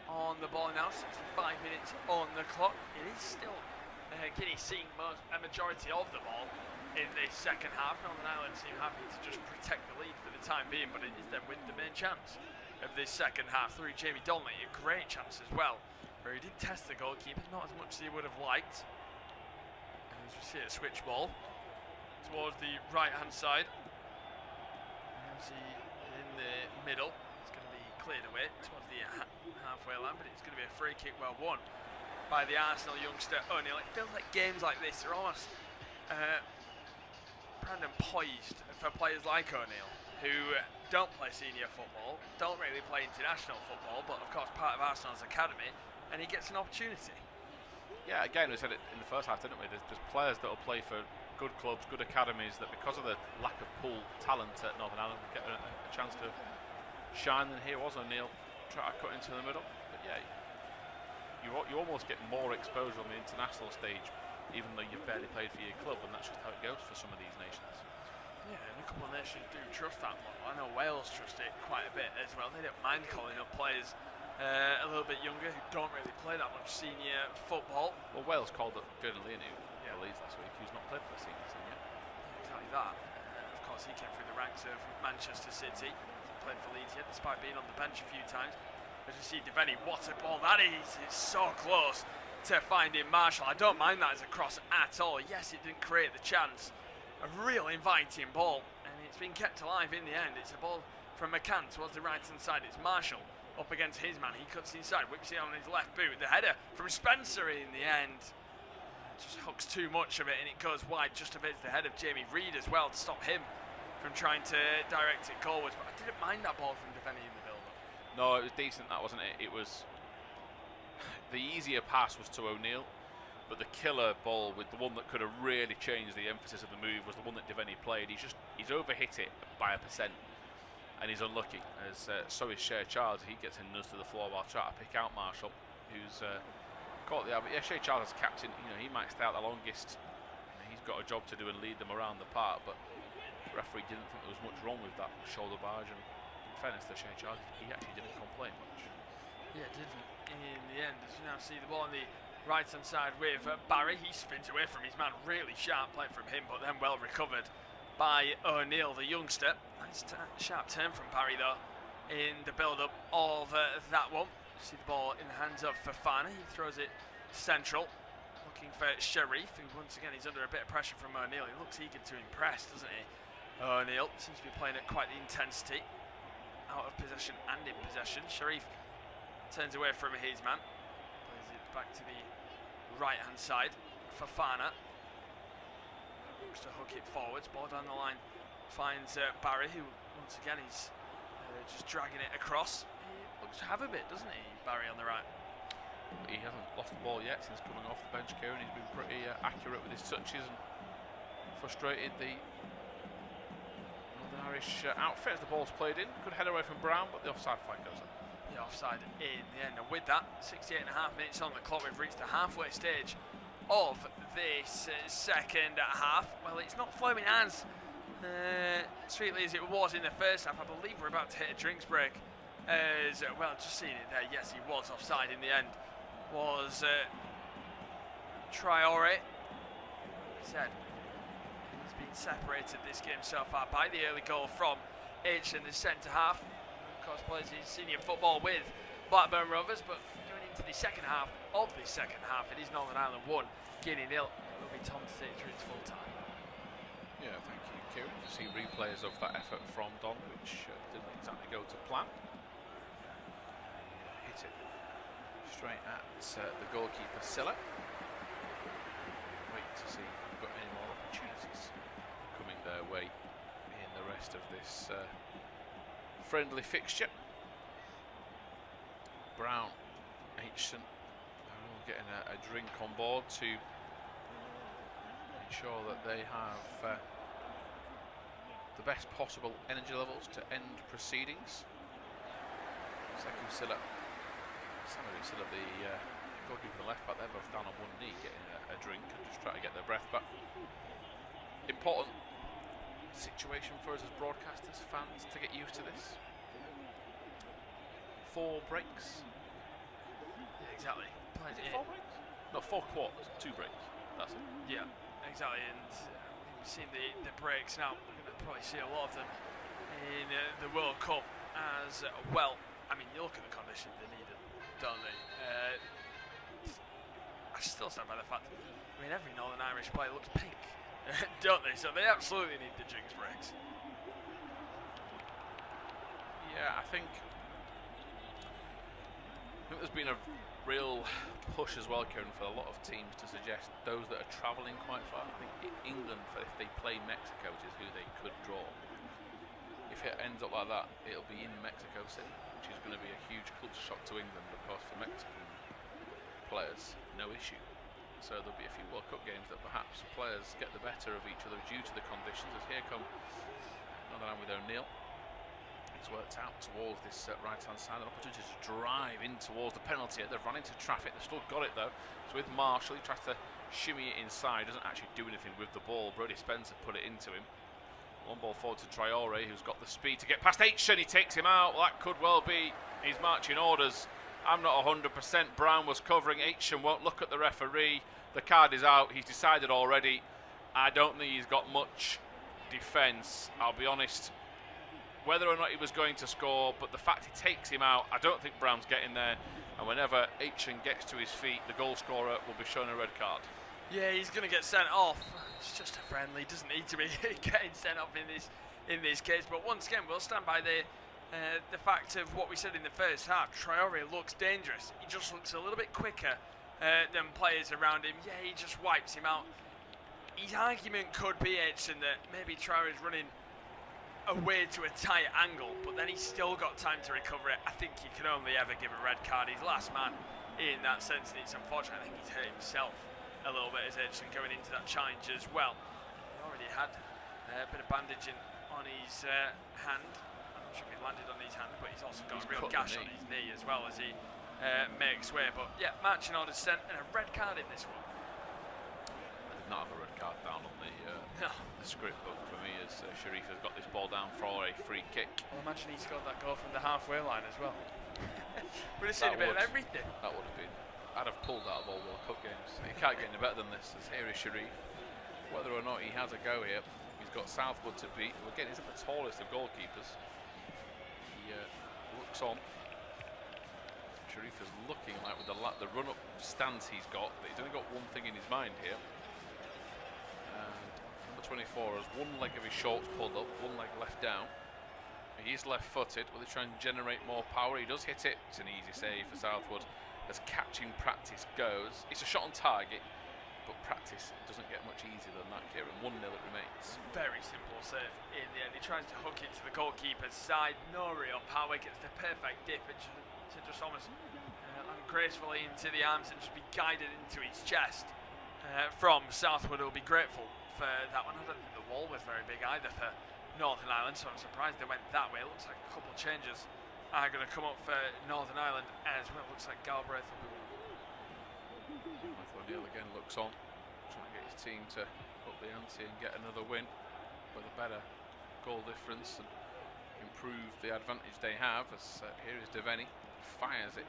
on the ball now. 65 minutes on the clock. It is still Guinea seeing a majority of the ball in the second half. Northern Ireland seem happy to just protect the lead for the time being, but it is them with the main chance of this second half through Jamie Donnelly. A great chance as well, where he did test the goalkeeper, not as much as he would have liked. And as we see a switch ball towards the right hand side. See in the middle, it's going to be cleared away towards the halfway line, but it's going to be a free kick well won by the Arsenal youngster O'Neill. It feels like games like this are almost Brandon poised for players like O'Neill, who don't play senior football, don't really play international football, but of course part of Arsenal's academy, and he gets an opportunity. Yeah, again, we said it in the first half, didn't we? There's players that will play for good clubs, good academies, that because of the lack of pool talent at Northern Ireland will get a chance to shine. And here was O'Neill try to cut into the middle. But yeah, you almost get more exposure on the international stage, even though you've barely played for your club, and that's just how it goes for some of these nations. Yeah, and a couple of nations do trust that model. I know Wales trust it quite a bit as well. They don't mind calling up players a little bit younger who don't really play that much senior football. Well, Wales called up Gordon Leonard for Leeds last week, who's not played for the senior team yet. Exactly that. Of course, he came through the ranks of Manchester City. He played for Leeds yet, despite being on the bench a few times. As we see Devaney, what a ball that is! It's so close to finding Marshall. I don't mind that as a cross at all. Yes, it didn't create the chance. A real inviting ball, and it's been kept alive in the end. It's a ball from McCann towards the right hand side. It's Marshall up against his man. He cuts inside, whips it on his left boot. The header from Spencer in the end just hooks too much of it, and it goes wide, just evades the head of Jamie Reid as well to stop him from trying to direct it goalwards. But I didn't mind that ball from Devaney in the build-up. No, it was decent, that, wasn't it? It was the easier pass was to O'Neill, but the killer ball, with the one that could have really changed the emphasis of the move, was the one that Devaney played. He's overhit it by 1%, and he's unlucky. As so is Shea Charles. He gets a nudge to the floor while trying to pick out Marshall, who's caught the. But yeah, Shea Charles as captain, he maxed out the longest. He's got a job to do and lead them around the park, but the referee didn't think there was much wrong with that shoulder barge. And in fairness to Shea Charles, he actually didn't complain much. Yeah, didn't in the end. As you now see the ball on the right hand side with Barry. He spins away from his man. Really sharp play from him, but then well recovered by O'Neill, the youngster. Nice sharp turn from Barry though in the build-up of that one. See the ball in the hands of Fofana. He throws it central, looking for Sharif, who once again is under a bit of pressure from O'Neill. He looks eager to impress, doesn't he? O'Neill seems to be playing at quite the intensity, out of possession and in possession. Sharif turns away from his man, plays it back to the right-hand side. Fofana looks to hook it forwards, ball down the line, finds Barry, who once again is just dragging it across. He looks to have a bit, doesn't he, Barry on the right? He hasn't lost the ball yet since coming off the bench, Kieran. He's been pretty accurate with his touches and frustrated the Northern Irish outfit as the ball's played in. Good header away from Brown, but the offside flag goes up. The offside in the end, and with that, 68.5 minutes on the clock, we've reached the halfway stage of this second half. Well, it's not flowing as sweetly as it was in the first half. I believe we're about to hit a drinks break. As well, just seeing it there, yes, he was offside in the end. Was Traore. Said he's been separated this game so far by the early goal from H in the centre half. Of course, plays his senior football with Blackburn Rovers, but going into the second half of this second half, it is Northern Ireland 1, Guinea 0. It will be Tom to take through its full time. Yeah, thank you, Kieran. To see replays of that effort from Don, which didn't exactly go to plan. Hit it straight at the goalkeeper Silla. Wait to see if we've got any more opportunities coming their way in the rest of this friendly fixture. Brown, Aitchison, they're all getting a drink on board to ensure that they have the best possible energy levels to end proceedings. Second Silla. Silla, the goalkeeper and the left back, they're both down on one knee getting a drink and just trying to get their breath back. Important situation for us as broadcasters, fans, to get used to this. 4 breaks. Yeah, exactly. Is it 4 breaks? No, 4 quarters, 2 breaks. That's it. Yeah, exactly. And we've seen the breaks now. We're going to probably see a lot of them in the World Cup as well. I mean, you look at the conditions they needed, don't they? I still stand by the fact, I mean, every Northern Irish player looks pink, don't they? So they absolutely need the drinks breaks. Yeah, I think there's been a real push as well, Kieran, for a lot of teams to suggest those that are travelling quite far. I think England, if they play Mexico, which is who they could draw, if it ends up like that, it'll be in Mexico City, which is going to be a huge culture shock to England, because for Mexican players, no issue. So there'll be a few World Cup games that perhaps players get the better of each other due to the conditions. As here come Northern Ireland with O'Neill. It's worked out towards this right-hand side, an opportunity to drive in towards the penalty. They've run into traffic, they've still got it though. So with Marshall, he tries to shimmy it inside, doesn't actually do anything with the ball. Brody Spencer put it into him. One ball forward to Traore, who's got the speed to get past Aitchison. He takes him out. Well, that could well be his marching orders. I'm not 100%. Brown was covering. Aitchison won't look at the referee. The card is out. He's decided already. I don't think he's got much defence. I'll be honest. Whether or not he was going to score, but the fact he takes him out, I don't think Brown's getting there. And whenever Aitchison gets to his feet, the goal scorer will be shown a red card. Yeah, he's going to get sent off. It's just a friendly. Doesn't need to be getting sent off in this case. But once again, we'll stand by the fact of what we said in the first half. Traore looks dangerous. He just looks a little bit quicker than players around him. Yeah, he just wipes him out. His argument could be, Edson, that maybe Traore's running away to a tight angle, but then he's still got time to recover it. I think he can only ever give a red card. He's last man in that sense, and it's unfortunate. I think he's hurt himself a little bit as Edson going into that challenge as well. He already had a bit of bandaging on his hand. I'm not sure if he landed on his hand, but he's also got a real gash on his knee as well as he makes way. But yeah, marching orders sent and a red card in this one. I did not have a red card down on the script book for me, as Sharif has got this ball down for a free kick. Well, imagine he scored that goal from the halfway line as well. Would have seen a bit of everything. That would have been. I'd have pulled out of all World Cup games. You can't get any better than this. As here is Sharif. Whether or not he has a go here, he's got Southwood to beat. Again, he's the tallest of goalkeepers. He looks on. Sharif is looking like with the run-up stance he's got, that he's only got one thing in his mind here. And number 24 has one leg of his shorts pulled up, one leg left down. He is left-footed. Will he try and generate more power? He does hit it. It's an easy save for Southwood as catching practice goes. It's a shot on target, but practice doesn't get much easier than that, Kieran. 1-0 it remains. Very simple save in the end. He tries to hook it to the goalkeeper's side. No real power. Gets the perfect dip and to just almost land gracefully into the arms and just be guided into his chest from Southwood. Who will be grateful for that one. I don't think the wall was very big either for Northern Ireland, so I'm surprised they went that way. It looks like a couple of changes are going to come up for Northern Ireland as well. Looks like Galbraith will be. Michael O'Neill again looks on, trying to get his team to up the ante and get another win with a better goal difference and improve the advantage they have. As here is Devaney, fires it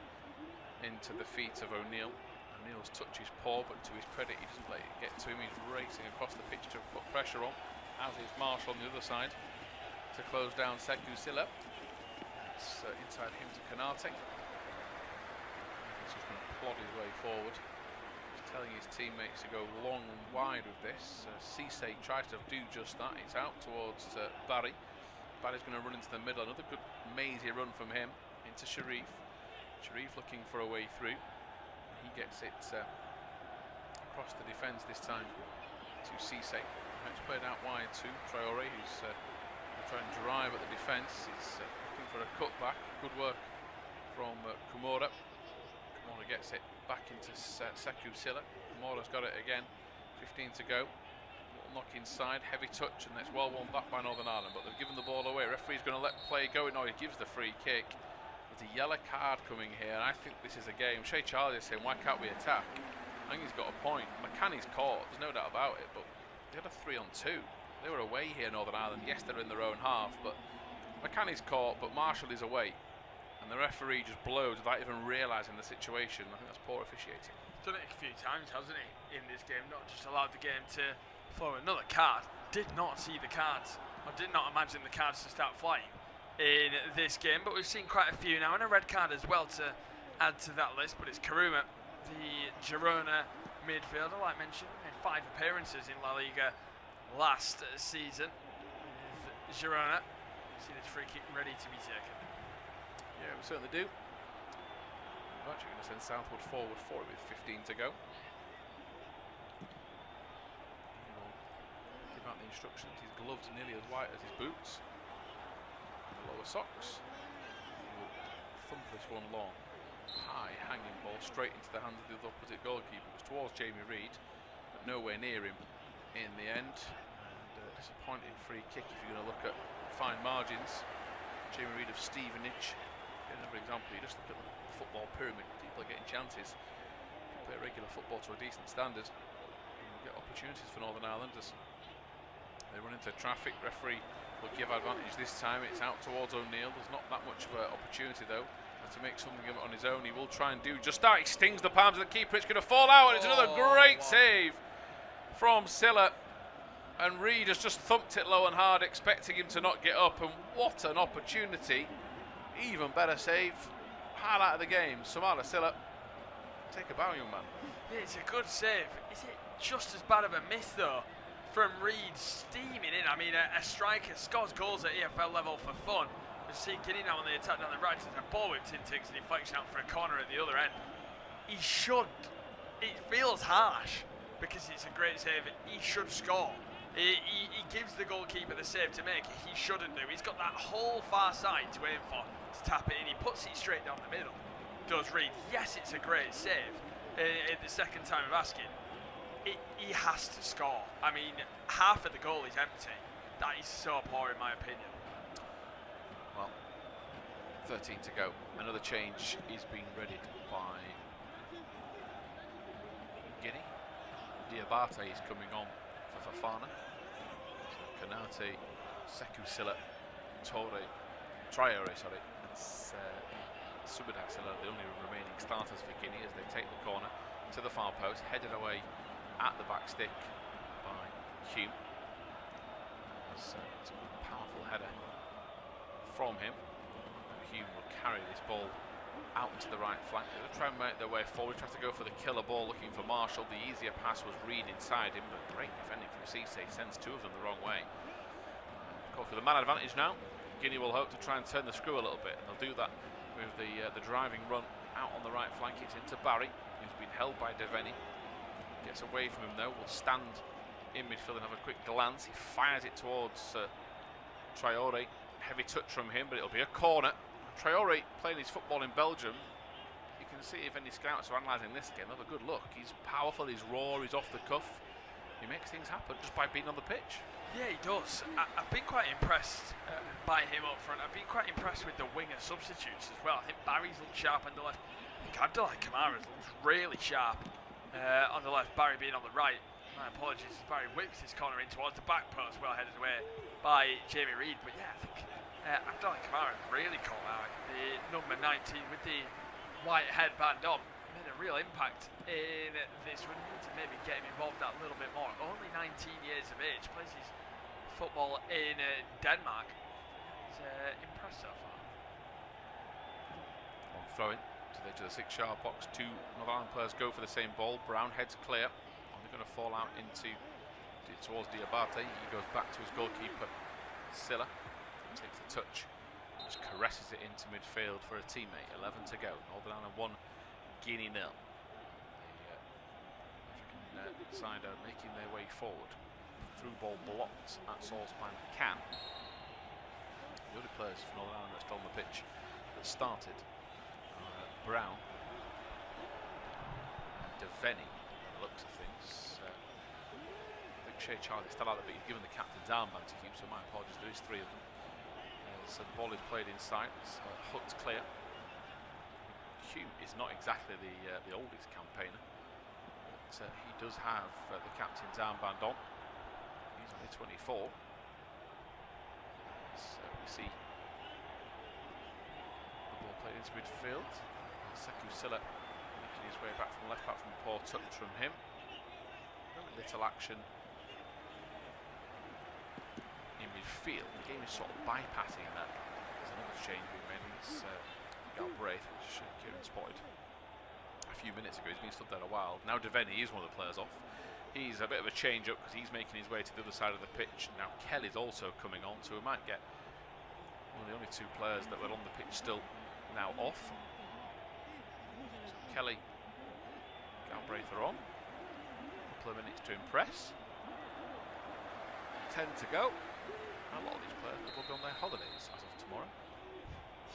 into the feet of O'Neill. O'Neill's touch is poor, but to his credit, he doesn't let it get to him. He's racing across the pitch to put pressure on, as is Marshall on the other side to close down Sekou Silla. It's inside him to Kanate. He's just going to plod his way forward. He's telling his teammates to go long and wide with this. Cisse tries to do just that. It's out towards Barry. Barry's going to run into the middle. Another good mazy run from him into Sharif. Sharif looking for a way through. He gets it across the defence this time to Cisse. It's played out wide to Traore, who's trying to drive at the defence. He's looking for a cutback. Good work from Kumora. Kumora gets it back into Sekou Silla. Kumora's got it again. 15 to go. Little knock inside, heavy touch, and it's well won back by Northern Ireland. But they've given the ball away. Referee's going to let play go. No, he gives the free kick. There's a yellow card coming here, and I think this is a game. Shea Charlie is saying, why can't we attack? I think he's got a point. McCanny's caught, there's no doubt about it, but they had a 3-on-2. They were away here, Northern Ireland. Yes, they're in their own half, but McCanny's caught, but Marshall is away. And the referee just blows without even realising the situation. I think that's poor officiating. Done it a few times, hasn't he, in this game? Not just allowed the game to flow. Another card. Did not see the cards, or did not imagine the cards to start flying in this game, but we've seen quite a few now, and a red card as well to add to that list. But it's Karuma, the Girona midfielder, like mentioned, made 5 appearances in La Liga last season. Girona, see this free kick ready to be taken. Yeah, we certainly do. We're actually going to send Southwood forward for it with 15 to go. He will give out the instructions. His gloves are nearly as white as his boots. The lower socks. He will thump this one long. High hanging ball straight into the hands of the opposite goalkeeper. It was towards Jamie Reid, but nowhere near him in the end. And disappointing free kick if you're going to look at fine margins. Jamie Reid of Stevenage. Another example, you just look at the football pyramid. People are getting chances. You play regular football to a decent standard, you get opportunities for Northern Ireland as they run into traffic. Referee will give advantage this time. It's out towards O'Neill. There's not that much of an opportunity though to make something of it on his own. He will try and do just that. He stings the palms of the keeper. It's going to fall out, and it's another great save from Silla. And Reid has just thumped it low and hard, expecting him to not get up. And what an opportunity! Even better save. Highlight of the game. Samara Silla. Take a bow, young man. Yeah, it's a good save. Is it just as bad of a miss though? From Reid steaming in. I mean, a striker scores goals at EFL level for fun. We see Guinea now on the attack down the right. There's a ball whipped in, takes a deflection out for a corner at the other end. He should. It feels harsh because it's a great save. He should score. He gives the goalkeeper the save to make. He shouldn't do. He's got that whole far side to aim for, to tap it in. He puts it straight down the middle. Does Reid. Yes, it's a great save. In the second time of asking, he has to score. I mean, half of the goal is empty. That is so poor in my opinion. Well, 13 to go. Another change is being readied by Guinea. Diabate is coming on for Fafana. So Kanate, Sekou Silla, Traore, and Subida Silla, the only remaining starters for Guinea as they take the corner to the far post, headed away at the back stick by Hume. It's a powerful header from him. Hume will carry this ball out into the right flank. They're going to try and make their way forward. Try to go for the killer ball, looking for Marshall. The easier pass was Reed inside him, but great defending from Cisse. Sends two of them the wrong way. Of course, with the man advantage now, Guinea will hope to try and turn the screw a little bit, and they'll do that with the driving run out on the right flank. It's into Barry, who's been held by Devaney. Gets away from him though. Will stand in midfield and have a quick glance. He fires it towards Traore. Heavy touch from him, but it'll be a corner. Traore playing his football in Belgium. You can see if any scouts are analysing this game, have a good look. He's powerful, he's raw, he's off the cuff. He makes things happen just by being on the pitch. Yeah, he does. I've been quite impressed by him up front. I've been quite impressed with the winger substitutes as well. I think Barry's looked sharp on the left. I think Abdullah Kamara's looked really sharp on the left, Barry being on the right. My apologies, Barry whips his corner in towards the back post, well headed away by Jamie Reid. But yeah, I think Abdullah Kamara really caught out. The number 19 with the white headband on made a real impact in this. We need to maybe get him involved that little bit more. Only 19 years of age, plays his football in Denmark. He's impressed so far. Long throw in to the edge of the 6-yard box. Two Northern Ireland players go for the same ball. Brown heads clear. Only going to fall out towards Diabate. He goes back to his goalkeeper, Silla. Takes the touch, just caresses it into midfield for a teammate. 11 to go. Northern Ireland 1, Guinea 0. The African side are making their way forward. Through ball blocked at Salzman Can. The other players for Northern Ireland that are still on the pitch that started Brown and Devaney. The looks of things. I think Shea Charlie's still out there, but he's given the captain's armband to keep, so my apologies, there is 3 of them. So the ball is played inside, it's hooked clear. Hume is not exactly the oldest campaigner, but he does have the captain's armband on. He's only 24. So we see the ball played into midfield. Sekou Silla making his way back from left back from a poor touch from him. Very little action in midfield. The game is sort of bypassing that. There's another change being made. It's Galbraith, which Kieran spotted a few minutes ago. He's been stood there a while. Now Devaney is one of the players off. He's a bit of a change up because he's making his way to the other side of the pitch. Now Kelly's also coming on, so we might get one of the only 2 players that were on the pitch still now off. So Kelly, Galbraith are on. A couple of minutes to impress. 10 to go. A lot of these players will be on their holidays as of tomorrow.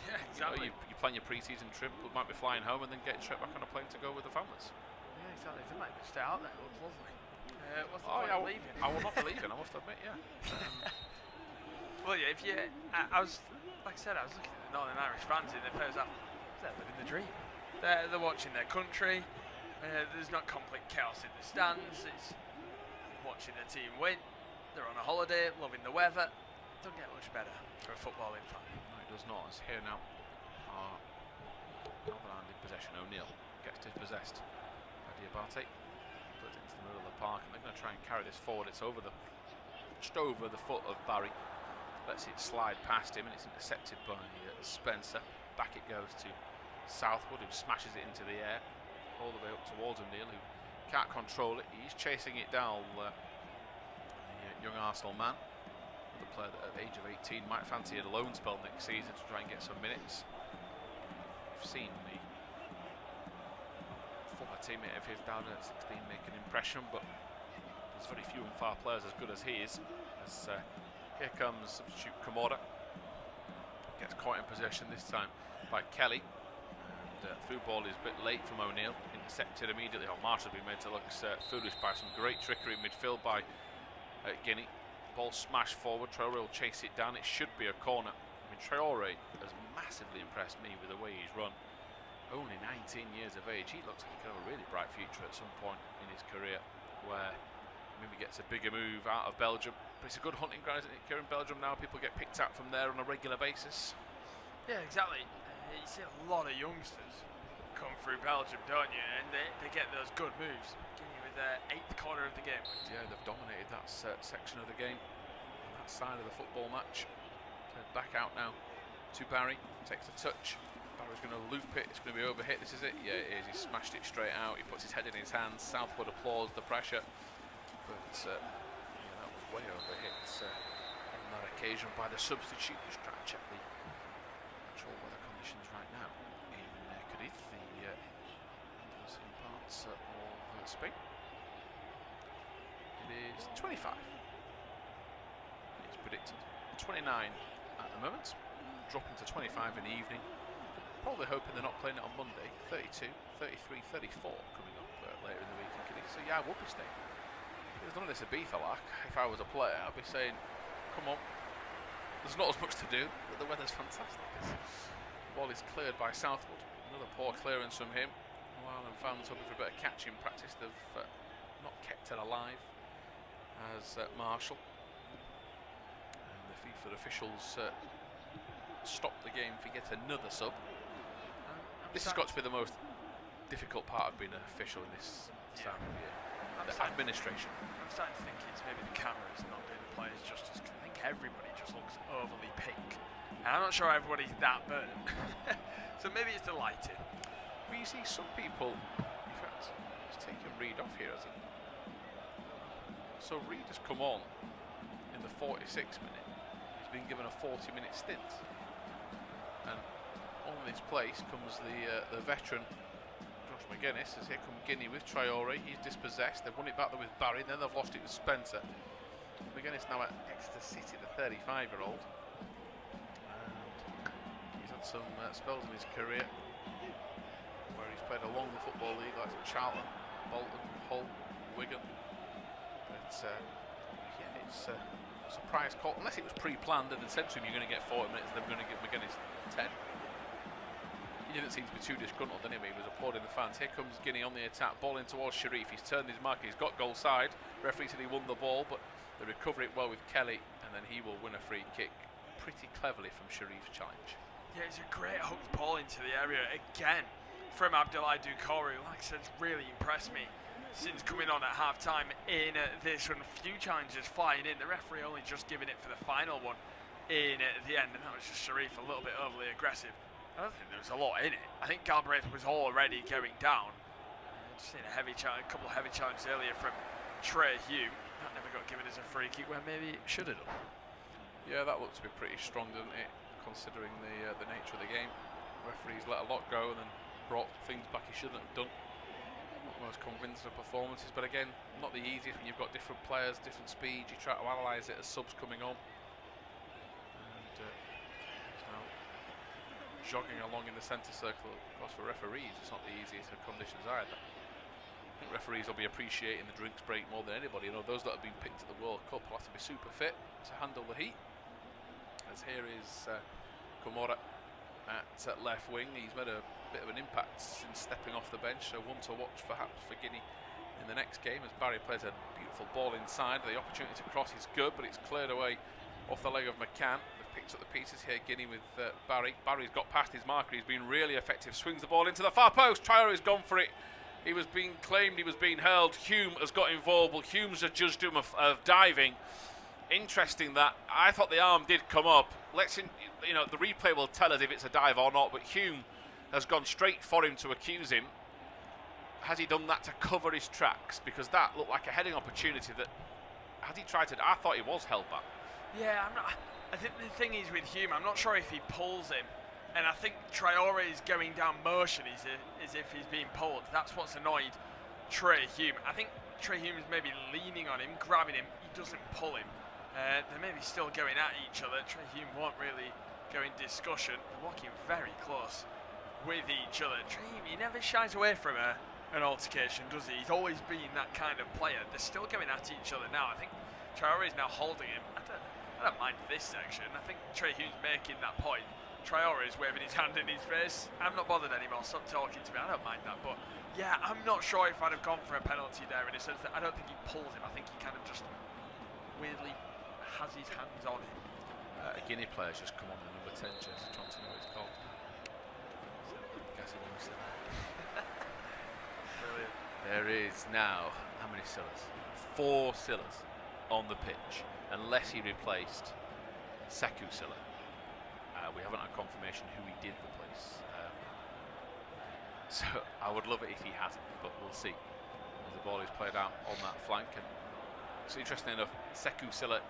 Yeah, exactly. You plan your pre-season trip, but might be flying home and then get straight back on a plane to go with the families. Yeah, exactly. They might stay out there. It looks lovely. What's the point of leaving? I will not be leaving, I must admit, yeah. Well, yeah, if you... I was, like I said, I was looking at the Northern Irish fans in the first half. They're living the dream. They're watching their country. There's not complete chaos in the stands. It's watching the team win. They're on a holiday, loving the weather. Don't get much better for a footballing fan. No, it does not. It's here now. Northern Ireland in possession. O'Neill gets dispossessed by Diabate. Puts it into the middle of the park, and they're going to try and carry this forward. It's just over the foot of Barry. Lets it slide past him, and it's intercepted by Spencer. Back it goes to Southwood, who smashes it into the air, all the way up towards O'Neill, who can't control it. He's chasing it down. The young Arsenal man, the player that at the age of 18 might fancy a loan spell next season to try and get some minutes. We've seen the former teammate of his down at 16 make an impression, but there's very few and far players as good as he is. As here comes substitute Kamora, gets caught in possession this time by Kelly, and through ball is a bit late from O'Neill, intercepted immediately. Marshall's been made to look foolish by some great trickery in midfield by Guinea. Ball smashed forward. Traore will chase it down. It should be a corner. I mean, Traore has massively impressed me with the way he's run. Only 19 years of age. He looks like he could have a really bright future at some point in his career, where maybe gets a bigger move out of Belgium. But it's a good hunting ground, isn't it? Here in Belgium now, people get picked out from there on a regular basis. Yeah, exactly. You see a lot of youngsters come through Belgium, don't you? And they get those good moves. With the 8th corner of the game. Yeah, they've dominated that section of the game on that side of the football match. Back out now to Barry, takes a touch. Barry's going to loop it. It's going to be overhit. This is it. Yeah, it is. He smashed it straight out. He puts his head in his hands. Southwood applauds the pressure. But yeah, that was way overhit on that occasion by the substitute. Just trying to check the actual weather conditions right now in Cadiz, the Andalusian parts of Spain. It is 25. It's predicted 29 at the moment, dropping to 25 in the evening. Probably hoping they're not playing it on Monday. 32, 33, 34 coming up later in the week in Cadiz. So yeah, I would be staying. If there's none of this Ibiza lack, if I was a player, I'd be saying, come on, there's not as much to do, but the weather's fantastic. The ball is cleared by Southwood. Another poor clearance from him. While and fans hoping for a bit of catching practice, they've not kept it alive as Marshall. And the FIFA officials stopped the game for yet another sub. This has got to be the most difficult part of being an official in this time of year. The administration. I'm starting to think it's maybe the cameras not doing the players justice. I think everybody just looks overly pink. And I'm not sure everybody's that burnt. So maybe it's the lighting. We see some people, in fact, he's taken Reed off here, has he? So Reed has come on in the 46th minute. He's been given a 40-minute stint. And on this place comes the veteran Josh McGuinness, as here come Guinea with Traore. He's dispossessed. They've won it back there with Barry, then they've lost it with Spencer. McGuinness now at Exeter City, the 35-year-old. And he's had some spells in his career where he's played along the Football League, like Charlton, Bolton, Hull, Wigan. But yeah, it's a surprise call, unless it was pre-planned and they said to him, you're going to get 40 minutes, then we're going to give McGuinness 10. He didn't seem to be too disgruntled anyway. He was applauding the fans. Here comes Guinea on the attack, ball in towards Sharif. He's turned his marker, he's got goal side. Referee said he won the ball, but they recover it well with Kelly, and then he will win a free kick pretty cleverly from Sharif's challenge. Yeah, it's a great hooked ball into the area again from Abdoulaye Doucouré. Like I said, it's really impressed me since coming on at half-time in this one. Few challenges flying in. The referee only just giving it for the final one in the end, and that was just Sharif a little bit overly aggressive. I don't think there was a lot in it. I think Galbraith was already going down. Just seen a couple of heavy challenges earlier from Trey Hume. That never got given as a free kick where maybe it should have done. Yeah, that looked to be pretty strong, didn't it? Considering the nature of the game. Referees let a lot go and then brought things back he shouldn't have done. Not the most convincing of performances, but again, not the easiest when you've got different players, different speeds. You try to analyse it as subs coming on. And he's now jogging along in the centre circle. Of course, for referees, it's not the easiest of conditions either. I think referees will be appreciating the drinks break more than anybody. You know, those that have been picked at the World Cup will have to be super fit to handle the heat. As here is Komora at left wing. He's made a bit of an impact since stepping off the bench, so one to watch perhaps for Guinea in the next game as Barry plays a beautiful ball inside. The opportunity to cross is good, but it's cleared away off the leg of McCann. They've picked up the pieces here, Guinea with Barry. Barry's got past his marker, he's been really effective, swings the ball into the far post. Traore's gone for it. He was being claimed, he was being hurled. Hume has got involved. Well, Hume's judged him of diving. Interesting that I thought the arm did come up. You know, the replay will tell us if it's a dive or not, but Hume has gone straight for him to accuse him. Has he done that to cover his tracks? Because that looked like a heading opportunity that, had he tried to, I thought he was held back. Yeah, I think the thing is with Hume, I'm not sure if he pulls him, and I think Traore is going down motion as if he's being pulled. That's what's annoyed Trey Hume. I think Trey Hume is maybe leaning on him, grabbing him. He doesn't pull him. They're maybe still going at each other. Trey Hume won't really go in discussion. They're walking very close with each other. Trey Hume, he never shies away from an altercation, does he? He's always been that kind of player. They're still going at each other now. I think Traore is now holding him. I don't mind this section. I think Trey Hume's making that point. Traore is waving his hand in his face. I'm not bothered anymore. Stop talking to me. I don't mind that. But yeah, I'm not sure if I'd have gone for a penalty there in a sense that I don't think he pulls him. I think he kind of just weirdly has his hands on him. A Guinea player's just come on the number 10 jersey, trying to know what it's called. Guessing who's there. Brilliant. There is now, how many Sillas? 4 Sillas on the pitch, unless he replaced Sekou Silla. We haven't had confirmation who he did replace. So I would love it if he hasn't, but we'll see. As the ball is played out on that flank. And so interestingly enough, Sekou Silla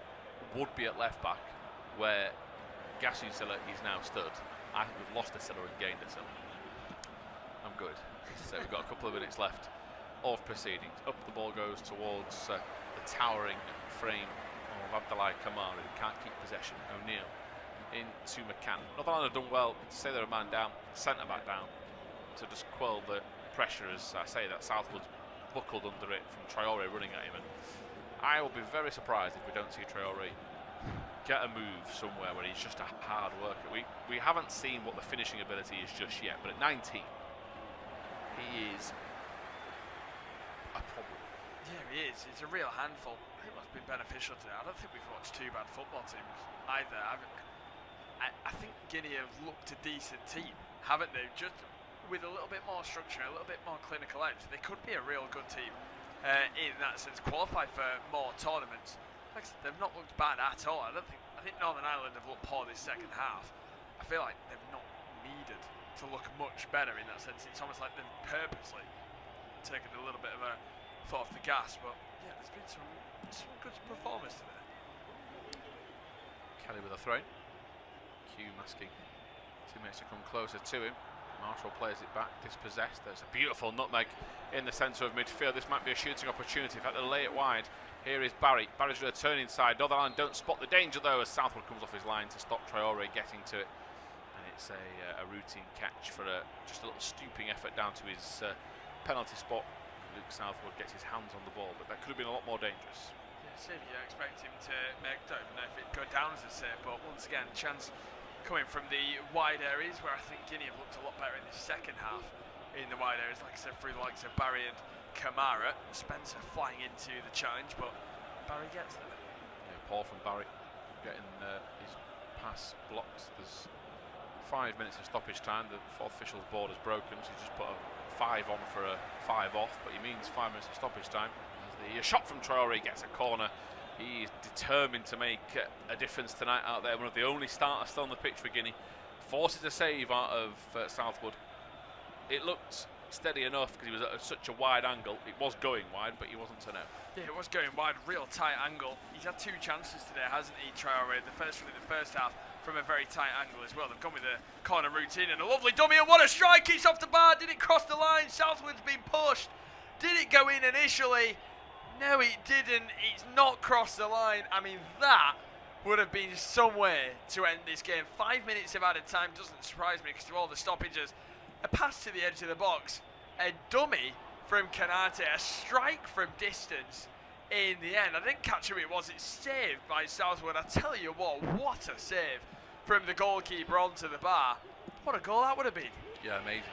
would be at left back, where Gassou Silla is now stood. I think we've lost a Silla and gained a Silla. I'm good. So we've got a couple of minutes left of proceedings. Up the ball goes towards the towering frame of Abdoulaye Kamara, who can't keep possession. O'Neill into McCann. Northern Ireland have done well to say they're a man down, centre back down, to just quell the pressure, as I say, that Southwood's buckled under it from Traore running at him. And I will be very surprised if we don't see Traore get a move somewhere where he's just a hard worker. We haven't seen what the finishing ability is just yet, but at 19, he is a problem. Yeah, he is. He's a real handful. I think what's been beneficial today, I don't think we've watched two bad football teams either. I think Guinea have looked a decent team, haven't they? Just with a little bit more structure, a little bit more clinical edge, they could be a real good team in that sense, qualify for more tournaments. Like I said, they've not looked bad at all. I think Northern Ireland have looked poor this second half. I feel like they've not needed to look much better in that sense. It's almost like they've purposely taken a little bit of a foot off the gas. But yeah, there's been some good performance today. Kelly with a throw. Hume asking teammates to come closer to him. Marshall plays it back, dispossessed. There's a beautiful nutmeg in the centre of midfield. This might be a shooting opportunity. In fact, they'll lay it wide. Here is Barry. Barry's going to turn inside. Northern Ireland don't spot the danger, though, as Southwood comes off his line to stop Traore getting to it. And it's a routine catch for just a little stooping effort down to his penalty spot. Luke Southwood gets his hands on the ball, but that could have been a lot more dangerous. Yeah, Sid, you expect him to make, don't know if it'd go down as a save, but once again, chance coming from the wide areas, where I think Guinea have looked a lot better in the second half in the wide areas, like I said, through the likes of Barry and Kamara. Spencer flying into the challenge, but Barry gets there. Yeah, Paul from Barry getting his pass blocked. There's 5 minutes of stoppage time. The fourth official's board has broken, so he's just put a 5 on for a 5 off, but he means 5 minutes of stoppage time. As the shot from Traore gets a corner. He is determined to make a difference tonight out there. One of the only starters still on the pitch for Guinea. Forces a save out of Southwood. It looked steady enough because he was at such a wide angle. It was going wide, but he wasn't to know. Yeah, it was going wide, real tight angle. He's had 2 chances today, hasn't he, Traore? The first one in the first half from a very tight angle as well. They've gone with a corner routine and a lovely dummy, and what a strike! It's off the bar. Did it cross the line? Southwood's been pushed. Did it go in initially? No, it didn't. It's not crossed the line. I mean, that would have been somewhere to end this game. 5 minutes of added time doesn't surprise me because of all the stoppages. A pass to the edge of the box, a dummy from Kanate, a strike from distance in the end. I didn't catch who it was. It's saved by Southwood. I tell you what a save from the goalkeeper onto the bar. What a goal that would have been. Yeah, amazing.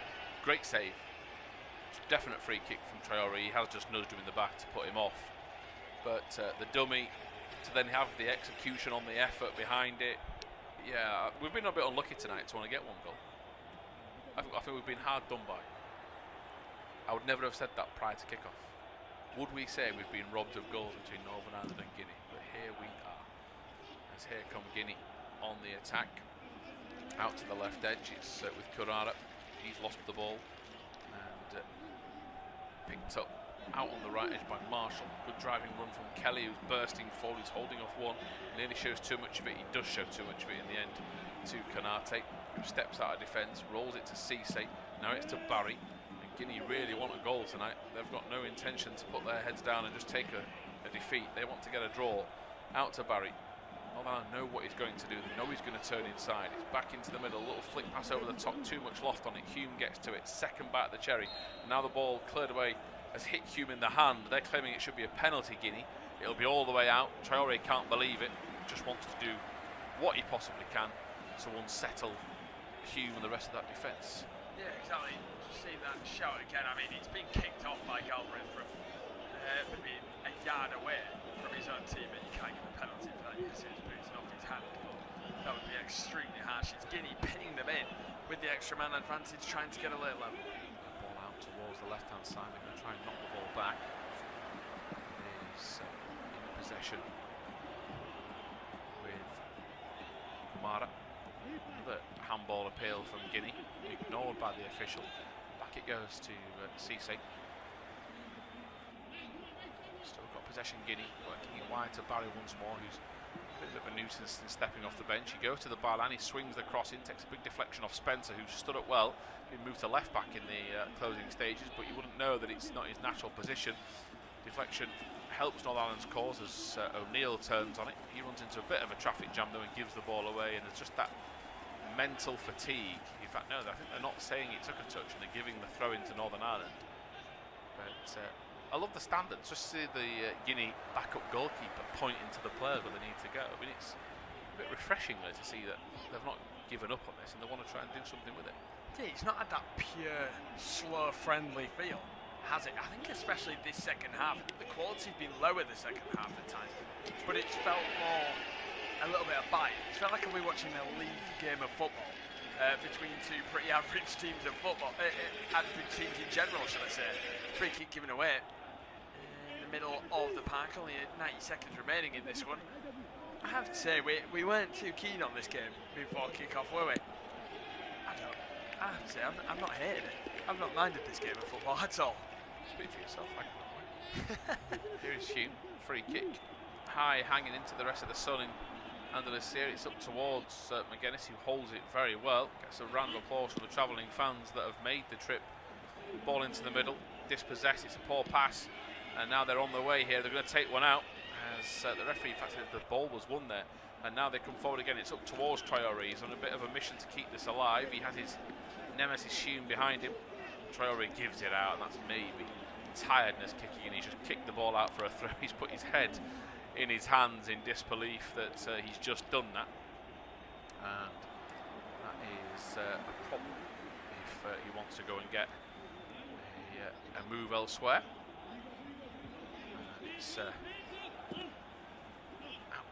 Great save. Definite free kick from Traore. He has just nudged him in the back to put him off. But the dummy, to then have the execution on the effort behind it. Yeah, we've been a bit unlucky tonight to want to get 1 goal. I think we've been hard done by. I would never have said that prior to kickoff. Would we say we've been robbed of goals between Northern Ireland and Guinea? But here we are. As here come Guinea on the attack. Out to the left edge. It's with Kurara. He's lost the ball. And picked up out on the right edge by Marshall. Good driving run from Kelly, who's bursting forward. He's holding off one. Nearly shows too much of it. He does show too much of it in the end to Kanate, who steps out of defence, rolls it to Cisse. Now it's to Barry. And Guinea really want a goal tonight. They've got no intention to put their heads down and just take a defeat. They want to get a draw. Out to Barry. Northern Ireland know what he's going to do. They know he's going to turn inside. It's back into the middle. A little flick pass over the top. Too much loft on it. Hume gets to it. Second bite at the cherry. And now the ball cleared away has hit Hume in the hand. They're claiming it should be a penalty, Guinea. It'll be all the way out. Traore can't believe it. Just wants to do what he possibly can to unsettle Hume and the rest of that defence. Yeah, exactly. Just see that shout again. I mean, it's been kicked off by Galbraith from maybe a yard away from his own team, and you can't give a penalty for that. Yes, it's booting off his hand. That would be extremely harsh. It's Guinea pinning them in with the extra man advantage, trying to get a late level. Ball out towards the left-hand side. They're going to try and knock the ball back. Is in possession with Kamara. Another handball appeal from Guinea, ignored by the official. Back it goes to Cisse. Still got possession, Guinea, working it wide to Barry once more, who's a bit of a nuisance in stepping off the bench. He goes to the byline, he swings the cross in, takes a big deflection off Spencer, who stood up well. Been moved to left back in the closing stages, but you wouldn't know that it's not his natural position. Deflection helps Northern Ireland's cause as O'Neill turns on it. He runs into a bit of a traffic jam though and gives the ball away, and there's just that mental fatigue. In fact, no, I think they're not saying he took a touch and they're giving the throw into Northern Ireland. But I love the standards. Just see the Guinea backup goalkeeper pointing to the players where they need to go. I mean, it's a bit refreshing to see that they've not given up on this and they want to try and do something with it. Yeah, it's not had that pure, slow, friendly feel, has it? I think especially this second half, the quality's been lower the second half at times, but it's felt more a little bit of bite. It's felt like we're watching a league game of football between two pretty average teams of football, average teams in general, should I say. Free kick given away in the middle of the park, only 90 seconds remaining in this one. I have to say, we weren't too keen on this game before kick-off, were we? I have to say, I've not hated it. I've not minded this game of football at all. Speak for yourself, I can't wait. Here is Hume, free kick. High, hanging into the rest of the sun in Andalusia. It's up towards McGuinness, who holds it very well. Gets a round of applause from the travelling fans that have made the trip. Ball into the middle, dispossessed, it's a poor pass. And now they're on the way here, they're going to take one out. As the referee, in fact, said the ball was won there. And now they come forward again, it's up towards Traoré. He's on a bit of a mission to keep this alive. He has his nemesis Hume behind him. Traoré gives it out, and that's maybe tiredness kicking in. He's just kicked the ball out for a throw. He's put his head in his hands in disbelief that he's just done that. And that is a problem if he wants to go and get a move elsewhere. And it's out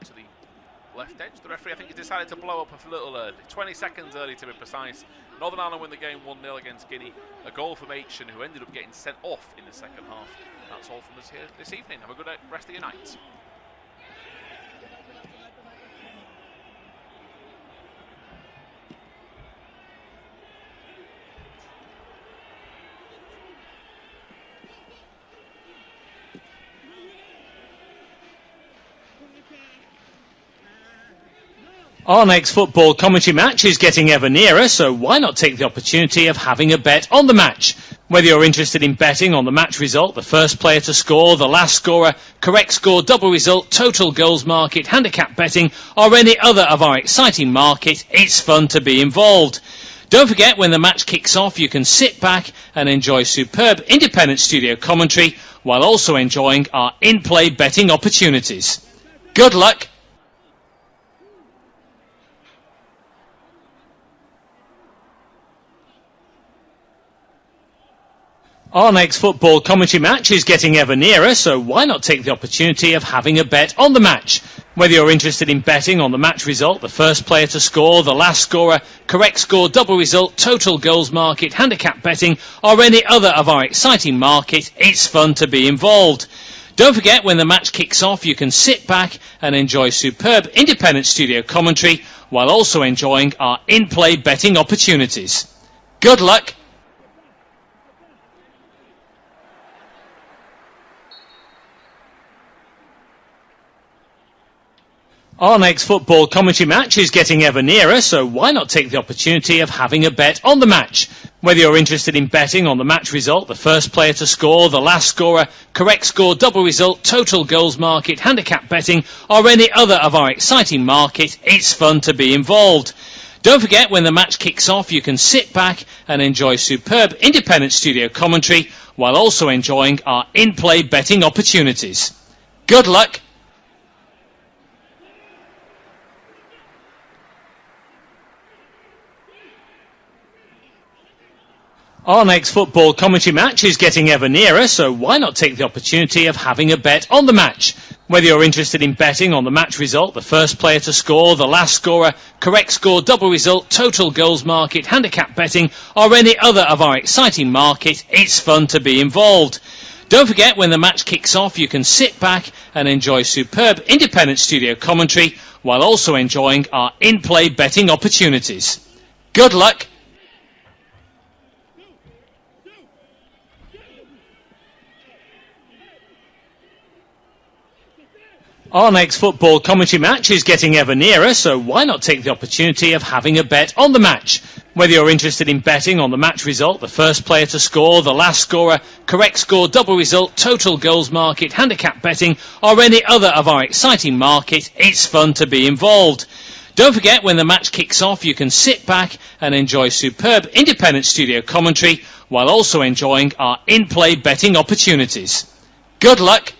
to the left edge. The referee, I think, has decided to blow up a little early. 20 seconds early to be precise. Northern Ireland win the game 1-0 against Guinea. A goal from Aitchen, who ended up getting sent off in the second half. That's all from us here this evening. Have a good rest of your night. Our next football commentary match is getting ever nearer, so why not take the opportunity of having a bet on the match? Whether you're interested in betting on the match result, the first player to score, the last scorer, correct score, double result, total goals market, handicap betting, or any other of our exciting market, it's fun to be involved. Don't forget, when the match kicks off, you can sit back and enjoy superb independent studio commentary while also enjoying our in-play betting opportunities. Good luck. Our next football commentary match is getting ever nearer, so why not take the opportunity of having a bet on the match? Whether you're interested in betting on the match result, the first player to score, the last scorer, correct score, double result, total goals market, handicap betting, or any other of our exciting market, it's fun to be involved. Don't forget, when the match kicks off, you can sit back and enjoy superb independent studio commentary while also enjoying our in-play betting opportunities. Good luck. Our next football commentary match is getting ever nearer, so why not take the opportunity of having a bet on the match? Whether you're interested in betting on the match result, the first player to score, the last scorer, correct score, double result, total goals market, handicap betting, or any other of our exciting market, it's fun to be involved. Don't forget, when the match kicks off, you can sit back and enjoy superb independent studio commentary while also enjoying our in-play betting opportunities. Good luck. Our next football commentary match is getting ever nearer, so why not take the opportunity of having a bet on the match? Whether you're interested in betting on the match result, the first player to score, the last scorer, correct score, double result, total goals market, handicap betting, or any other of our exciting market, it's fun to be involved. Don't forget, when the match kicks off, you can sit back and enjoy superb independent studio commentary while also enjoying our in-play betting opportunities. Good luck. Our next football commentary match is getting ever nearer, so why not take the opportunity of having a bet on the match? Whether you're interested in betting on the match result, the first player to score, the last scorer, correct score, double result, total goals market, handicap betting, or any other of our exciting market, it's fun to be involved. Don't forget, when the match kicks off, you can sit back and enjoy superb independent studio commentary while also enjoying our in-play betting opportunities. Good luck.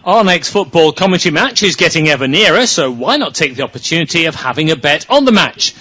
Our next football commentary match is getting ever nearer, so why not take the opportunity of having a bet on the match?